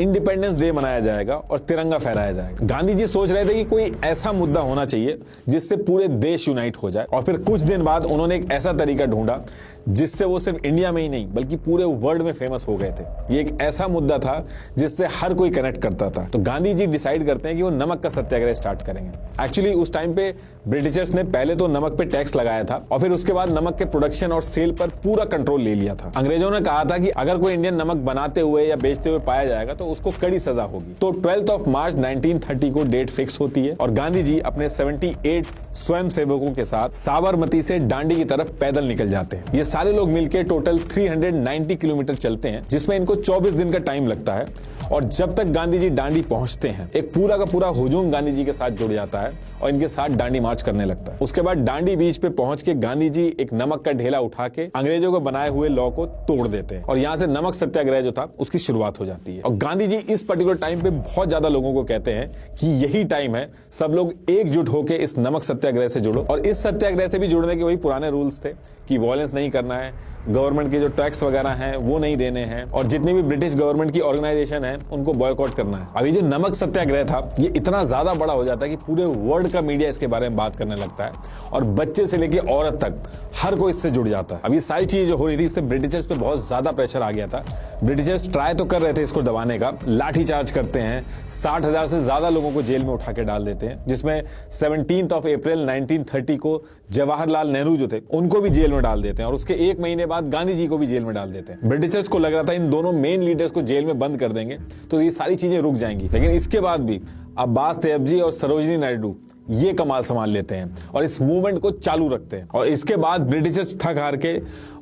इंडिपेंडेंस डे मनाया जाएगा और तिरंगा फहराया जाएगा। गांधी जी सोच रहे थे कि कोई ऐसा मुद्दा होना चाहिए जिससे पूरे देश यूनाइट हो जाए और फिर कुछ दिन बाद उन्होंने एक ऐसा तरीका ढूंढा जिससे वो सिर्फ इंडिया में ही नहीं बल्कि पूरे वर्ल्ड में फेमस हो गए थे। ये एक ऐसा मुद्दा था जिससे हर कोई कनेक्ट करता था। तो गांधी जी डिसाइड करते हैं कि वो नमक का सत्याग्रह स्टार्ट करेंगे। एक्चुअली उस टाइम पे ब्रिटिशर्स ने पहले तो नमक पे टैक्स लगाया था और फिर उसके बाद नमक के प्रोडक्शन और सेल पर पूरा कंट्रोल ले लिया था। अंग्रेजों ने कहा था कि अगर कोई इंडियन नमक बनाते हुए या बेचते हुए पाया जाएगा तो उसको कड़ी सजा होगी। तो 12 मार्च 1930 को डेट फिक्स होती है और गांधी जी अपने 78 स्वयंसेवकों के साथ साबरमती से दांडी की तरफ पैदल निकल जाते हैं। ये सारे लोग मिलकर टोटल 390 किलोमीटर चलते हैं, जिसमें इनको 24 दिन का टाइम लगता है। और जब तक गांधी जी दांडी पहुंचते हैं एक पूरा का पूरा हुजूम गांधी जी के साथ जुड़ जाता है और इनके साथ दांडी मार्च करने लगता है। उसके बाद दांडी बीच पे पहुंच के गांधी जी एक नमक का ढेला उठा के अंग्रेजों को बनाए हुए लॉ को तोड़ देते हैं और यहाँ से नमक सत्याग्रह जो था उसकी शुरुआत हो जाती है। और गांधी जी इस पर्टिकुलर टाइम पे बहुत ज्यादा लोगों को कहते हैं कि यही टाइम है, सब लोग एकजुट होकर इस नमक सत्याग्रह से जुड़ो। और इस सत्याग्रह से भी जुड़ने के वही पुराने रूल्स थे कि वॉयलेंस नहीं करना है, गवर्नमेंट के जो टैक्स वगैरह हैं वो नहीं देने हैं और जितनी भी ब्रिटिश गवर्नमेंट की ऑर्गेनाइजेशन है उनको बॉयकॉट करना है। अभी जो नमक सत्याग्रह था ये इतना ज्यादा बड़ा हो जाता है कि पूरे वर्ल्ड का मीडिया इसके बारे में बात करने लगता है और बच्चे से लेकर औरत तक हर कोई इससे जुड़ जाता है। अब ये सारी चीजें जो हो रही थी इससे ब्रिटिशर्स पे बहुत ज्यादा प्रेशर आ गया था। ब्रिटिशर्स ट्राई तो कर रहे थे इसको दबाने का, लाठी चार्ज करते हैं, 60,000 से ज्यादा लोगों को जेल में उठा के डाल देते हैं, जिसमें 17 अप्रैल 1930 को जवाहरलाल नेहरू जो थे उनको भी जेल में डाल देते हैं और उसके एक महीने बाद गांधी जी को भी जेल में डाल देते हैं। ब्रिटिशर्स को लग रहा था इन दोनों मेन लीडर्स को जेल में बंद कर देंगे तो ये सारी चीजें रुक जाएंगी, लेकिन इसके बाद भी अब्बास तैयबजी और सरोजिनी नायडू ये कमाल संभाल लेते हैं और इस मूवमेंट को चालू रखते हैं। और इसके बाद ब्रिटिशर्स थक हार के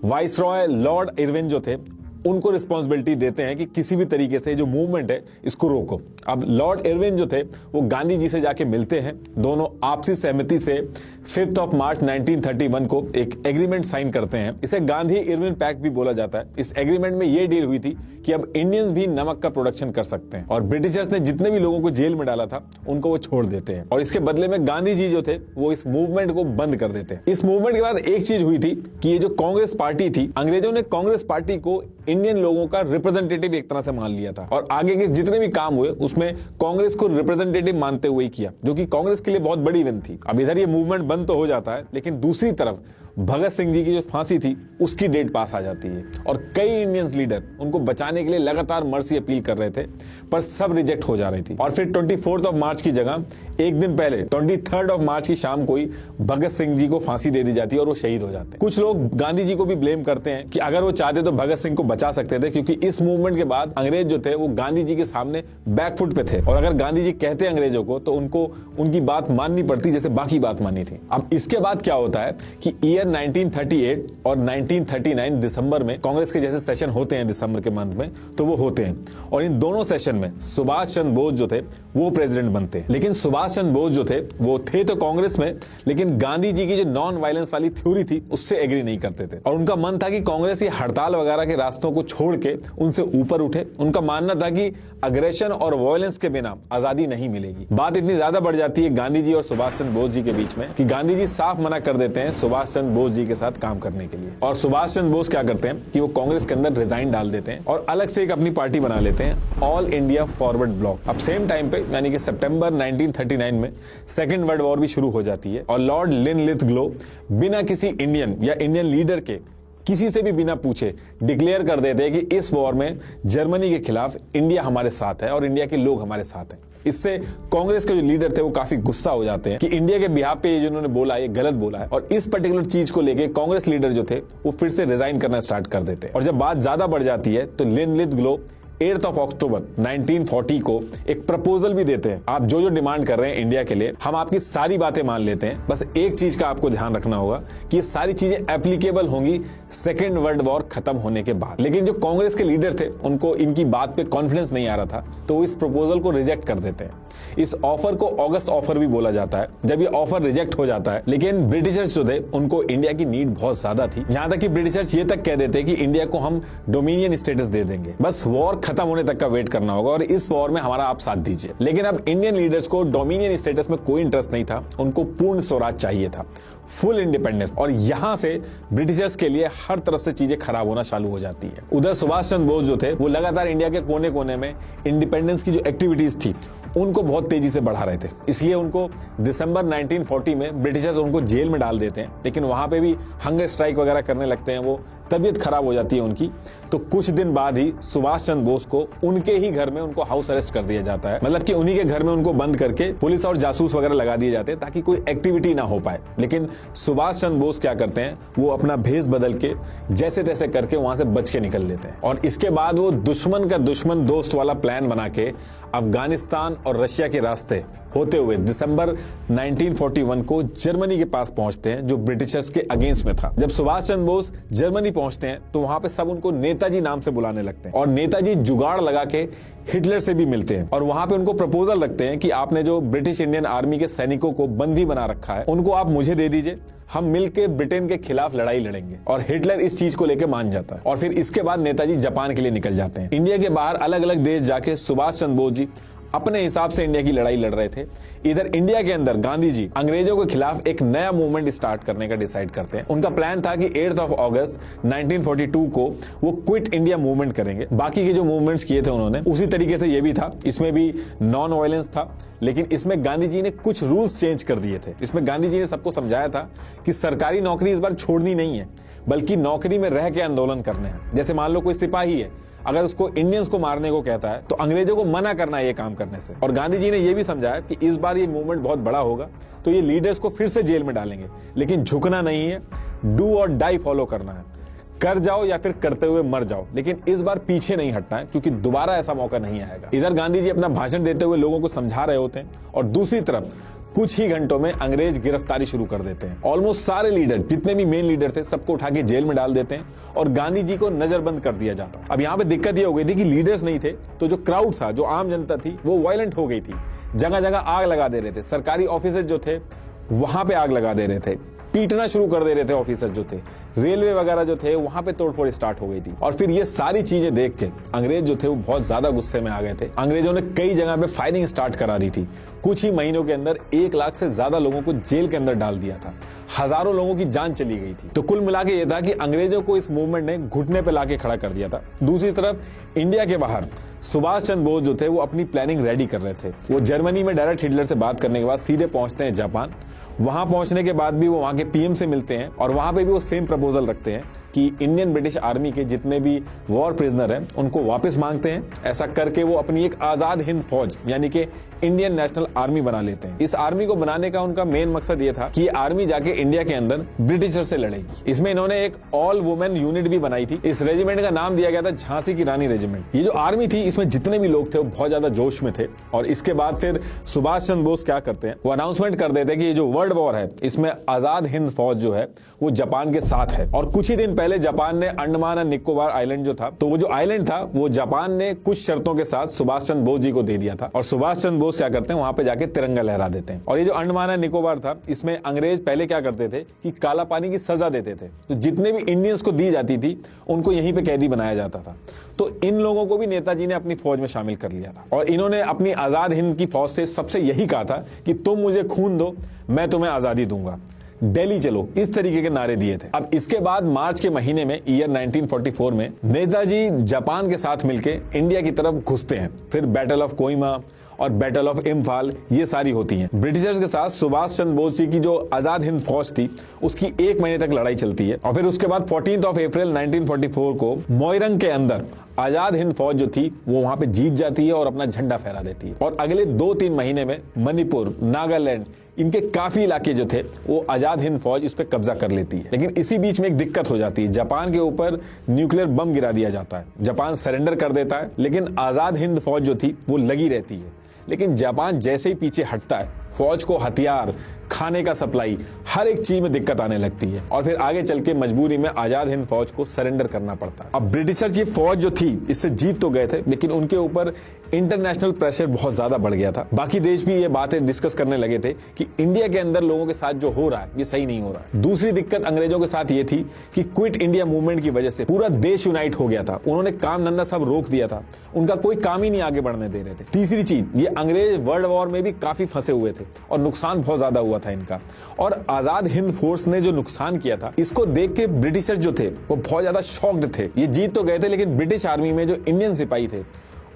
वाइसरॉय लॉर्ड इरविन जो थे उनको रिस्पॉन्सिबिलिटी देते हैं कि किसी भी तरीके से जो मूवमेंट है इसको रोको। अब लॉर्ड इरविन जो थे वो गांधी जी से जाके मिलते हैं, दोनों आपसी सहमति से 5 मार्च 1931 को एक एग्रीमेंट साइन करते हैं। इसे गांधी इरविन पैक्ट भी बोला जाता है। इस एग्रीमेंट में यह डील हुई थी कि अब इंडियंस भी नमक का प्रोडक्शन कर सकते हैं और ब्रिटिशर्स ने जितने भी लोगों को जेल में डाला था उनको वो छोड़ देते हैं और इसके बदले में गांधी जी जो थे वो इस मूवमेंट को बंद कर देते हैं। इस मूवमेंट के बाद एक चीज हुई थी कि ये जो कांग्रेस पार्टी थी, अंग्रेजों ने कांग्रेस पार्टी को इंडियन लोगों का रिप्रेजेंटेटिव एक तरह से मान लिया था और आगे के जितने भी काम हुए उसमें कांग्रेस को रिप्रेजेंटेटिव मानते हुए किया, जो कि कांग्रेस के लिए बहुत बड़ी विन थी। अब इधर ये मूवमेंट बंद तो हो जाता है, लेकिन दूसरी तरफ भगत सिंह जी की जो फांसी थी उसकी डेट पास आ जाती है और कई इंडियंस लीडर उनको बचाने के लिए लगातार मर्सी अपील कर रहे थे, पर सब रिजेक्ट हो जा रही थी। और फिर 24 मार्च की जगह एक दिन पहले 23 मार्च की शाम को ही भगत सिंह जी को फांसी दे दी जाती है और वो शहीद हो जाते हैं। कुछ लोग गांधी जी को भी ब्लेम करते हैं कि अगर वो चाहते तो भगत सिंह को बचा सकते थे, क्योंकि इस मूवमेंट के बाद अंग्रेज जो थे वो गांधी जी के सामने बैकफुट पे थे और अगर गांधी जी कहते अंग्रेजों को तो उनको उनकी बात माननी पड़ती जैसे बाकी बात मानी थी। अब इसके बाद क्या होता है कि ईयर 1938 और 1939 दिसंबर में कांग्रेस के जैसे सेशन होते हैं दिसंबर के मंथ में, तो वो होते हैं और इन दोनों सेशन में सुभाष चंद्र बोस जो थे वो प्रेसिडेंट बनते हैं। लेकिन सुभाष चंद्र बोस जो थे वो थे तो कांग्रेस में, लेकिन गांधी जी की जो नॉन वायलेंस वाली थ्योरी थी उससे एग्री नहीं करते थे और उनका मन था कि कांग्रेस ये हड़ताल वगैरह के रास्तों को छोड़ के उनसे ऊपर उठे। उनका मानना था कि अग्रेशन और वायलेंस के बिना आजादी नहीं मिलेगी। बात इतनी ज्यादा बढ़ जाती है गांधी जी और सुभाष चंद्र बोस जी के बीच में कि गांधी जी साफ मना कर देते हैं सुभाष चंद्र बोस जी के साथ काम करने के लिए और सुभाष चंद्र बोस क्या करते हैं कि वो कांग्रेस के अंदर रिजाइन डाल देते हैं और अलग से एक अपनी पार्टी बना लेते हैं, ऑल इंडिया फॉरवर्ड ब्लॉक। अब सेम टाइम पे यानी कि सितंबर 1939 में सेकेंड वर्ल्ड वॉर भी शुरू हो जाती है और लॉर्ड लिनलिथ-ग्लो बिना किसी इंडियन या इंडियन लीडर के किसी से भी बिना पूछे डिक्लेयर कर देते हैं कि इस वॉर में जर्मनी के खिलाफ इंडिया हमारे साथ है और इंडिया के लोग हमारे साथ हैं। इससे कांग्रेस के जो लीडर थे वो काफी गुस्सा हो जाते हैं कि इंडिया के बिहाफ पे ये जो उन्होंने बोला ये गलत बोला है और इस पर्टिकुलर चीज को लेके कांग्रेस लीडर जो थे वो फिर से रिजाइन करना स्टार्ट कर देते हैं और जब बात ज्यादा बढ़ जाती है तो लिनलिथ-ग्लो 8 अक्टूबर 1940 को एक प्रपोजल भी देते हैं। आप जो जो डिमांड कर रहे हैं इंडिया के लिए हम आपकी सारी बातें मान लेते हैं, बस एक चीज का आपको ध्यान रखना होगा कि ये सारी चीजें एप्लीकेबल होंगी सेकेंड वर्ल्ड वॉर खत्म होने के बाद। लेकिन जो कांग्रेस के लीडर थे उनको इनकी बात पे कॉन्फिडेंस नहीं आ रहा था तो वो इस प्रपोजल को रिजेक्ट कर देते हैं। इस ऑफर को ऑगस्ट ऑफर भी बोला जाता है। जब ये ऑफर रिजेक्ट हो जाता है, लेकिन ब्रिटिशर्स जो थे उनको इंडिया की नीड बहुत ज्यादा थी, यहां तक कि ब्रिटिशर्स ये तक कह देते कि इंडिया को हम डोमिनियन स्टेटस दे देंगे, बस वॉर खत्म होने तक का वेट करना होगा और इस वॉर में हमारा आप साथ दीजिए। लेकिन अब इंडियन लीडर्स को डोमिनियन स्टेटस में कोई इंटरेस्ट नहीं था, उनको पूर्ण स्वराज चाहिए था, फुल इंडिपेंडेंस। और यहां से ब्रिटिशर्स के लिए हर तरफ से चीजें खराब होना चालू हो जाती है। उधर सुभाष चंद्र बोस जो थे वो लगातार इंडिया के कोने कोने में इंडिपेंडेंस की जो एक्टिविटीज थी उनको बहुत तेजी से बढ़ा रहे थे, इसलिए उनको दिसंबर 1940 में ब्रिटिशर्स उनको जेल में डाल देते हैं। लेकिन वहां पे भी हंगर स्ट्राइक वगैरह करने लगते हैं, वो तबीयत खराब हो जाती है उनकी। तो कुछ दिन बाद ही सुभाष चंद्र बोस को उनके ही घर में उनको हाउस अरेस्ट कर दिया जाता है, मतलब कि उन्हीं के घर में उनको बंद करके पुलिस और जासूस वगैरह लगा दिए जाते हैं ताकि कोई एक्टिविटी ना हो पाए। लेकिन सुभाष चंद्र बोस क्या करते हैं, वो अपना भेष बदल के जैसे तैसे करके वहां से बच के निकल लेते हैं और इसके बाद वो दुश्मन का दुश्मन दोस्त वाला प्लान बना के अफगानिस्तान और रशिया के रास्ते होते हुए दिसंबर 1941 को जर्मनी के पास पहुंचते हैं, जो ब्रिटिशर्स के अगेंस्ट में था। जब सुभाष चंद्र बोस जर्मनी पहुंचते हैं तो वहां पे सब उनको नेताजी नाम से बुलाने लगते हैं और नेताजी जुगाड़ लगा के हिटलर से भी मिलते हैं और वहां पे उनको प्रपोजल रखते हैं कि आपने जो ब्रिटिश इंडियन आर्मी के सैनिकों को बंदी बना रखा है उनको आप मुझे दे दीजिए, हम मिलकर ब्रिटेन के खिलाफ लड़ाई लड़ेंगे। और हिटलर इस चीज को लेकर मान जाता है और फिर इसके बाद नेताजी जापान के लिए निकल जाते हैं। इंडिया के बाहर अलग अलग देश जाके सुभाष चंद्र बोस जी अपने हिसाब से इंडिया की लड़ाई लड़ रहे थे। इधर इंडिया के अंदर गांधी जी अंग्रेजों के खिलाफ एक नया मूवमेंट स्टार्ट करने का डिसाइड करते हैं। उनका प्लान था कि 8 अगस्त 1942 को वो क्विट इंडिया मूवमेंट करेंगे। बाकी के जो मूवमेंट्स किए थे उन्होंने उसी तरीके से ये भी था, इसमें भी नॉन वायलेंस था, लेकिन इसमें गांधी जी ने कुछ रूल्स चेंज कर दिए थे। इसमें गांधी जी ने सबको समझाया था कि सरकारी नौकरी इस बार छोड़नी नहीं है, बल्कि नौकरी में रह के आंदोलन करने हैं। जैसे मान लो कोई सिपाही है, अगर उसको इंडियंस को मारने को कहता है तो अंग्रेजों को मना करना है ये काम करने से। और गांधी जी ने ये भी समझाया कि इस बार ये मूवमेंट बहुत बड़ा होगा तो ये लीडर्स को फिर से जेल में डालेंगे, लेकिन झुकना नहीं है, डू और डाई फॉलो करना है, कर जाओ या फिर करते हुए मर जाओ, लेकिन इस बार पीछे नहीं हटना है क्योंकि दोबारा ऐसा मौका नहीं आएगा। इधर गांधी जी अपना भाषण देते हुए लोगों को समझा रहे होते हैं और दूसरी तरफ कुछ ही घंटों में अंग्रेज गिरफ्तारी शुरू कर देते हैं। ऑलमोस्ट सारे लीडर, जितने भी मेन लीडर थे, सबको उठा के जेल में डाल देते हैं और गांधी जी को नजरबंद कर दिया जाता। अब यहाँ पे दिक्कत ये हो गई थी कि लीडर्स नहीं थे तो जो क्राउड था, जो आम जनता थी, वो वायलेंट हो गई थी, जगह जगह आग लगा दे रहे थे। सरकारी ऑफिस जो थे वहां पे आग लगा दे रहे थे, पीटना शुरू कर दे रहे थे ऑफिसर जो थे, रेलवे वगैरह जो थे वहां पे तोड़फोड़ स्टार्ट हो गई थी। और फिर ये सारी चीजें देख के अंग्रेज जो थे वो बहुत ज्यादा गुस्से में आ गए थे। अंग्रेजों ने कई जगह पे फायरिंग स्टार्ट करा दी थी। कुछ ही महीनों के अंदर 1 लाख से ज्यादा लोगों को जेल के अंदर डाल दिया था, हजारों लोगों की जान चली गई थी। तो कुल मिला के ये था कि अंग्रेजों को इस मूवमेंट ने घुटने पे लाके खड़ा कर दिया था। दूसरी तरफ इंडिया के बाहर सुभाष चंद्र बोस जो थे वो अपनी प्लानिंग रेडी कर रहे थे। वो जर्मनी में डायरेक्ट हिटलर से बात करने के बाद सीधे पहुंचते हैं जापान। वहां पहुंचने के बाद भी वो वहां के पीएम से मिलते हैं और वहां पे भी वो सेम प्रपोजल रखते हैं कि इंडियन ब्रिटिश आर्मी के जितने भी वॉर प्रिजनर हैं उनको वापस मांगते हैं। ऐसा करके वो अपनी एक आजाद हिंद फौज यानी कि इंडियन नेशनल आर्मी बना लेते हैं। इस आर्मी को बनाने का उनका मेन मकसद ये था कि ये आर्मी जाके इंडिया के अंदर ब्रिटिशर से लड़ेगी। इसमें इन्होंने एक ऑल वुमेन यूनिट भी बनाई थी। इस रेजिमेंट का नाम दिया गया था झांसी की रानी रेजिमेंट। ये जो आर्मी थी इसमें जितने भी लोग थे वो बहुत ज्यादा जोश में थे। और इसके बाद फिर सुभाष चंद्र बोस क्या करते हैं, वो अनाउंसमेंट कर देते हैं कि ये जो वर्ल्ड वॉर है इसमें आजाद हिंद फौज जो है वो जापान के साथ है। और कुछ ही दिन पहले जापान ने अंडमान और निकोबार आइलैंड जो था, तो वो जो आइलैंड था वो जापान ने कुछ शर्तों के साथ सुभाष चंद्र बोस जी को दे दिया था। और सुभाष चंद्र बोस क्या करते हैं, वहां पे जाके तिरंगा लहरा देते हैं। और ये जो अंडमान और निकोबार था इसमें अंग्रेज पहले क्या करते थे कि काला पानी की सजा देते थे। तो जितने भी इंडियंस को दी जाती थी उनको यहीं पे कैदी बनाया जाता था। तो इन लोगों को भी नेताजी ने अपनी फौज में शामिल कर लिया था। और इन्होंने अपनी आजाद हिंद की फौज से सबसे यही कहा था कि तुम मुझे खून दो, मैं तुम्हें आजादी दूंगा, दिल्ली चलो, इस तरीके के नारे दिए थे। अब इसके बाद मार्च के महीने में ईयर 1944 में नेताजी जापान के साथ मिलके इंडिया की तरफ घुसते हैं। फिर बैटल ऑफ कोहिमा और बैटल ऑफ इम्फाल ये सारी होती हैं। ब्रिटिशर्स के साथ सुभाष चंद्र बोस जी की जो आजाद हिंद फौज थी उसकी 1 महीने तक लड़ाई चलती है। और फिर उसके बाद 14 अप्रैल 1944 को मोइरंग के अंदर आजाद हिंद फौज जो थी वो वहां पे जीत जाती है और अपना झंडा फहरा देती है। और अगले 2-3 महीने में मणिपुर, नागालैंड, इनके काफी इलाके जो थे वो आजाद हिंद फौज इस पे कब्जा कर लेती है। लेकिन इसी बीच में एक दिक्कत हो जाती है, जापान के ऊपर न्यूक्लियर बम गिरा दिया जाता है। जापान सरेंडर कर देता है, लेकिन आजाद हिंद फौज जो थी वो लगी रहती है। लेकिन जापान जैसे ही पीछे हटता है, फौज को हथियार, खाने का सप्लाई, हर एक चीज में दिक्कत आने लगती है। और फिर आगे चल के मजबूरी में आजाद हिंद फौज को सरेंडर करना पड़ता है। अब ब्रिटिशर्स ये फौज जो थी इससे जीत तो गए थे, लेकिन उनके ऊपर इंटरनेशनल प्रेशर बहुत ज्यादा बढ़ गया था। बाकी देश भी ये बातें डिस्कस करने लगे थे कि इंडिया के अंदर लोगों के साथ जो हो रहा है ये सही नहीं हो रहा है। दूसरी दिक्कत अंग्रेजों के साथ ये थी कि क्विट इंडिया मूवमेंट की वजह से पूरा देश यूनाइट हो गया था। उन्होंने काम धंधा सब रोक दिया था, उनका कोई काम ही नहीं आगे बढ़ने दे रहे थे। तीसरी चीज, ये अंग्रेज वर्ल्ड वॉर में भी काफी फंसे हुए थे और नुकसान बहुत ज्यादा हुआ था इनका। और आजाद हिंद फोर्स ने जो नुकसान किया था इसको देख के ब्रिटिशर्स जो थे वो बहुत ज्यादा शॉक्ड थे। ये जीत तो गए थे, लेकिन ब्रिटिश आर्मी में जो इंडियन सिपाही थे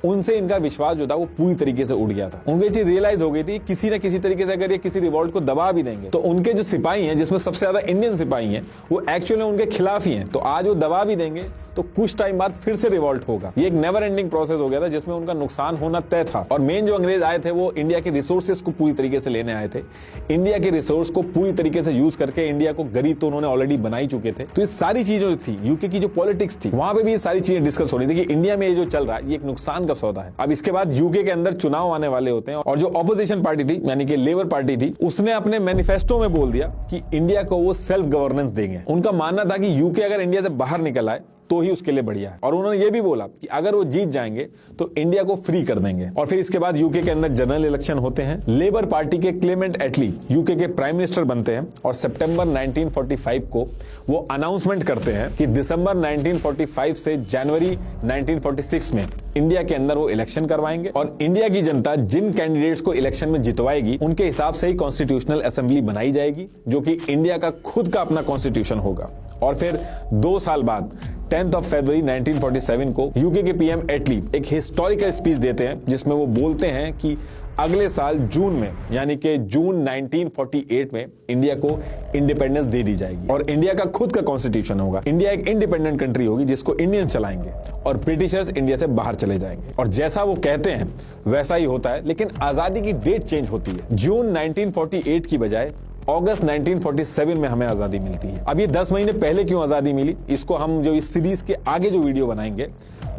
उनसे इनका विश्वास जो था वो पूरी तरीके से उड़ गया था। उनको ये चीज रियलाइज हो गई थी किसी न किसी तरीके से अगर ये किसी रिवॉल्ट को दबा भी देंगे तो उनके जो सिपाही हैं, जिसमें सबसे ज्यादा इंडियन सिपाही हैं, वो एक्चुअली उनके खिलाफ ही हैं। तो आज वो दबा भी देंगे तो कुछ टाइम बाद फिर से रिवॉल्ट होगा। ये एक नेवर एंडिंग प्रोसेस हो गया था जिसमें उनका नुकसान होना तय था। और मेन जो अंग्रेज आए थे वो इंडिया के रिसोर्सेज को पूरी तरीके से लेने आए थे। इंडिया के रिसोर्स को पूरी तरीके से यूज करके इंडिया को गरीब तो उन्होंने ऑलरेडी बना ही चुके थे। तो ये सारी चीजें थी, यूके की जो पॉलिटिक्स थी वहां पे भी ये सारी चीजें डिस्कस हो रही थी कि इंडिया में ये जो चल रहा है ये एक नुकसान का सौदा है। अब इसके बाद यूके के अंदर चुनाव आने वाले होते हैं और जो ऑपोजिशन पार्टी थी यानी कि लेबर पार्टी थी उसने अपने मैनिफेस्टो में बोल दिया कि इंडिया को वो सेल्फ गवर्नेंस देंगे। उनका मानना था कि यूके अगर इंडिया से बाहर निकल आए तो ही उसके लिए बढ़िया है। और उन्होंने ये भी बोला कि अगर वो जीत जाएंगे तो इंडिया को फ्री कर देंगे। और फिर इसके बाद यूके के अंदर जनरल इलेक्शन होते हैं। लेबर पार्टी के क्लेमेंट एटली यूके के प्राइम मिनिस्टर बनते हैं और सितंबर 1945 को वो अनाउंसमेंट करते हैं कि दिसंबर 1945 से जनवरी 1946 में इंडिया के अंदर वो इलेक्शन करवाएंगे और इंडिया की जनता जिन कैंडिडेट्स को इलेक्शन में जितवाएगी उनके हिसाब से ही कॉन्स्टिट्यूशनल असेंबली बनाई जाएगी, जो कि इंडिया का खुद का अपना कॉन्स्टिट्यूशन होगा। और फिर 2 साल बाद 10 फरवरी 1947 को यूके के पीएम एटली एक हिस्टोरिकल स्पीच देते हैं जिसमें वो बोलते हैं कि अगले साल जून में यानी कि जून 1948 में इंडिया को इंडिपेंडेंस दे दी जाएगी और इंडिया का खुद का कॉन्स्टिट्यूशन होगा। इंडिया एक इंडिपेंडेंट कंट्री होगी जिसको इंडियंस चलाएंगे और ब्रिटिशर्स इंडिया से बाहर चले जाएंगे। और जैसा वो कहते हैं वैसा ही होता है, लेकिन आजादी की डेट चेंज होती है। जून 1948 की बजाय अगस्त 1947 में हमें आजादी मिलती है। अब ये 10 महीने पहले क्यों आजादी मिली, इसको हम जो इस सीरीज के आगे जो वीडियो बनाएंगे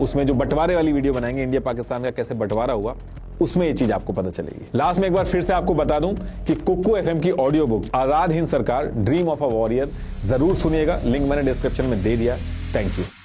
उसमें जो बंटवारे वाली वीडियो बनाएंगे, इंडिया पाकिस्तान का कैसे बंटवारा हुआ, उसमें ये चीज आपको पता चलेगी। लास्ट में एक बार फिर से आपको बता दूं कि कुक्कू एफएम की ऑडियो बुक आजाद हिंद सरकार ड्रीम ऑफ अ वॉरियर जरूर सुनिएगा। लिंक मैंने डिस्क्रिप्शन में दे दिया। Thank you.